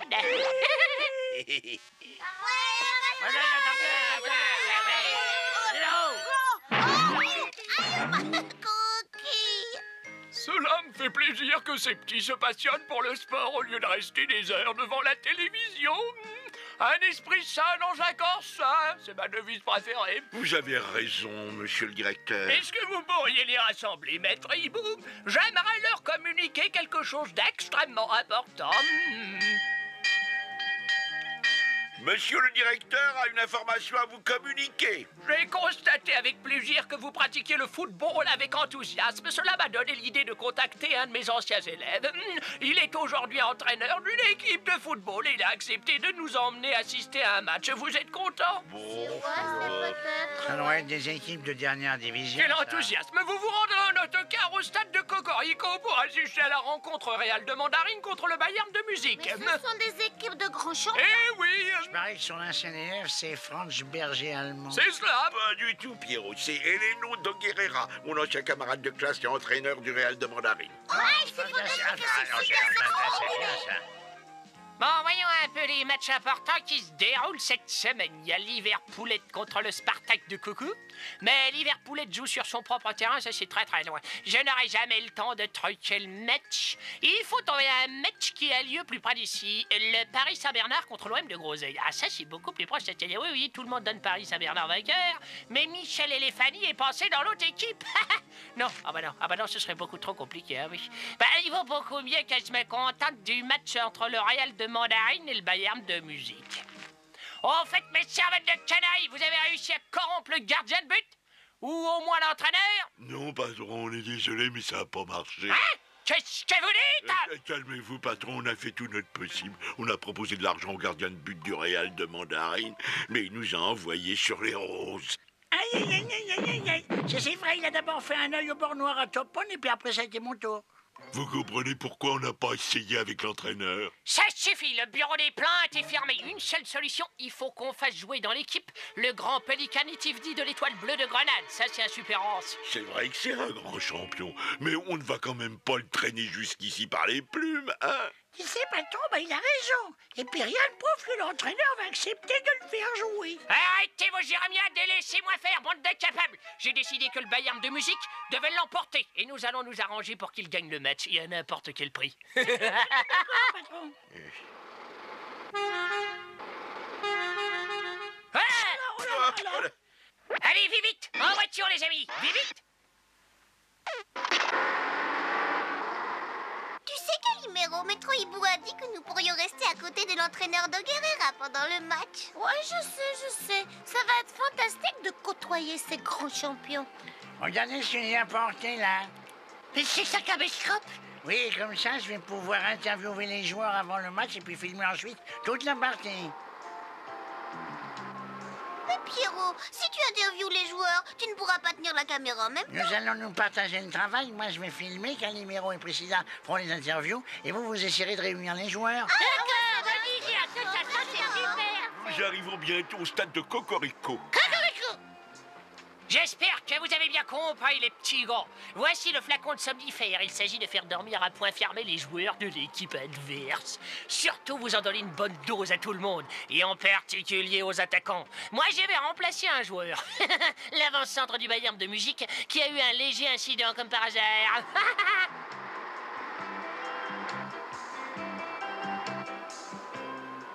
Cela me fait plaisir que ces petits se passionnent pour le sport au lieu de rester des heures devant la télévision. Un esprit sain dans un corps sain, c'est ma devise préférée. Vous avez raison, monsieur le directeur. Est-ce que vous pourriez les rassembler, maître Hibou? J'aimerais leur communiquer quelque chose d'extrêmement important. Monsieur le directeur a une information à vous communiquer. J'ai constaté avec plaisir que vous pratiquiez le football avec enthousiasme. Cela m'a donné l'idée de contacter un de mes anciens élèves. Il est aujourd'hui entraîneur d'une équipe de football et il a accepté de nous emmener assister à un match. Vous êtes content? Ça doit être des équipes de dernière division. Quel enthousiasme! Vous vous rendrez en autocar au stade de Cocorico pour assister à la rencontre Real de Mandarine contre le Bayern de Musique. Mais ce sont des équipes de grands champions. Eh oui! Je parie que son ancien élève, c'est Franz Berger allemand. C'est cela! Pas du tout, Pierrot. C'est Eleno Doguerrera, mon ancien camarade de classe et entraîneur du Real de Mandarine. Bon, voyons un peu les matchs importants qui se déroulent cette semaine. Il y a Liverpool contre le Spartak de Coucou. Mais Liverpool joue sur son propre terrain, ça c'est très très loin. Je n'aurai jamais le temps de truquer le match. Il faut trouver un match qui a lieu plus près d'ici. Le Paris Saint-Bernard contre l'OM de Groseille. Ah, ça c'est beaucoup plus proche. C'est-à-dire, oui, tout le monde donne Paris Saint-Bernard vainqueur. Mais Michel et les Fanny est passé dans l'autre équipe. Non, ah bah non, ce serait beaucoup trop compliqué, hein, oui. Bah, il vaut beaucoup mieux que je me contente du match entre le Real de Mandarine et le Bayern de Musique. En fait, mes servettes de canaille, vous avez réussi à corrompre le gardien de but? Ou au moins l'entraîneur? Non, patron, on est désolé, mais ça n'a pas marché. Hein? Qu'est-ce que vous dites? Calmez-vous, patron, on a fait tout notre possible. On a proposé de l'argent au gardien de but du Real de Mandarine, mais il nous a envoyés sur les roses. Aïe. C'est vrai, il a d'abord fait un œil au bord noir à Topone et puis après ça a été mon tour. Vous comprenez pourquoi on n'a pas essayé avec l'entraîneur? Ça suffit, le bureau des plaintes est fermé. Une seule solution, il faut qu'on fasse jouer dans l'équipe le grand pélican Tivdi de l'Étoile Bleue de Grenade. Ça, c'est un supérance. C'est vrai que c'est un grand champion, mais on ne va quand même pas le traîner jusqu'ici par les plumes, hein? Tu sais, patron, il a raison. Et puis rien ne prouve que l'entraîneur va accepter de le faire jouer. Arrêtez vos jérémiades et laissez-moi faire, bande d'incapables. J'ai décidé que le Bayern de Musique devait l'emporter. Et nous allons nous arranger pour qu'il gagne le match, et à n'importe quel prix. Patron. Allez, vite, en voiture, les amis, vite. Tu sais, Calimero, Maître Hibou a dit que nous pourrions rester à côté de l'entraîneur Doguerera pendant le match. Ouais, je sais. Ça va être fantastique de côtoyer ces grands champions. Regardez ce qu'il a apporté là. Mais c'est ça, caméscope? Oui, comme ça, je vais pouvoir interviewer les joueurs avant le match et puis filmer ensuite toute la partie. Mais Pierrot, si tu interviews les joueurs, tu ne pourras pas tenir la caméra en même temps. Nous allons nous partager le travail. Moi, je vais filmer, Calimero et Priscilla feront les interviews et vous essayerez de réunir les joueurs. D'accord, bonne idée, c'est super. Nous arrivons bientôt au stade de Cocorico. Cocorico! J'espère que vous avez bien compris, les petits gars. Voici le flacon de somnifère. Il s'agit de faire dormir à point fermé les joueurs de l'équipe adverse. Surtout, vous en donnez une bonne dose à tout le monde, et en particulier aux attaquants. Moi, je vais remplacer un joueur. L'avant-centre du Bayern de Musique, qui a eu un léger incident comme par hasard.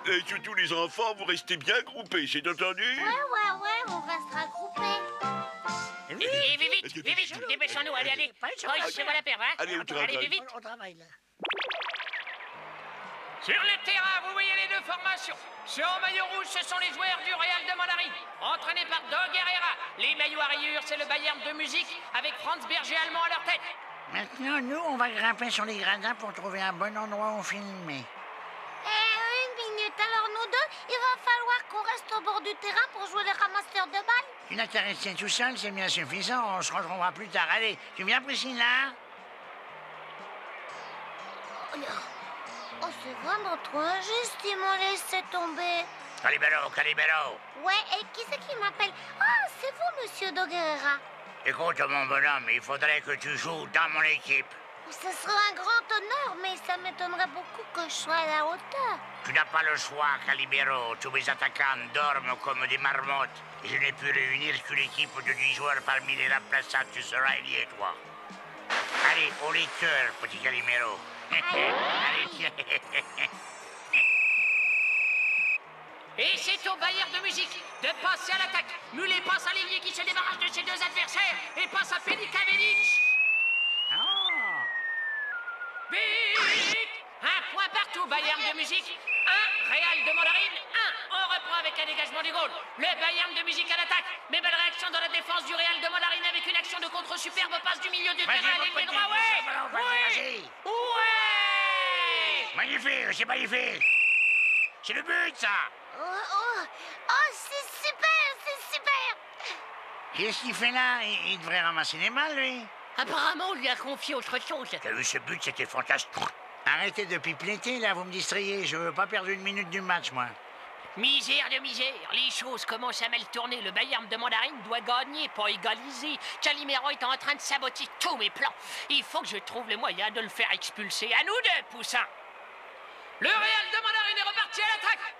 Et surtout, les enfants, vous restez bien groupés, c'est entendu? Ouais, on restera groupés. Vite, dépêchons-nous, allez. C'est moi la perdre, hein? Allez, au travail. Allez, vite. On travaille, là. Sur le terrain, vous voyez les deux formations. Ceux en maillot rouge, ce sont les joueurs du Real de Mandarine, entraînés par Doug Herrera. Les maillots à rayures, c'est le Bayern de Musique, avec Franz Berger allemand à leur tête. Maintenant, nous, on va grimper sur les gradins pour trouver un bon endroit où filmer. Une minute, alors nous deux, il va falloir qu'on reste au bord du terrain pour jouer les ramasseurs de balles. Tu n'as qu'à rester tout seul, c'est bien suffisant. On se retrouvera plus tard. Allez, tu viens, Priscilla? Oh, c'est vraiment trop injuste, ils m'ont laissé tomber. Calibero. Ouais, et qui c'est qui m'appelle? Ah, c'est vous, monsieur Doguerra. Écoute, mon bonhomme, il faudrait que tu joues dans mon équipe. Ce serait un grand honneur, mais ça m'étonnerait beaucoup que je sois à la hauteur. Tu n'as pas le choix, Calibero. Tous mes attaquants dorment comme des marmottes. Et je n'ai pu réunir qu'une équipe de 10 joueurs parmi les remplaçants. Tu seras lié, toi. Allez, au lecteur, petit Calibero. Allez, tiens. Et c'est au Bayern de Musique de passer à l'attaque. Mulet passe à l'ailier qui se débarrasse de ses deux adversaires et passe à Pelikavelic. Vite! Un point partout, Bayern de Musique. 1, Real de Mandarine. 1. On reprend avec un dégagement du goal. Le Bayern de Musique à l'attaque. Mais belle réaction dans la défense du Real de Mandarine avec une action de contre superbe passe du milieu du terrain à l'ailier droit. Ouais! Magnifique, c'est magnifique. C'est le but, ça. Oh, c'est super. Qu'est-ce qu'il fait là? Il devrait ramasser les balles, lui. Apparemment, on lui a confié autre chose. T'as vu ce but, c'était fantastique. Arrêtez de pipeleter, là, vous me distrayez. Je veux pas perdre une minute du match, moi. Misère de misère, les choses commencent à mal tourner. Le Bayern de Mandarine doit gagner pour égaliser. Calimero est en train de saboter tous mes plans. Il faut que je trouve le moyen de le faire expulser. À nous deux, Poussin. Le Real de Mandarine est reparti à l'attaque.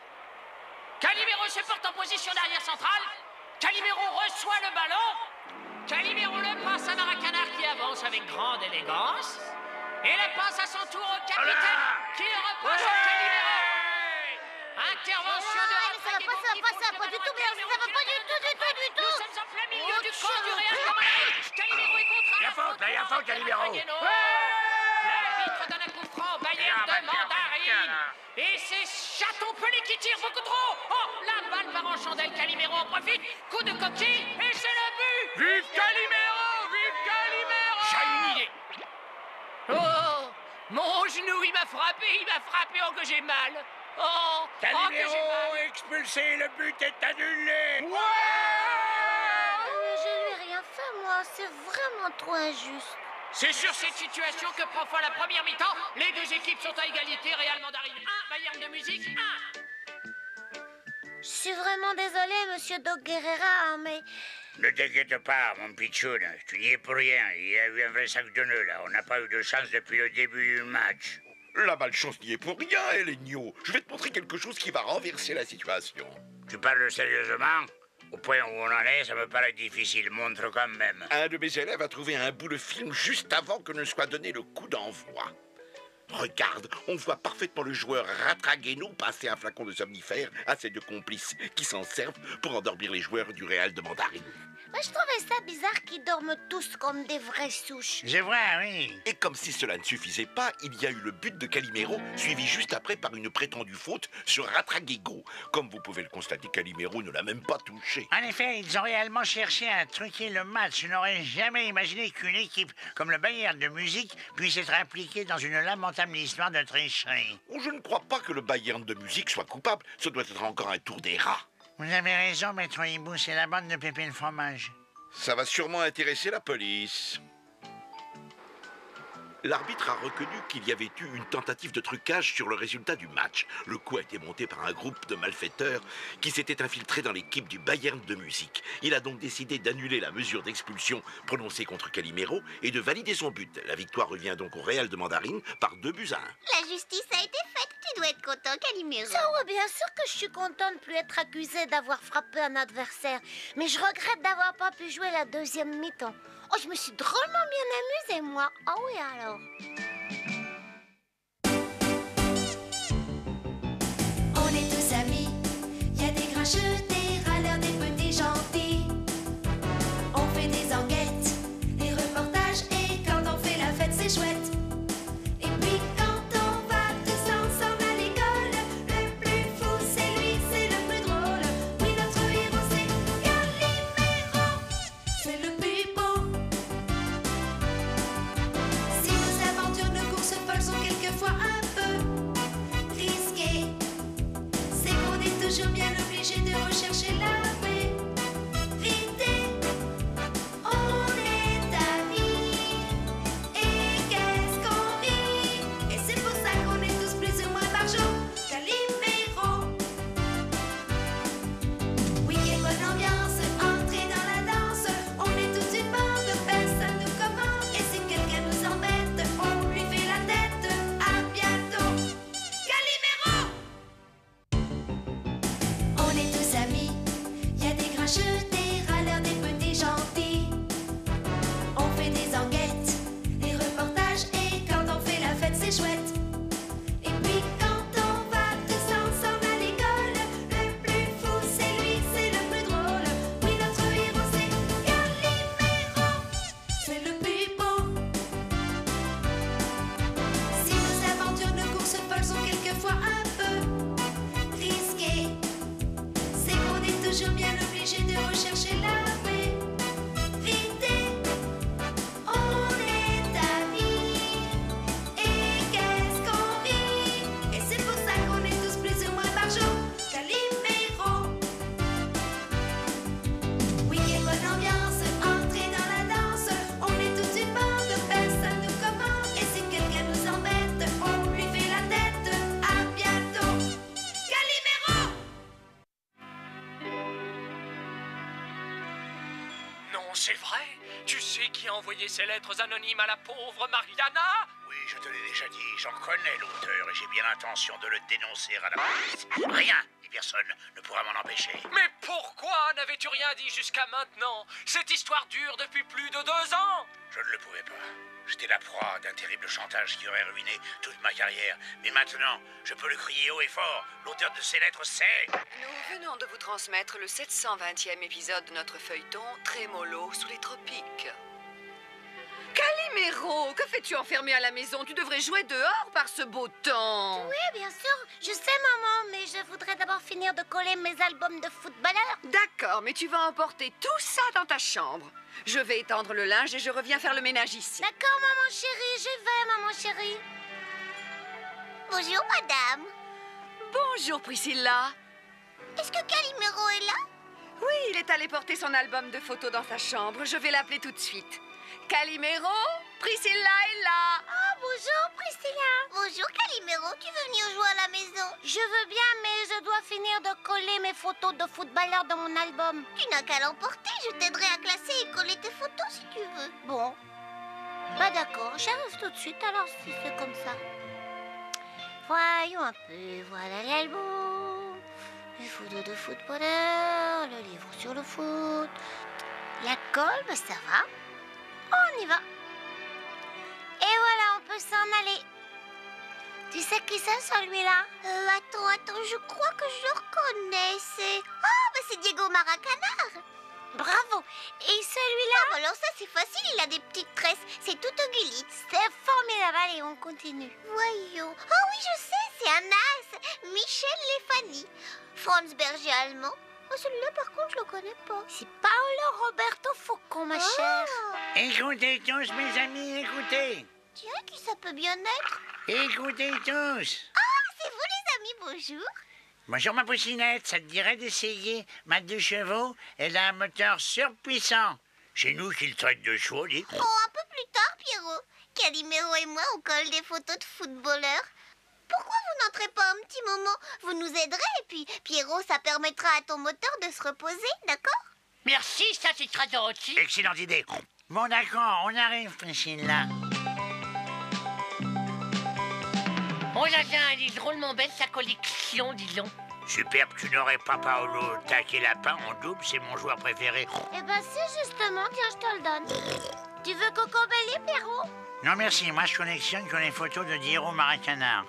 Calimero se porte en position d'arrière centrale. Calimero reçoit le ballon. Calimero le passe à Maracanard qui avance avec grande élégance. Et le passe à son tour au capitaine qui le repasse à Calimero. Intervention de ça va pas du tout, mais ça va pas du tout. Nous sommes en plein milieu du camp du Real de Mandarine. Calimero est contre. Il y a faute, Calimero. L'arbitre donne un coup franc, Bayern de Mandarine. Et c'est Chaton Pelé qui tire beaucoup trop. Oh, la balle part en chandelle, Calimero en profite. Coup de coquille, et c'est le but. Vive Calimero, vive Calimero. J'ai une idée. Oh, mon genou, il m'a frappé, oh que j'ai mal. Oh, Calimero expulsé, le but est annulé. Mais je lui ai rien fait, moi. C'est vraiment trop injuste. C'est sur cette situation que prend fin la première mi-temps. Les deux équipes sont à égalité. Real Mandarine 1, Bayern de Musique 1. Je suis vraiment désolée, monsieur Doc Guerrera, mais... Ne t'inquiète pas, mon pitchoun. Tu n'y es pour rien. Il y a eu un vrai sac de nœuds, là. On n'a pas eu de chance depuis le début du match. La malchance n'y est pour rien, Elenio. Je vais te montrer quelque chose qui va renverser la situation. Tu parles sérieusement? Au point où on en est, ça me paraît difficile. Montre quand même. Un de mes élèves a trouvé un bout de film juste avant que ne soit donné le coup d'envoi. Regarde, on voit parfaitement le joueur Ratragueno passer un flacon de somnifère à ses deux complices qui s'en servent pour endormir les joueurs du Real de Mandarine. Moi, je trouvais ça bizarre qu'ils dorment tous comme des vraies souches. C'est vrai, oui. Et comme si cela ne suffisait pas, il y a eu le but de Calimero, suivi juste après par une prétendue faute sur Ratraguego. Comme vous pouvez le constater, Calimero ne l'a même pas touché. En effet, ils ont réellement cherché à truquer le match. Je n'aurais jamais imaginé qu'une équipe comme le Bayern de Musique puisse être impliquée dans une lamentable histoire de tricherie. Je ne crois pas que le Bayern de Musique soit coupable. Ce doit être encore un tour des rats. Vous avez raison, maître Hibou, c'est la bande de Pépé le fromage. Ça va sûrement intéresser la police. L'arbitre a reconnu qu'il y avait eu une tentative de trucage sur le résultat du match. Le coup a été monté par un groupe de malfaiteurs qui s'était infiltré dans l'équipe du Bayern de musique. Il a donc décidé d'annuler la mesure d'expulsion prononcée contre Calimero et de valider son but. La victoire revient donc au Real de Mandarine par 2-1. La justice a été faite. Tu dois être content, Calimero. Ça, ouais, bien sûr que je suis contente de ne plus être accusée d'avoir frappé un adversaire. Mais je regrette d'avoir pas pu jouer la deuxième mi-temps. Oh, je me suis drôlement bien amusée, moi. Ah oui, alors. On est tous amis, y a des grincheux, des râleurs, des petits gentils. On fait des enquêtes, des reportages, et quand on fait la fête, c'est chouette. Et puis quand on va tous ensemble à l'école, le plus fou, c'est lui, c'est le plus drôle. Oui, notre héros, c'est Calimero, c'est le plus beau. Si nos aventures, nos courses folles sont quelquefois un peu risquées, c'est qu'on est toujours bien obligé de rechercher la vérité. On est amis, et qu'est-ce qu'on rit. Et c'est pour ça qu'on est tous plus ou moins barjots. Calimero. Week-end, bonne ambiance, entrer dans la danse. On est tous une bande, personne nous commande. Et si quelqu'un nous embête, on lui fait la tête. À bientôt. Calimero. On est tous amis, y a des grincheux, des râleurs, des petits gentils. On fait des enquêtes, des reportages, et quand on fait la fête, c'est chouette. Et puis quand on va tous ensemble à l'école, le plus fou, c'est lui, c'est le plus drôle. Oui, notre héros, c'est Calimero, c'est le plus beau. Si nos aventures, nos courses folles sont quelquefois un peu risquées, c'est qu'on est toujours bien obligé de rechercher la vérité. On est amis, et qu'est-ce qu'on rit. Et c'est pour ça qu'on est tous plus ou moins barjots. Calimero. Week-end, bonne ambiance, entrer dans la danse. On est tous une bande, personne nous commande. Et si quelqu'un nous embête, on lui fait la tête. À bientôt. Calimero. Non, c'est vrai. Tu sais qui a envoyé ces lettres anonymes à la pauvre Mariana? Oui, je te l'ai déjà dit, j'en connais l'auteur et j'ai bien l'intention de le dénoncer à la police. Rien, ni personne ne pourra m'en empêcher. Mais pourquoi n'avais-tu rien dit jusqu'à maintenant? Cette histoire dure depuis plus de 2 ans. Je ne le pouvais pas. J'étais la proie d'un terrible chantage qui aurait ruiné toute ma carrière. Mais maintenant, je peux le crier haut et fort. L'auteur de ces lettres, c'est... Nous venons de vous transmettre le 720e épisode de notre feuilleton Trémolo sous les tropiques. Calimero, que fais-tu enfermé à la maison? Tu devrais jouer dehors par ce beau temps. Oui, bien sûr. Je sais, maman, mais je voudrais d'abord finir de coller mes albums de footballeurs. D'accord, mais tu vas emporter tout ça dans ta chambre. Je vais étendre le linge et je reviens faire le ménage ici. D'accord, maman chérie, je vais, maman chérie. Bonjour, madame. Bonjour, Priscilla. Est-ce que Calimero est là? Oui, il est allé porter son album de photos dans sa chambre. Je vais l'appeler tout de suite. Calimero, Priscilla est là. Oh, bonjour, Priscilla. Bonjour, Calimero. Tu veux venir jouer à la maison? Je veux bien, mais je dois finir de coller mes photos de footballeurs dans mon album. Tu n'as qu'à l'emporter. Je t'aiderai à classer et coller tes photos si tu veux. Bon. Bah d'accord, j'arrive tout de suite alors si c'est comme ça. Voyons un peu, voilà l'album. Les photos de footballeurs, le livre sur le foot. La colle, bah ça va. On y va. Et voilà, on peut s'en aller. Tu sais qui c'est celui-là? Attends, je crois que je le reconnais. C'est... Ah, bah c'est Diego Maracanã. Bravo. Et celui-là? Ah, alors ça c'est facile, il a des petites tresses. C'est tout Gullit. C'est formidable, allez, on continue. Voyons. Ah oui, je sais, c'est un as. Michel Lefani. Franz Berger allemand. Oh, celui-là, par contre, je le connais pas. C'est Paolo Roberto Faucon, ma chère. Écoutez tous, mes amis, écoutez. Tiens, qui ça peut bien être? Écoutez tous. Ah, c'est vous les amis, bonjour. Bonjour, ma poucinette, ça te dirait d'essayer ma 2 chevaux? Elle a un moteur surpuissant. C'est nous qui le traite de chevaux, dis. Oh, un peu plus tard, Pierrot. Calimero et moi, on colle des photos de footballeurs. Pourquoi vous n'entrez pas un petit moment? Vous nous aiderez et puis, Pierrot, ça permettra à ton moteur de se reposer, d'accord? Merci, ça c'est très gentil. Excellente idée. Bon, d'accord, on arrive, Priscilla. Oh là là, elle est drôlement belle sa collection, disons. Superbe, tu n'aurais pas Paolo Tac Lapin en double, c'est mon joueur préféré. Eh ben si, justement, tiens, je te le donne. Tu veux Coco Belli, Pierrot? Non merci, moi je collectionne que les photos de Diego Maracanã.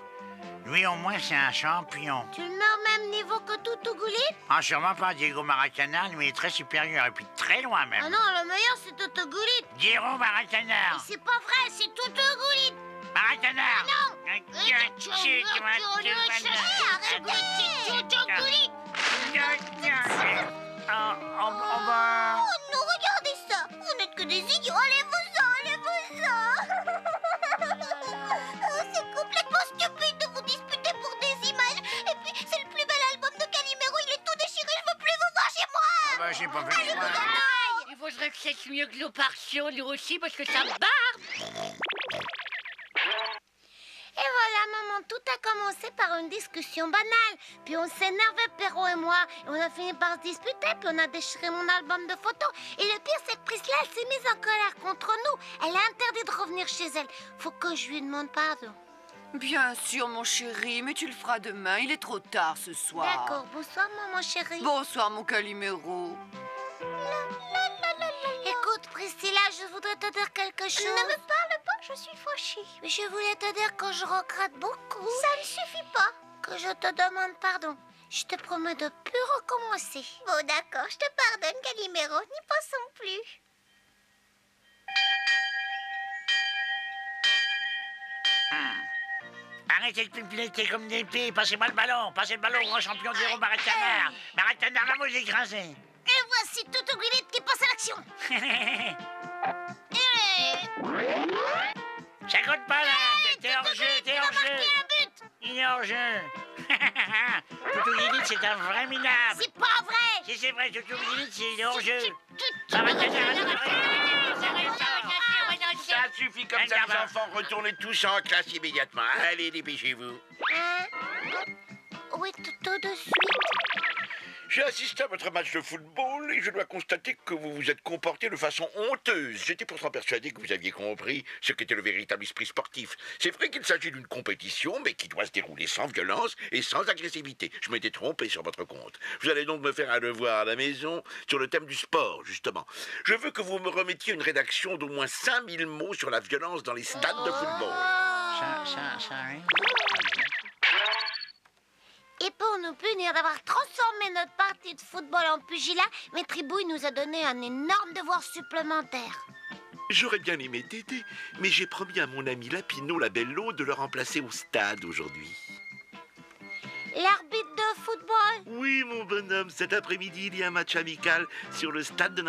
Lui au moins c'est un champion. Tu le mets au même niveau que Toutou Goulit? Ah sûrement pas, Diego Maracanã, lui est très supérieur et puis très loin même. Ah non, le meilleur c'est Toutou Goulit. Diego Maracanã. Mais c'est pas vrai, c'est Toutou Goulit. Maracanã. Ah non. Oh non, regardez ça. Vous n'êtes que des idiots. Allez-vous-en. C'est complètement stupide de vous disputer pour des images. Et puis, c'est le plus bel album de Calimero. Il est tout déchiré. Je veux plus vous voir chez moi. Bah, j'ai pas fait exprès. Il faudrait que c'est mieux que l'opération, nous aussi, parce que ça barre. Et voilà, maman, tout a commencé par une discussion banale. Puis on s'énervait, Pierrot et moi. Et on a fini par se disputer, puis on a déchiré mon album de photos. Et le pire, c'est que Priscilla, elle s'est mise en colère contre nous. Elle a interdit de revenir chez elle. Faut que je lui demande pardon. Bien sûr, mon chéri, mais tu le feras demain. Il est trop tard ce soir. D'accord, bonsoir, maman chérie. Bonsoir, mon Calimero. Écoute, Priscilla, je voudrais te dire quelque chose. Ne me parle pas, je suis fâchée. Mais je voulais te dire que je regrette beaucoup. Ça ne suffit pas. Que je te demande pardon. Je te promets de plus recommencer. Bon, d'accord, je te pardonne, Calimero. N'y pensons plus. Arrêtez de pipileter comme des pieds, passez-moi le ballon. Passez le ballon au grand champion Diego Maracanã. Maracanã va vous écraser. Et voici Toutou Goulit qui passe à l'action. Ça compte pas là, t'es hors jeu, t'es hors jeu. Il est hors jeu. Toutou Goulit, c'est un vrai minable. C'est pas vrai. Si c'est vrai, Toutou Goulit, c'est hors jeu. Maracanã, ça suffit comme ça, les enfants. Retournez tous en classe immédiatement. Allez, dépêchez-vous. Oui, tout de suite. J'ai assisté à votre match de football et je dois constater que vous vous êtes comporté de façon honteuse. J'étais pourtant persuadé que vous aviez compris ce qu'était le véritable esprit sportif. C'est vrai qu'il s'agit d'une compétition, mais qui doit se dérouler sans violence et sans agressivité. Je m'étais trompé sur votre compte. Vous allez donc me faire un devoir à la maison sur le thème du sport, justement. Je veux que vous me remettiez une rédaction d'au moins 5000 mots sur la violence dans les stades de football. Ça arrive. Et pour nous punir d'avoir transformé notre partie de football en pugilat, Maître Tribouille nous a donné un énorme devoir supplémentaire. J'aurais bien aimé t'aider, mais j'ai promis à mon ami Lapino Labello de le remplacer au stade aujourd'hui. L'arbitre de football? Oui, mon bonhomme, cet après-midi, il y a un match amical sur le stade de notre